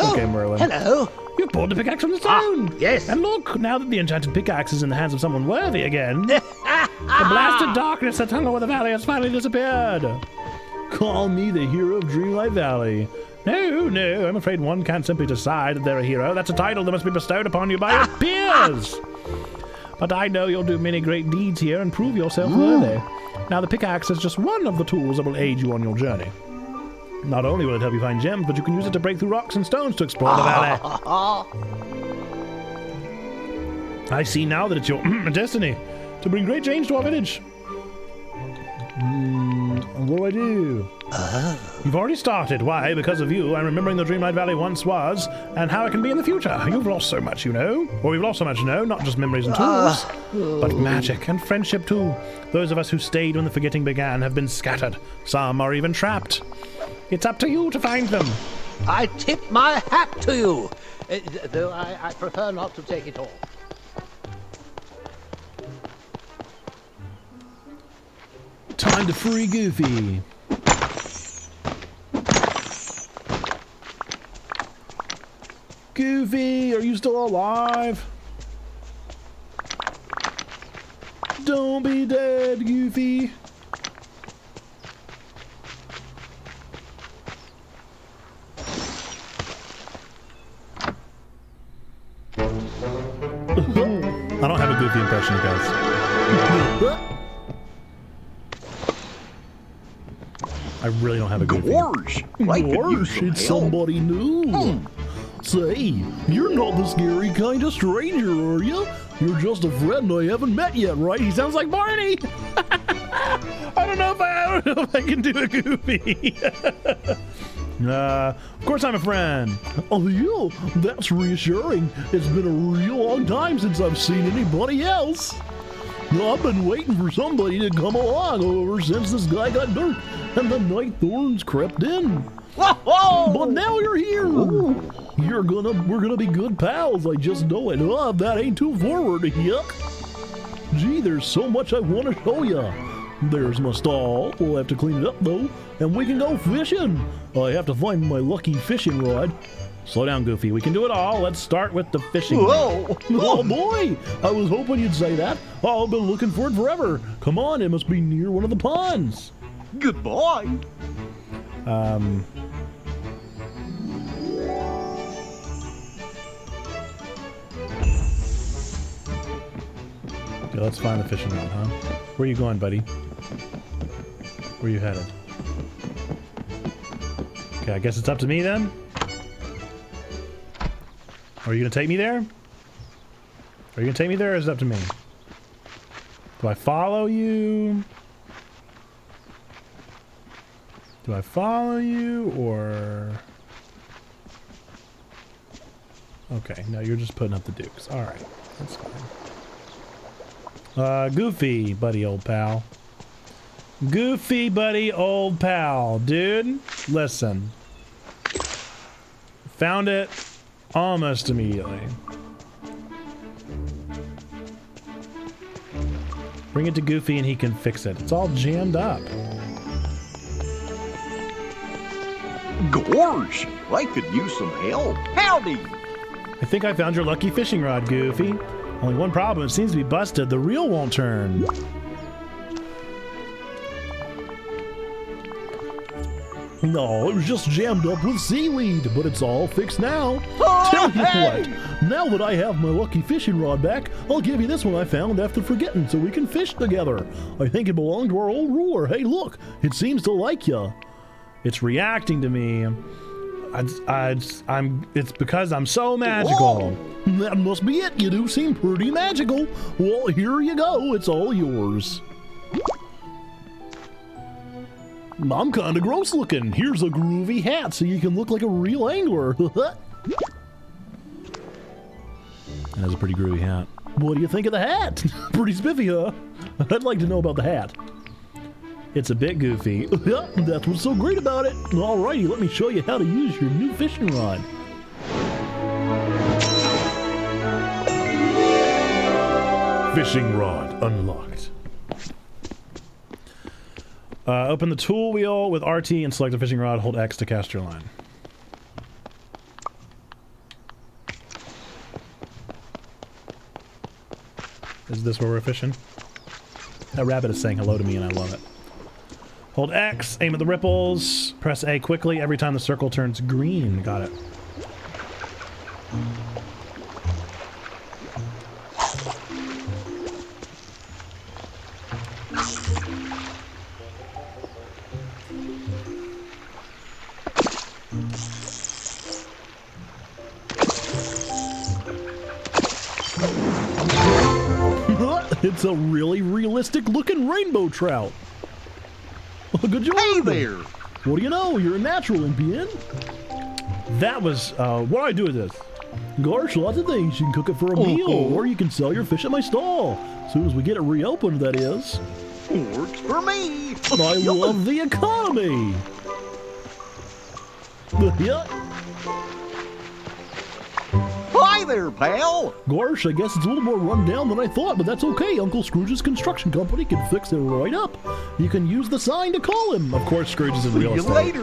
Okay, Merlin. Hello. You pulled the pickaxe from the stone. Yes. And look, now that the enchanted pickaxe is in the hands of someone worthy again, the blasted darkness that hung over the valley has finally disappeared. Call me the hero of Dreamlight Valley. No, I'm afraid one can't simply decide that they're a hero. That's a title that must be bestowed upon you by your peers. But I know you'll do many great deeds here and prove yourself worthy. Now, the pickaxe is just one of the tools that will aid you on your journey. Not only will it help you find gems, but you can use it to break through rocks and stones to explore the valley. I see now that it's your destiny to bring great change to our village. What do I do? You've already started. Why? Because of you, I'm remembering the Dreamlight Valley once was, and how it can be in the future. You've lost so much, you know. Or we've lost so much, not just memories and tools, but magic and friendship too. Those of us who stayed when the forgetting began have been scattered. Some are even trapped. It's up to you to find them. I tip my hat to you, though I prefer not to take it all. Time to free Goofy. Goofy, are you still alive? Don't be dead, Goofy. I don't have a Goofy impression, guys. I really don't have a Goofy. Gosh, It's somebody new. Say, you're not the scary kind of stranger, are you? You're just a friend I haven't met yet, right? He sounds like Barney. I don't know if I can do a Goofy. Of course I'm a friend. Oh, yeah, that's reassuring. It's been a real long time since I've seen anybody else. I've been waiting for somebody to come along ever since this guy got dirt and the night thorns crept in. Whoa! But now you're here. We're gonna be good pals. I just know it. Oh, that ain't too forward. Yuck. Gee, there's so much I want to show ya. There's my stall. We'll have to clean it up though, and we can go fishing. I have to find my lucky fishing rod. Slow down, Goofy. We can do it all. Let's start with the fishing. Whoa! Oh boy! I was hoping you'd say that. I've been looking for it forever. Come on, it must be near one of the ponds. Goodbye. Okay, let's find the fishing rod, huh? Where are you going, buddy? Where are you headed? Okay, I guess it's up to me then? Are you gonna take me there? Are you gonna take me there, or is it up to me? Do I follow you? Do I follow you, or... Okay, no, you're just putting up the dukes. Alright, that's fine. Goofy, buddy old pal. Goofy, buddy old pal. Dude, listen. Found it almost immediately. Bring it to Goofy and he can fix it. It's all jammed up. Gosh, I could use some help. Howdy. I think I found your lucky fishing rod, Goofy. Only one problem, it seems to be busted. The reel won't turn. No, it was just jammed up with seaweed, but it's all fixed now. Tell you what, now that I have my lucky fishing rod back, I'll give you this one I found after forgetting so we can fish together. I think it belonged to our old ruler. Hey, look, it seems to like you. It's reacting to me. It's because I'm so magical. That must be it. You do seem pretty magical. Well, here you go. It's all yours. I'm kinda gross looking. Here's a groovy hat so you can look like a real angler. That's a pretty groovy hat. What do you think of the hat? Pretty spiffy, huh? I'd like to know about the hat. It's a bit goofy. Yeah, that's what's so great about it. Alrighty, let me show you how to use your new fishing rod. Fishing rod unlocked. Open the tool wheel with RT and select a fishing rod. Hold X to cast your line. Is this where we're fishing? That rabbit is saying hello to me and I love it. Hold X, aim at the ripples, press A quickly every time the circle turns green. Got it. It's a really realistic looking rainbow trout. Good job. Hey there. What do you know? You're a natural, NPN. That was, what do I do with this? Gosh, lots of things. You can cook it for a meal, or you can sell your fish at my stall. As soon as we get it reopened, that is. Works for me. I love the economy. Yeah. Hi there, pal. Gosh, I guess it's a little more run down than I thought, but that's okay. Uncle Scrooge's construction company can fix it right up. You can use the sign to call him. Of course, Scrooge is in real estate. See you later.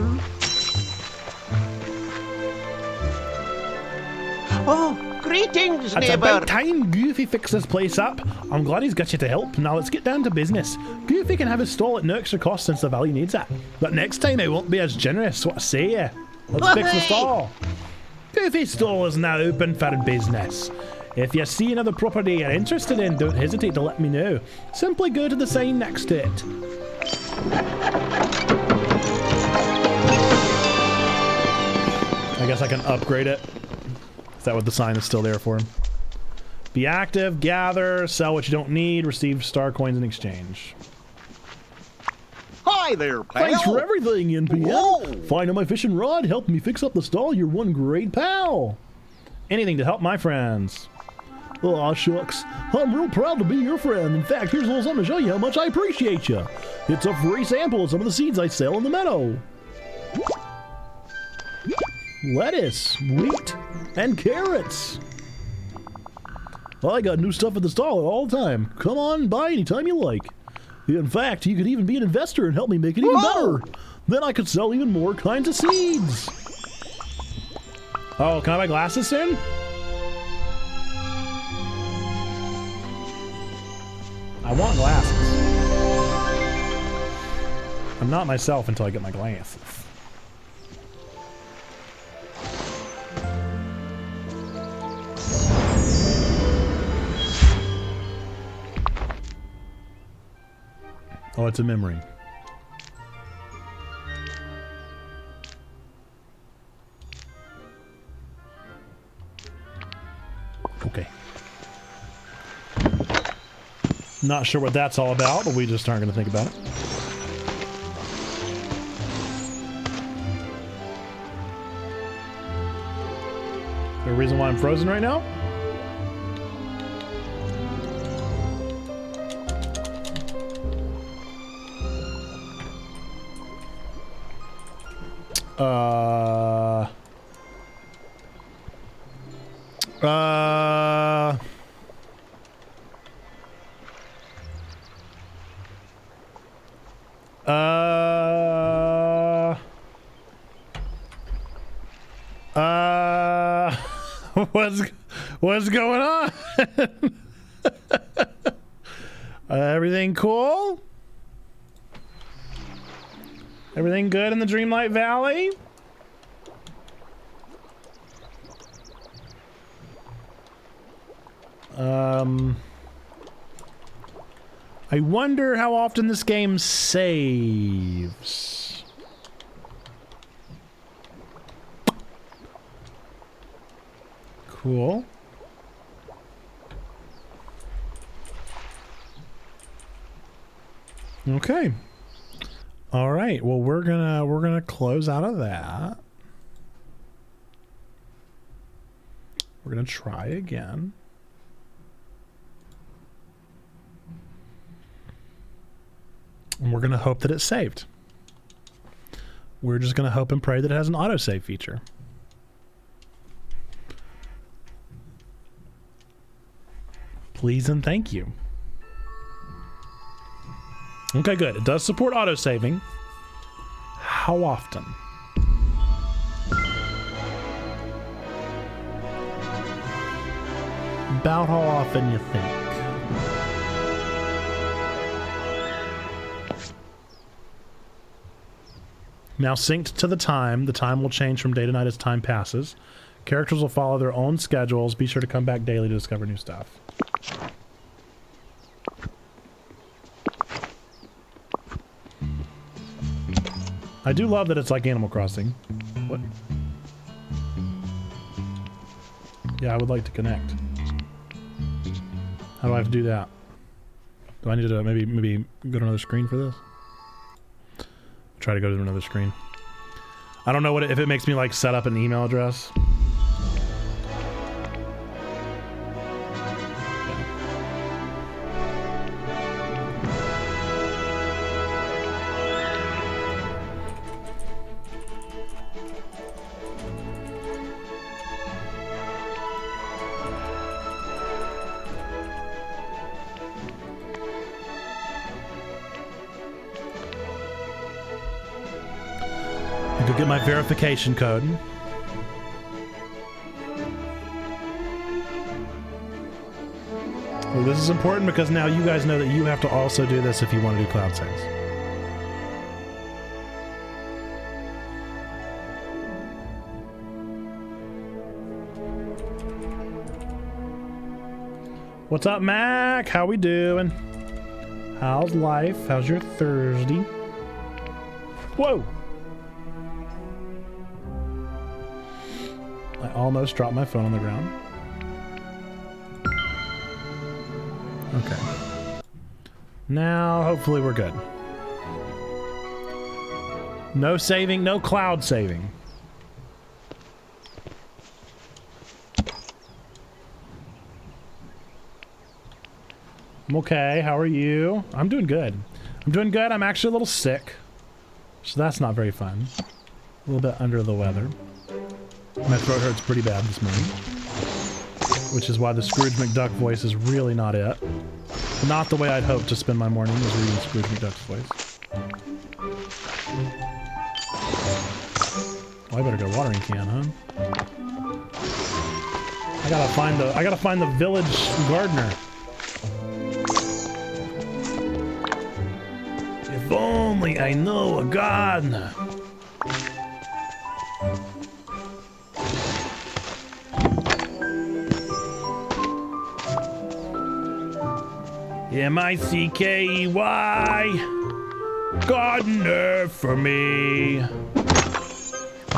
Oh, greetings, It's neighbor. about time Goofy fixed this place up. I'm glad he's got you to help. Now let's get down to business. Goofy can have his stall at no extra cost since the valley needs it. But next time I won't be as generous. What say you? Let's fix the stall. Goofy's stall is now open for business. If you see another property you're interested in, don't hesitate to let me know. Simply go to the sign next to it. I guess I can upgrade it. Is that what the sign is still there for him? Be active, gather, sell what you don't need, receive star coins in exchange. Hi there, pal. Thanks for everything, NPN. Whoa. Finding my fishing rod, helped me fix up the stall. You're one great pal. Anything to help my friends. Aw, shucks. I'm real proud to be your friend. In fact, here's a little something to show you how much I appreciate you. It's a free sample of some of the seeds I sell in the meadow. Lettuce, wheat, and carrots. I got new stuff at the stall all the time. Come on by anytime you like. In fact, you could even be an investor and help me make it even better. Then I could sell even more kinds of seeds. Oh, can I buy glasses soon? I want glasses. I'm not myself until I get my glasses. Oh, it's a memory. Okay. Not sure what that's all about, but we just aren't going to think about it. Is there a reason why I'm frozen right now? What's going on? Everything cool? Everything good in the Dreamlight Valley? I wonder how often this game saves. Cool. Okay. All right. Well, we're gonna close out of that. We're gonna try again. And we're gonna hope that it's saved. We're just gonna hope and pray that it has an autosave feature. Please and thank you. Okay, good. It does support autosaving. How often? About how often you think? Now synced to the time. The time will change from day to night as time passes. Characters will follow their own schedules. Be sure to come back daily to discover new stuff. I do love that it's like Animal Crossing. What? Yeah, I would like to connect. How do I have to do that? Do I need to maybe go to another screen for this? Try to go to another screen. I don't know if it makes me like set up an email address. Get my verification code. Well, this is important because now you guys know that you have to also do this if you want to do cloud saves. What's up, Mac? How we doing? How's life? How's your Thursday? Whoa! I almost dropped my phone on the ground. Okay. Now, hopefully we're good. No saving, no cloud saving. I'm okay. How are you? I'm doing good. I'm doing good. I'm actually a little sick. So that's not very fun. A little bit under the weather. My throat hurts pretty bad this morning, which is why the Scrooge McDuck voice is really not it. Not the way I'd hoped to spend my morning, was reading Scrooge McDuck's voice. Well, I better get a watering can, huh? I gotta find the village gardener. If only I know a gardener. M-I-C-K-E-Y, gardener for me. I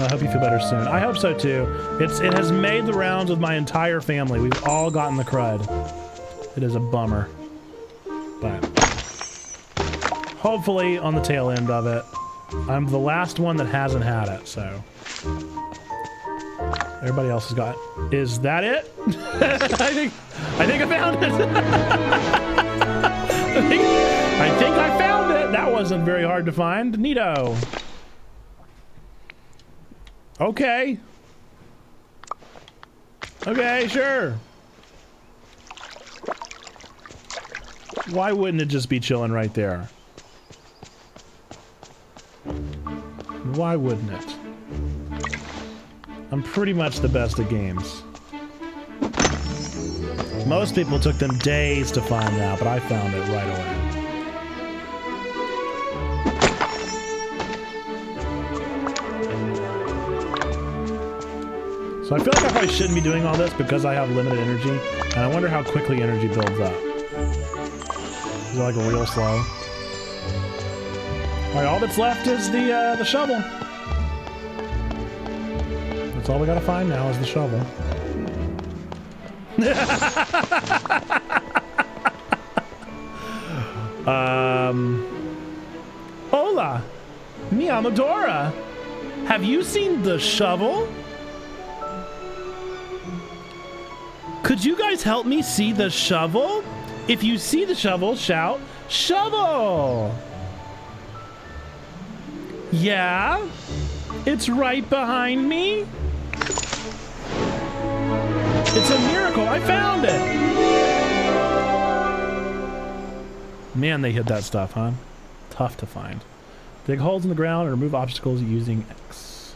hope you feel better soon. I hope so too. It has made the rounds with my entire family. We've all gotten the crud. It is a bummer. But hopefully on the tail end of it. I'm the last one that hasn't had it, so. Everybody else has got it. Is that it? I think I found it. I think I found it. That wasn't very hard to find. Neato. Okay. Okay, sure. Why wouldn't it just be chilling right there? Why wouldn't it? I'm pretty much the best at games. Most people took them days to find that, but I found it right away. So I feel like I probably shouldn't be doing all this because I have limited energy, and I wonder how quickly energy builds up. Is it like real slow? Alright, all that's left is the shovel. That's all we gotta find now is the shovel. Hola, mi Amadora. Have you seen the shovel? Could you guys help me see the shovel? If you see the shovel, shout, shovel! Yeah? It's right behind me? It's a miracle, I found it! Man, they hid that stuff, huh? Tough to find. Dig holes in the ground and remove obstacles using X.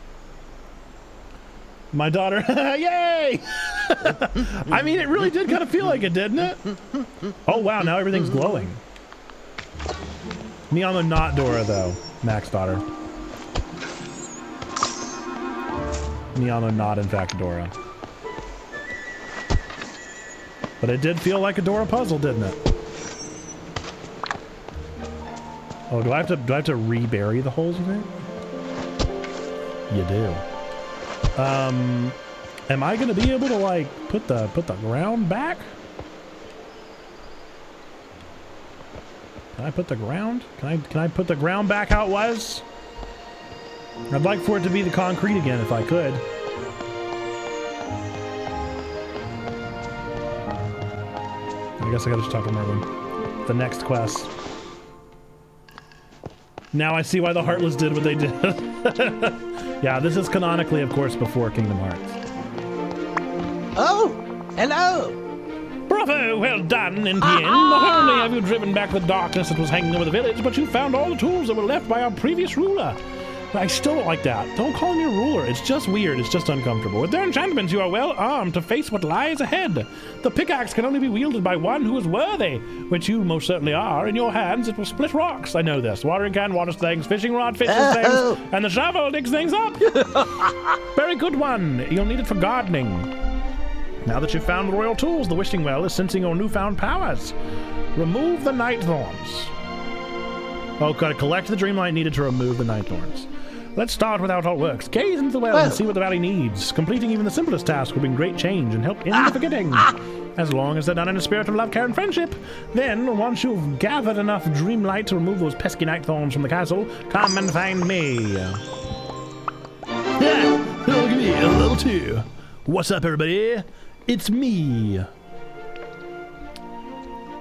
My daughter, yay! I mean, it really did kind of feel like it, didn't it? Oh wow, now everything's glowing. Me on the not Dora though, Mac's daughter. Me on the not in fact Dora. But it did feel like a Dora puzzle, didn't it? Oh, do I have to rebury the holes, you think? You do. Am I gonna be able to like put the ground back? Can I put the ground? Can I put the ground back how it was? I'd like for it to be the concrete again if I could. I guess I gotta just talk to Merlin. The next quest. Now I see why the Heartless did what they did. Yeah, this is canonically, of course, before Kingdom Hearts. Oh, hello. Bravo, well done, Nintien. Not only have you driven back the darkness that was hanging over the village, but you found all the tools that were left by our previous ruler. But I still don't like that. Don't call him your ruler. It's just weird. It's just uncomfortable. With their enchantments, you are well armed to face what lies ahead. The pickaxe can only be wielded by one who is worthy, which you most certainly are. In your hands, it will split rocks. I know this. Watering can waters things. Fishing rod fishes things. And the shovel digs things up. Very good one. You'll need it for gardening. Now that you've found the royal tools, the wishing well is sensing your newfound powers. Remove the night thorns. Oh, gotta collect the Dreamlight needed to remove the night thorns. Let's start with how it all works. Gaze into the well and see what the valley needs. Completing even the simplest task will bring great change and help in the forgetting. As long as they're done in a spirit of love, care, and friendship. Then, once you've gathered enough Dreamlight to remove those pesky night thorns from the castle, come and find me. Yeah, look at me, a level 2. What's up, everybody? It's me.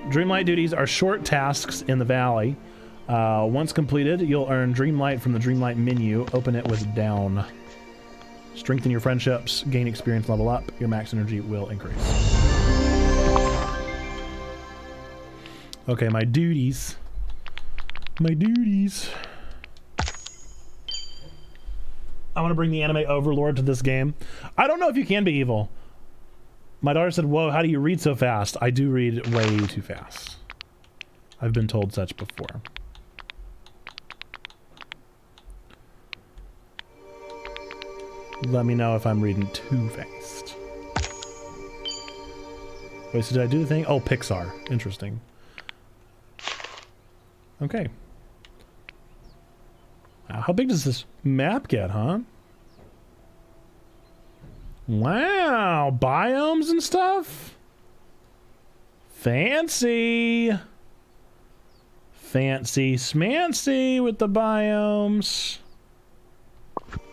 Dreamlight duties are short tasks in the valley. Once completed, you'll earn Dreamlight from the Dreamlight menu. Open it with down. Strengthen your friendships, gain experience, level up. Your max energy will increase. Okay, my duties. My duties. I want to bring the anime overlord to this game. I don't know if you can be evil. My daughter said, whoa, how do you read so fast? I do read way too fast. I've been told such before. Let me know if I'm reading too fast. Wait, so did I do the thing? Oh, Pixar. Interesting. Okay. How big does this map get, huh? Wow, biomes and stuff? Fancy. Fancy smancy with the biomes.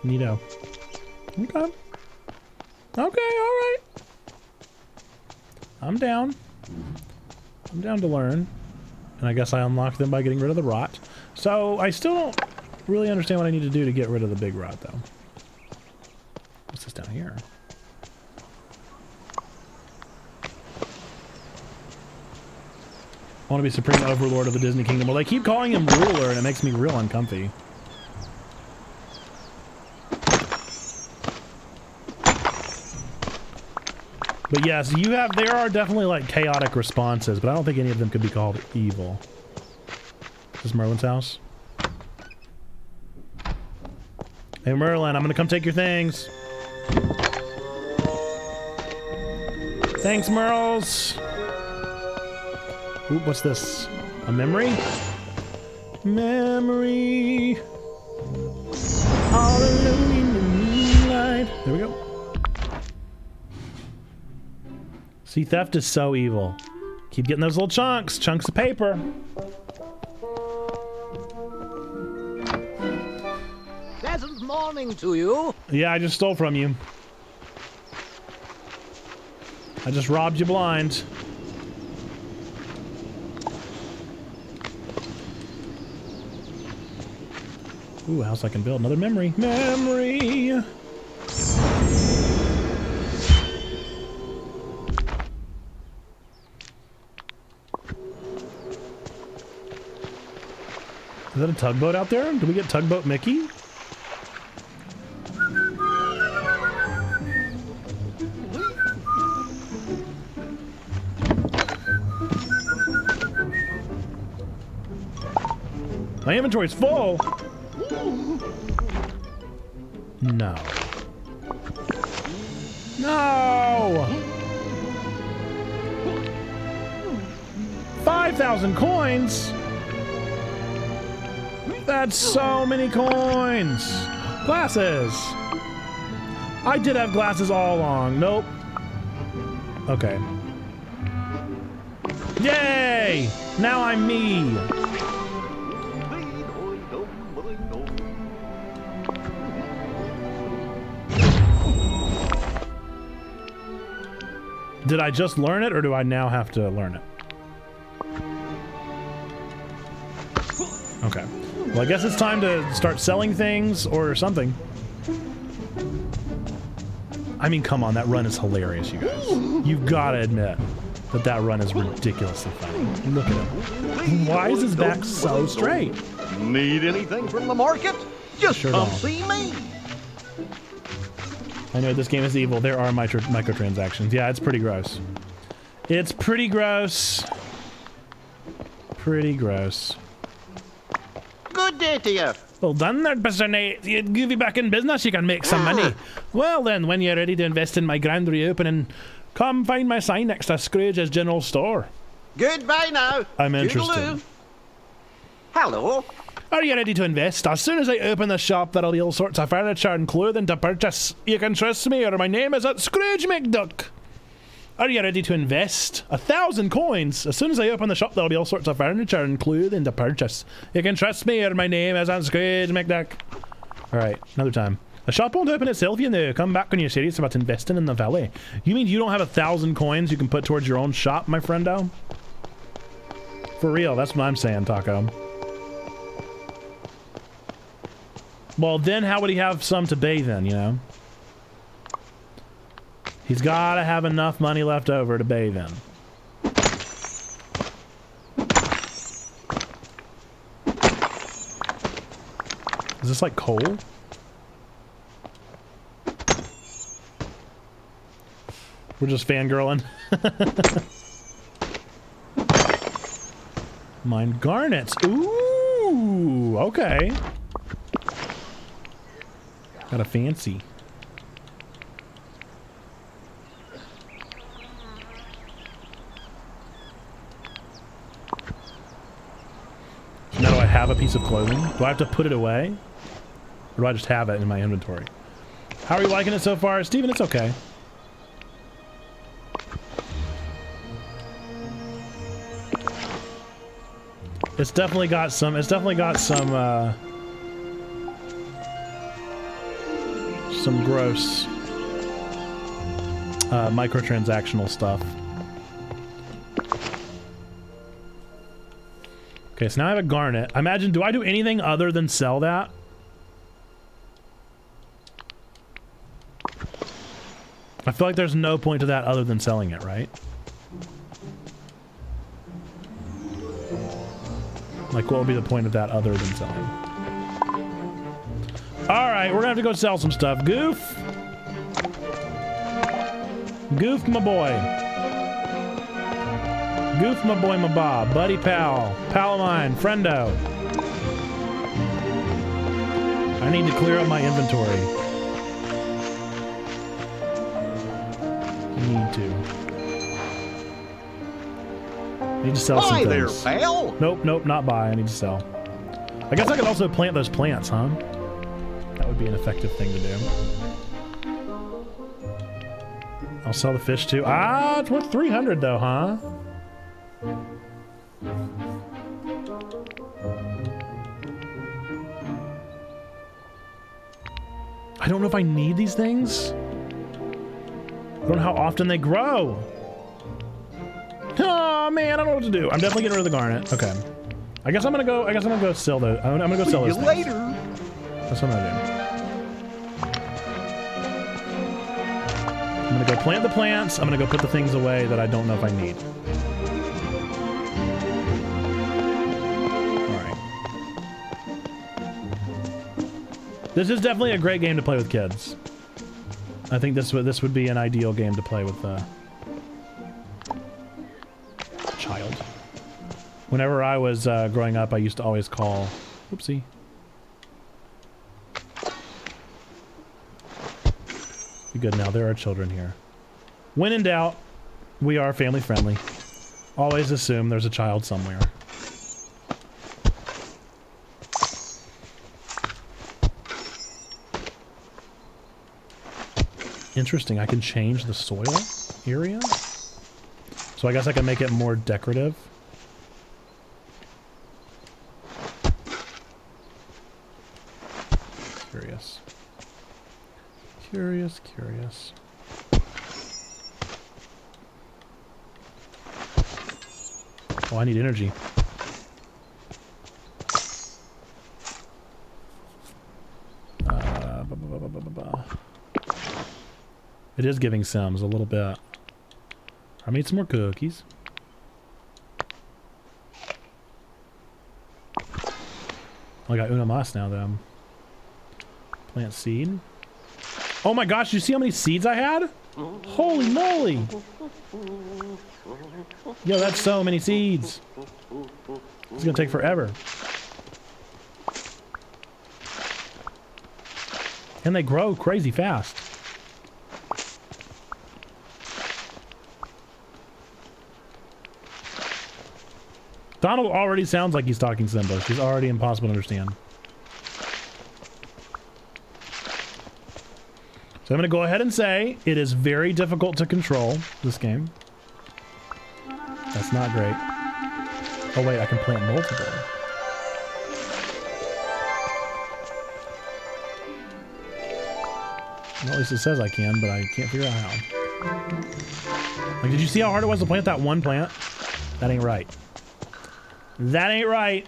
Neato. Okay. Okay, alright. I'm down. I'm down to learn. And I guess I unlock them by getting rid of the rot. So, I still don't really understand what I need to do to get rid of the big rot, though. What's this down here? I want to be supreme overlord of the Disney Kingdom. Well, they keep calling him ruler, and it makes me real uncomfy. But yes, there are definitely like chaotic responses, but I don't think any of them could be called evil. Is this Merlin's house? Hey Merlin, I'm gonna come take your things. Thanks, Merles. Ooh, what's this? A memory? Memory. All alone in the moonlight. There we go. See, theft is so evil. Keep getting those little chunks of paper. morning to you. Yeah, I just stole from you. I just robbed you blind. Ooh, a house I can build. Another memory. Memory! Is that a tugboat out there? Did we get Tugboat Mickey? My inventory's full! No. No! 5,000 coins? That's so many coins! Glasses! I did have glasses all along. Nope. Okay. Yay! Now I'm me! Did I just learn it, or do I now have to learn it? Okay. Well, I guess it's time to start selling things or something. I mean, come on, that run is hilarious, you guys. You've got to admit that that run is ridiculously funny. Look at him. Why is his back so straight? Need anything from the market? Just Sure come don't. see me. I know this game is evil. There are microtransactions. Yeah, it's pretty gross. It's pretty gross. Pretty gross. Good day to you. Well done there, Mr. Nate. You give you back in business, you can make some money. Well then, when you're ready to invest in my grand reopening, come find my sign next to Scrooge's General Store. Goodbye now. I'm interested. Toodaloo. Hello. Are you ready to invest? As soon as I open the shop, there'll be all sorts of furniture and clothing to purchase. You can trust me, or my name is at Scrooge McDuck. Are you ready to invest? 1,000 coins. As soon as I open the shop, there'll be all sorts of furniture and clothing to purchase. You can trust me, or my name is at Scrooge McDuck. Alright, another time. The shop won't open itself, you know. Come back when you're serious about investing in the valley. You mean you don't have 1,000 coins you can put towards your own shop, my friendo? For real, that's what I'm saying, Taco. Well, then how would he have some to bathe in, you know? He's gotta have enough money left over to bathe in. Is this like coal? We're just fangirling. Mine garnets. Ooh, okay. Got a fancy. Now do I have a piece of clothing? Do I have to put it away? Or do I just have it in my inventory? How are you liking it so far? Steven, it's okay. It's definitely got some gross microtransactional stuff. Okay, so now I have a garnet. I imagine, do I do anything other than sell that? I feel like there's no point to that other than selling it, right? Like, what would be the point of that other than selling? Alright, we're gonna have to go sell some stuff. Goof! Goof, my boy. Goof, my boy, my bob. Buddy pal. Pal of mine. Friendo. I need to clear up my inventory. I need to sell some things. There, pal. Nope, not buy. I need to sell. I guess I could also plant those plants, huh? That would be an effective thing to do. I'll sell the fish too. Ah, it's worth 300 though, huh? I don't know if I need these things. I don't know how often they grow. Oh man, I don't know what to do. I'm definitely getting rid of the garnet. Okay. I guess I'm gonna go sell those. I'm gonna go sell those things. Later. That's what I'm gonna do. I'm gonna go plant the plants. I'm gonna go put the things away that I don't know if I need. This is definitely a great game to play with kids. I think this would be an ideal game to play with a child. Whenever I was growing up, I used to always call... Oopsie. Be good now. There are children here. When in doubt, we are family friendly. Always assume there's a child somewhere. Interesting, I can change the soil area? So I guess I can make it more decorative. Curious. Curious, curious. Oh, I need energy. It is giving Sims a little bit. I made some more cookies. I got una mas now, though. Plant seed. Oh my gosh, you see how many seeds I had? Holy moly! Yo, that's so many seeds. It's gonna take forever. And they grow crazy fast. Donald already sounds like he's talking Simba. She's already impossible to understand. So I'm going to go ahead and say it is very difficult to control this game. That's not great. Oh wait, I can plant multiple. Well, at least it says I can, but I can't figure out how. Like, did you see how hard it was to plant that one plant? That ain't right. That ain't right.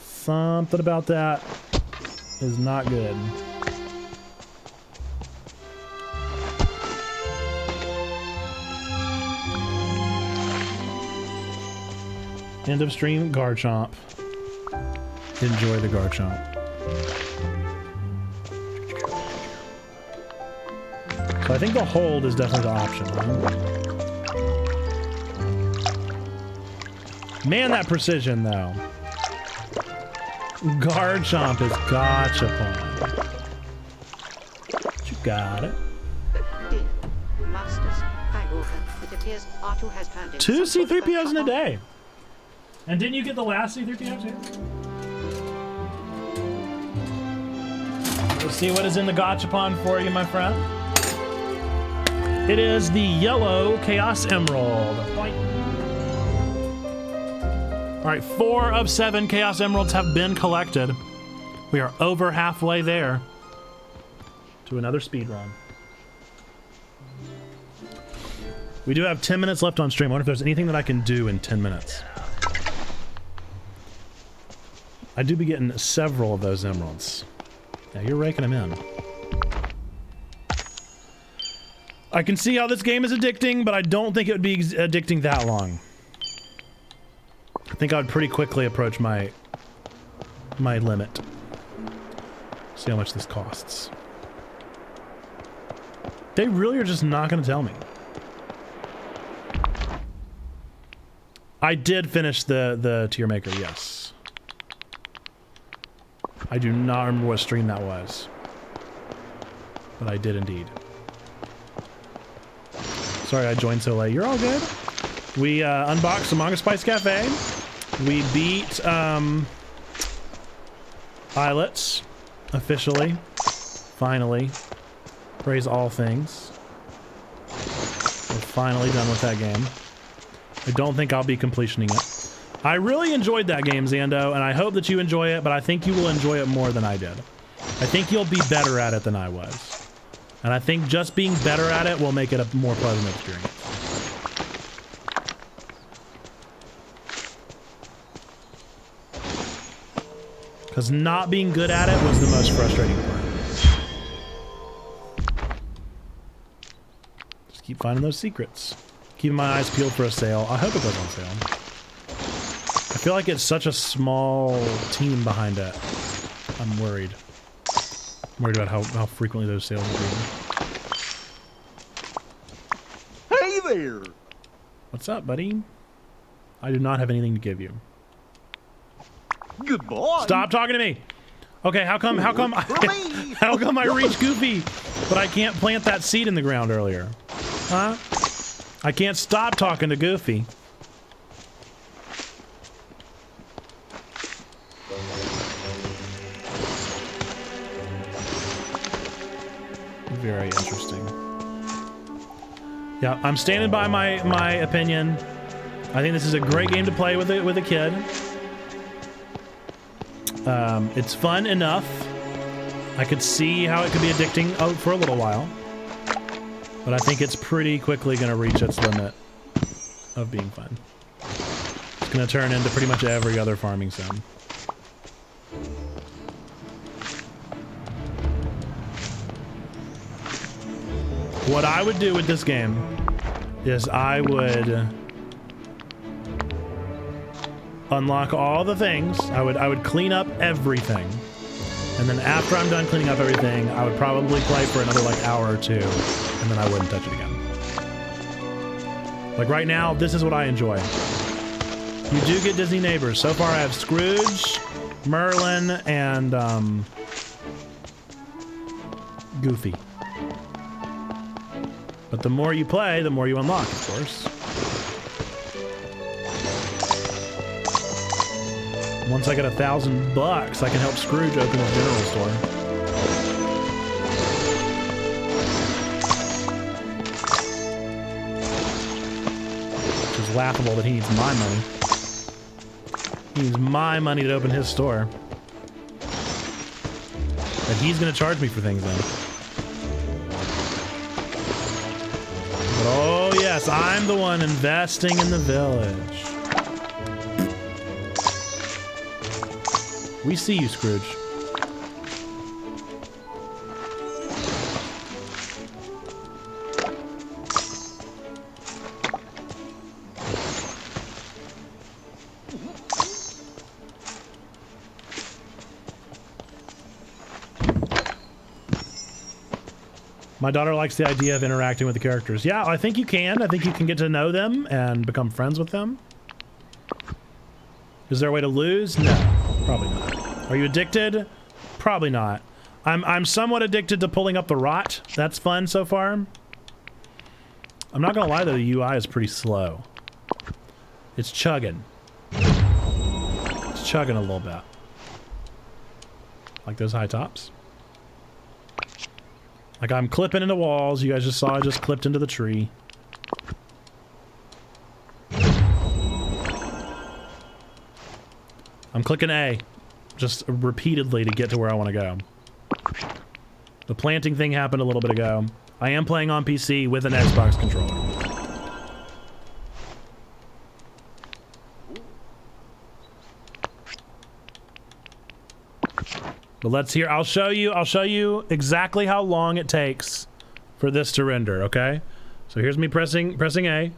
Something about that is not good. End of stream, Garchomp. Enjoy the Garchomp. So I think the hold is definitely the option, right? Man, that precision, though. Garchomp is gachapon. You got it. Dear Masters, it appears R2 has turned into Two some sort of C-3POs in a trouble. day. And didn't you get the last C-3PO too? Let's see what is in the gachapon for you, my friend. It is the yellow Chaos Emerald. All right, 4 of 7 Chaos Emeralds have been collected. We are over halfway there to another speed run. We do have 10 minutes left on stream. I wonder if there's anything that I can do in 10 minutes. I do be getting several of those emeralds. Yeah, you're raking them in. I can see how this game is addicting, but I don't think it would be addicting that long. I think I would pretty quickly approach my limit. See how much this costs. They really are just not going to tell me. I did finish the tier maker, yes. I do not remember what stream that was. But I did indeed. Sorry I joined so late. You're all good. We unboxed the Manga Spice Cafe. We beat Islets officially. Finally. Praise all things. We're finally done with that game. I don't think I'll be completioning it. I really enjoyed that game, Zando, and I hope that you enjoy it, but I think you will enjoy it more than I did. I think you'll be better at it than I was. And I think just being better at it will make it a more pleasant experience. Because not being good at it was the most frustrating part. Just keep finding those secrets. Keeping my eyes peeled for a sale. I hope it goes on sale. I feel like it's such a small team behind it. I'm worried. I'm worried about how frequently those sales will be. Hey there. What's up, buddy? I do not have anything to give you. Goodbye. Stop talking to me. Okay, how come how come I reach Goofy, but I can't plant that seed in the ground earlier? Huh? I can't stop talking to Goofy. Very interesting. Yeah, I'm standing by my opinion. I think this is a great game to play with a kid. It's fun enough. I could see how it could be addicting for a little while. But I think it's pretty quickly going to reach its limit of being fun. It's going to turn into pretty much every other farming sim. What I would do with this game is I would unlock all the things. I would clean up everything. And then after I'm done cleaning up everything, I would probably play for another like hour or two, and then I wouldn't touch it again. Like right now, this is what I enjoy. You do get Disney neighbors. So far I have Scrooge, Merlin, and Goofy. But the more you play, the more you unlock, of course. Once I get $1,000, I can help Scrooge open his general store. Which is laughable that he needs my money. He needs my money to open his store. And he's gonna charge me for things then. But oh yes, I'm the one investing in the village. We see you, Scrooge. My daughter likes the idea of interacting with the characters. Yeah, I think you can. I think you can get to know them and become friends with them. Is there a way to lose? No, probably not. Are you addicted? Probably not. I'm somewhat addicted to pulling up the rot. That's fun so far. I'm not gonna lie though, the UI is pretty slow. It's chugging. It's chugging a little bit. Like those high tops. Like I'm clipping into walls. You guys just saw I just clipped into the tree. I'm clicking A. Just repeatedly to get to where I want to go. The planting thing happened a little bit ago. I am playing on PC with an Xbox controller. But let's hear. I'll show you exactly how long it takes for this to render, okay? So here's me pressing A.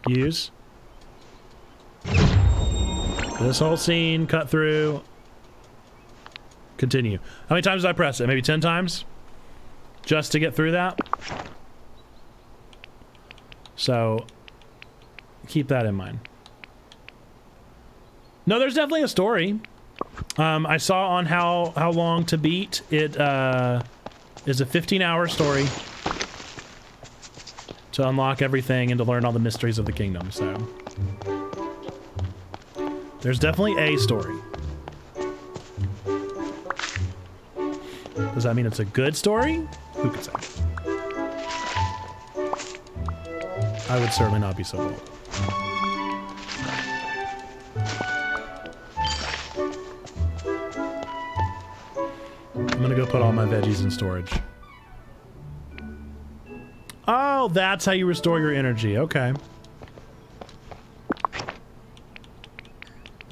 Use. This whole scene, cut through. Continue. How many times did I press it? Maybe 10 times? Just to get through that? So, keep that in mind. No, there's definitely a story. I saw on how long to beat. It is a 15-hour story to unlock everything and to learn all the mysteries of the kingdom, so... There's definitely a story. Does that mean it's a good story? Who could say? I would certainly not be so bold. gonna go put all my veggies in storage. Oh, that's how you restore your energy. Okay.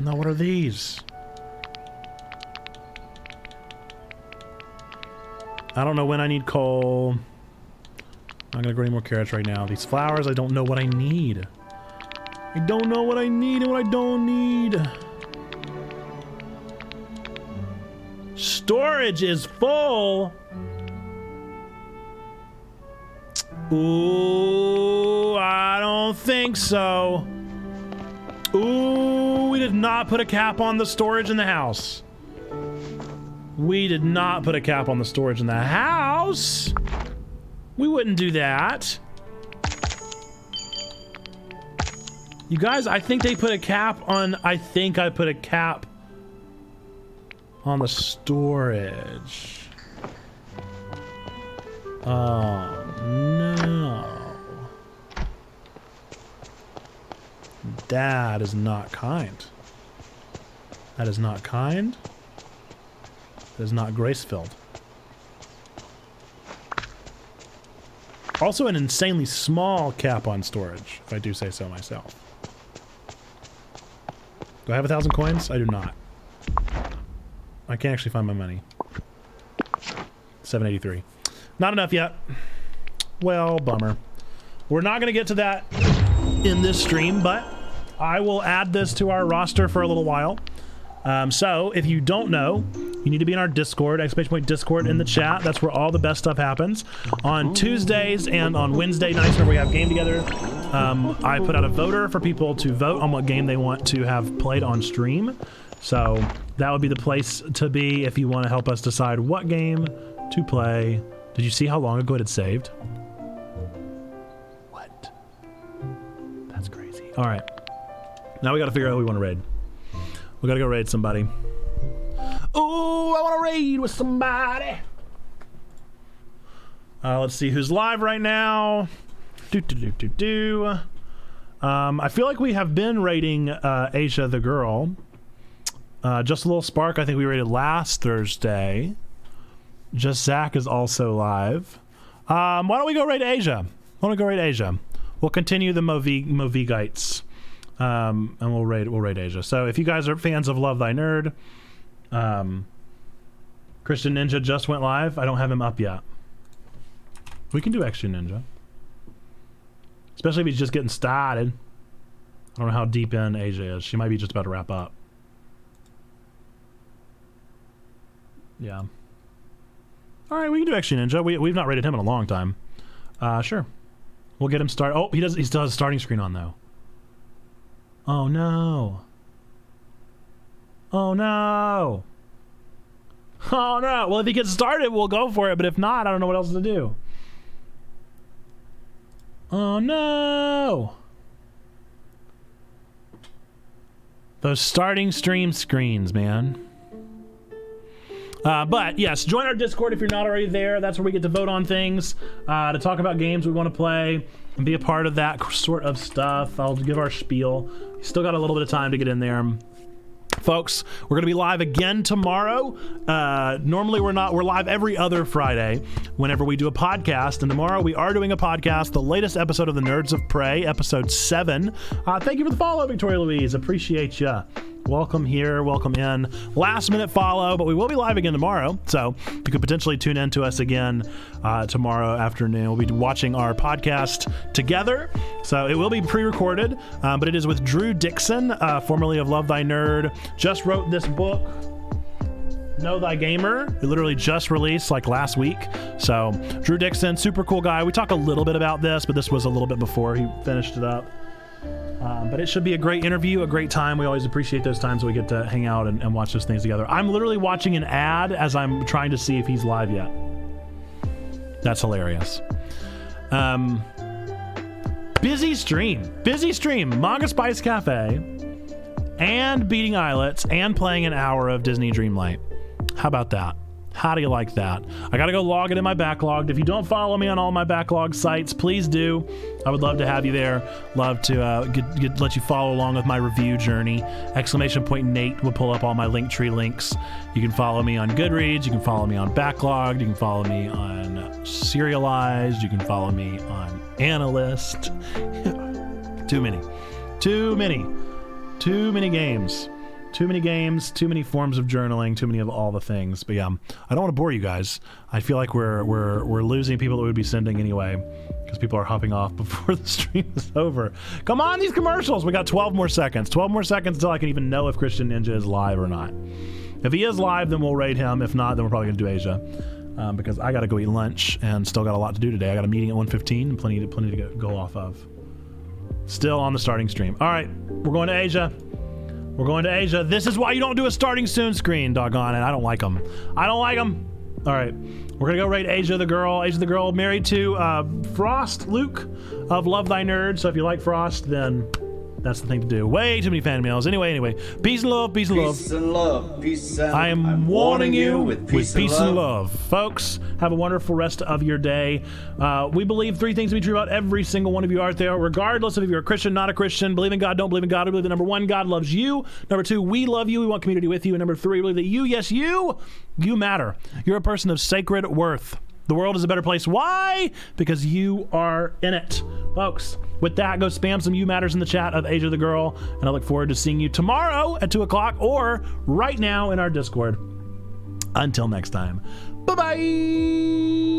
Now, what are these? I don't know when I need coal. I'm not gonna grow any more carrots right now. These flowers, I don't know what I need. I don't know what I need and what I don't need. Storage is full. Ooh, I don't think so. Ooh, we did not put a cap on the storage in the house. We did not put a cap on the storage in the house. We wouldn't do that. You guys, I think they put a cap on... I think I put a cap on the storage. Oh, no. That is not kind. That is not kind. That is not grace-filled. Also an insanely small cap on storage, if I do say so myself. Do I have 1,000 coins? I do not. I can't actually find my money. 783. Not enough yet. Well, bummer. We're not going to get to that in this stream, but I will add this to our roster for a little while. So, if you don't know, you need to be in our Discord, !Discord in the chat. That's where all the best stuff happens. On Tuesdays and on Wednesday nights whenever we have game together, I put out a voter for people to vote on what game they want to have played on stream. So, that would be the place to be if you want to help us decide what game to play. Did you see how long ago it had saved? What? That's crazy. All right. Now we got to figure out who we want to raid. We got to go raid somebody. Ooh, I want to raid with somebody. Let's see who's live right now. I feel like we have been raiding Asia the girl. Just a little spark. I think we raided last Thursday. Just Zach is also live. Why don't we go raid Asia? Why don't we go raid Asia? We'll continue the Movigites. And we'll raid Asia. So if you guys are fans of Love Thy Nerd, Christian Ninja just went live. I don't have him up yet. We can do Extra Ninja. Especially if he's just getting started. I don't know how deep in Asia is. She might be just about to wrap up. Yeah. Alright, we can do Extra Ninja. We've not rated him in a long time. Sure. We'll get him started. Oh, he still has a starting screen on though. Oh no. Oh no. Oh no. Well, if he gets started, we'll go for it. But if not, I don't know what else to do. Oh no. Those starting stream screens, man. But yes, join our Discord if you're not already there. That's where we get to vote on things, to talk about games we want to play, and be a part of that sort of stuff. I'll give our spiel. Still got a little bit of time to get in there. Folks, we're going to be live again tomorrow. Normally we're not. We're live every other Friday whenever we do a podcast. And tomorrow we are doing a podcast, the latest episode of the Nerds of Prey, episode 7. Thank you for the follow, Victoria Louise. Appreciate ya. Welcome here, welcome in. Last minute follow, but we will be live again tomorrow. So you could potentially tune in to us again tomorrow afternoon. We'll be watching our podcast together. So it will be pre-recorded, but it is with Drew Dixon, formerly of Love Thy Nerd. Just wrote this book, Know Thy Gamer. It literally just released like last week. So Drew Dixon, super cool guy. We talk a little bit about this, but this was a little bit before he finished it up. But it should be a great interview, a great time. We always appreciate those times we get to hang out and watch those things together. I'm literally watching an ad as I'm trying to see if he's live yet. That's hilarious. Busy stream. Manga Spice Cafe and beating Islets and playing an hour of Disney Dreamlight. How about that? How do you like that? I gotta go log it in my backlog. If you don't follow me on all my backlog sites, please do. I would love to have you there. Love to let you follow along with my review journey. !Nate will pull up all my Linktree links. You can follow me on Goodreads. You can follow me on Backlogged. You can follow me on Serialized. You can follow me on Analyst. Too many games. Too many games, too many forms of journaling, too many of all the things. But yeah, I don't want to bore you guys. I feel like we're losing people that would be sending anyway, because people are hopping off before the stream is over. Come on, these commercials. We got 12 more seconds. 12 more seconds until I can even know if Christian Ninja is live or not. If he is live, then we'll raid him. If not, then we're probably going to do Asia, because I got to go eat lunch and still got a lot to do today. I got a meeting at 1:15 and plenty to go off of. Still on the starting stream. All right, we're going to Asia. We're going to Asia. This is why you don't do a starting soon screen, doggone it. I don't like them. I don't like them. All right. We're going to go raid Asia the girl. Asia the girl married to Frost Luke of Love Thy Nerd. So if you like Frost, then that's the thing to do. Way too many fan mails. Anyway. Peace and love. Peace and love. Peace and love. Peace and I am warning you with peace and love. Folks, have a wonderful rest of your day. We believe 3 things to be true about every single one of you out there, regardless of if you're a Christian, not a Christian, believe in God, don't believe in God. We believe that number 1, God loves you. Number 2, we love you. We want community with you. And number 3, we believe that you, yes, you matter. You're a person of sacred worth. The world is a better place. Why? Because you are in it. Folks, with that, go spam some You Matters in the chat of Asia the Girl, and I look forward to seeing you tomorrow at 2 o'clock or right now in our Discord. Until next time, bye-bye!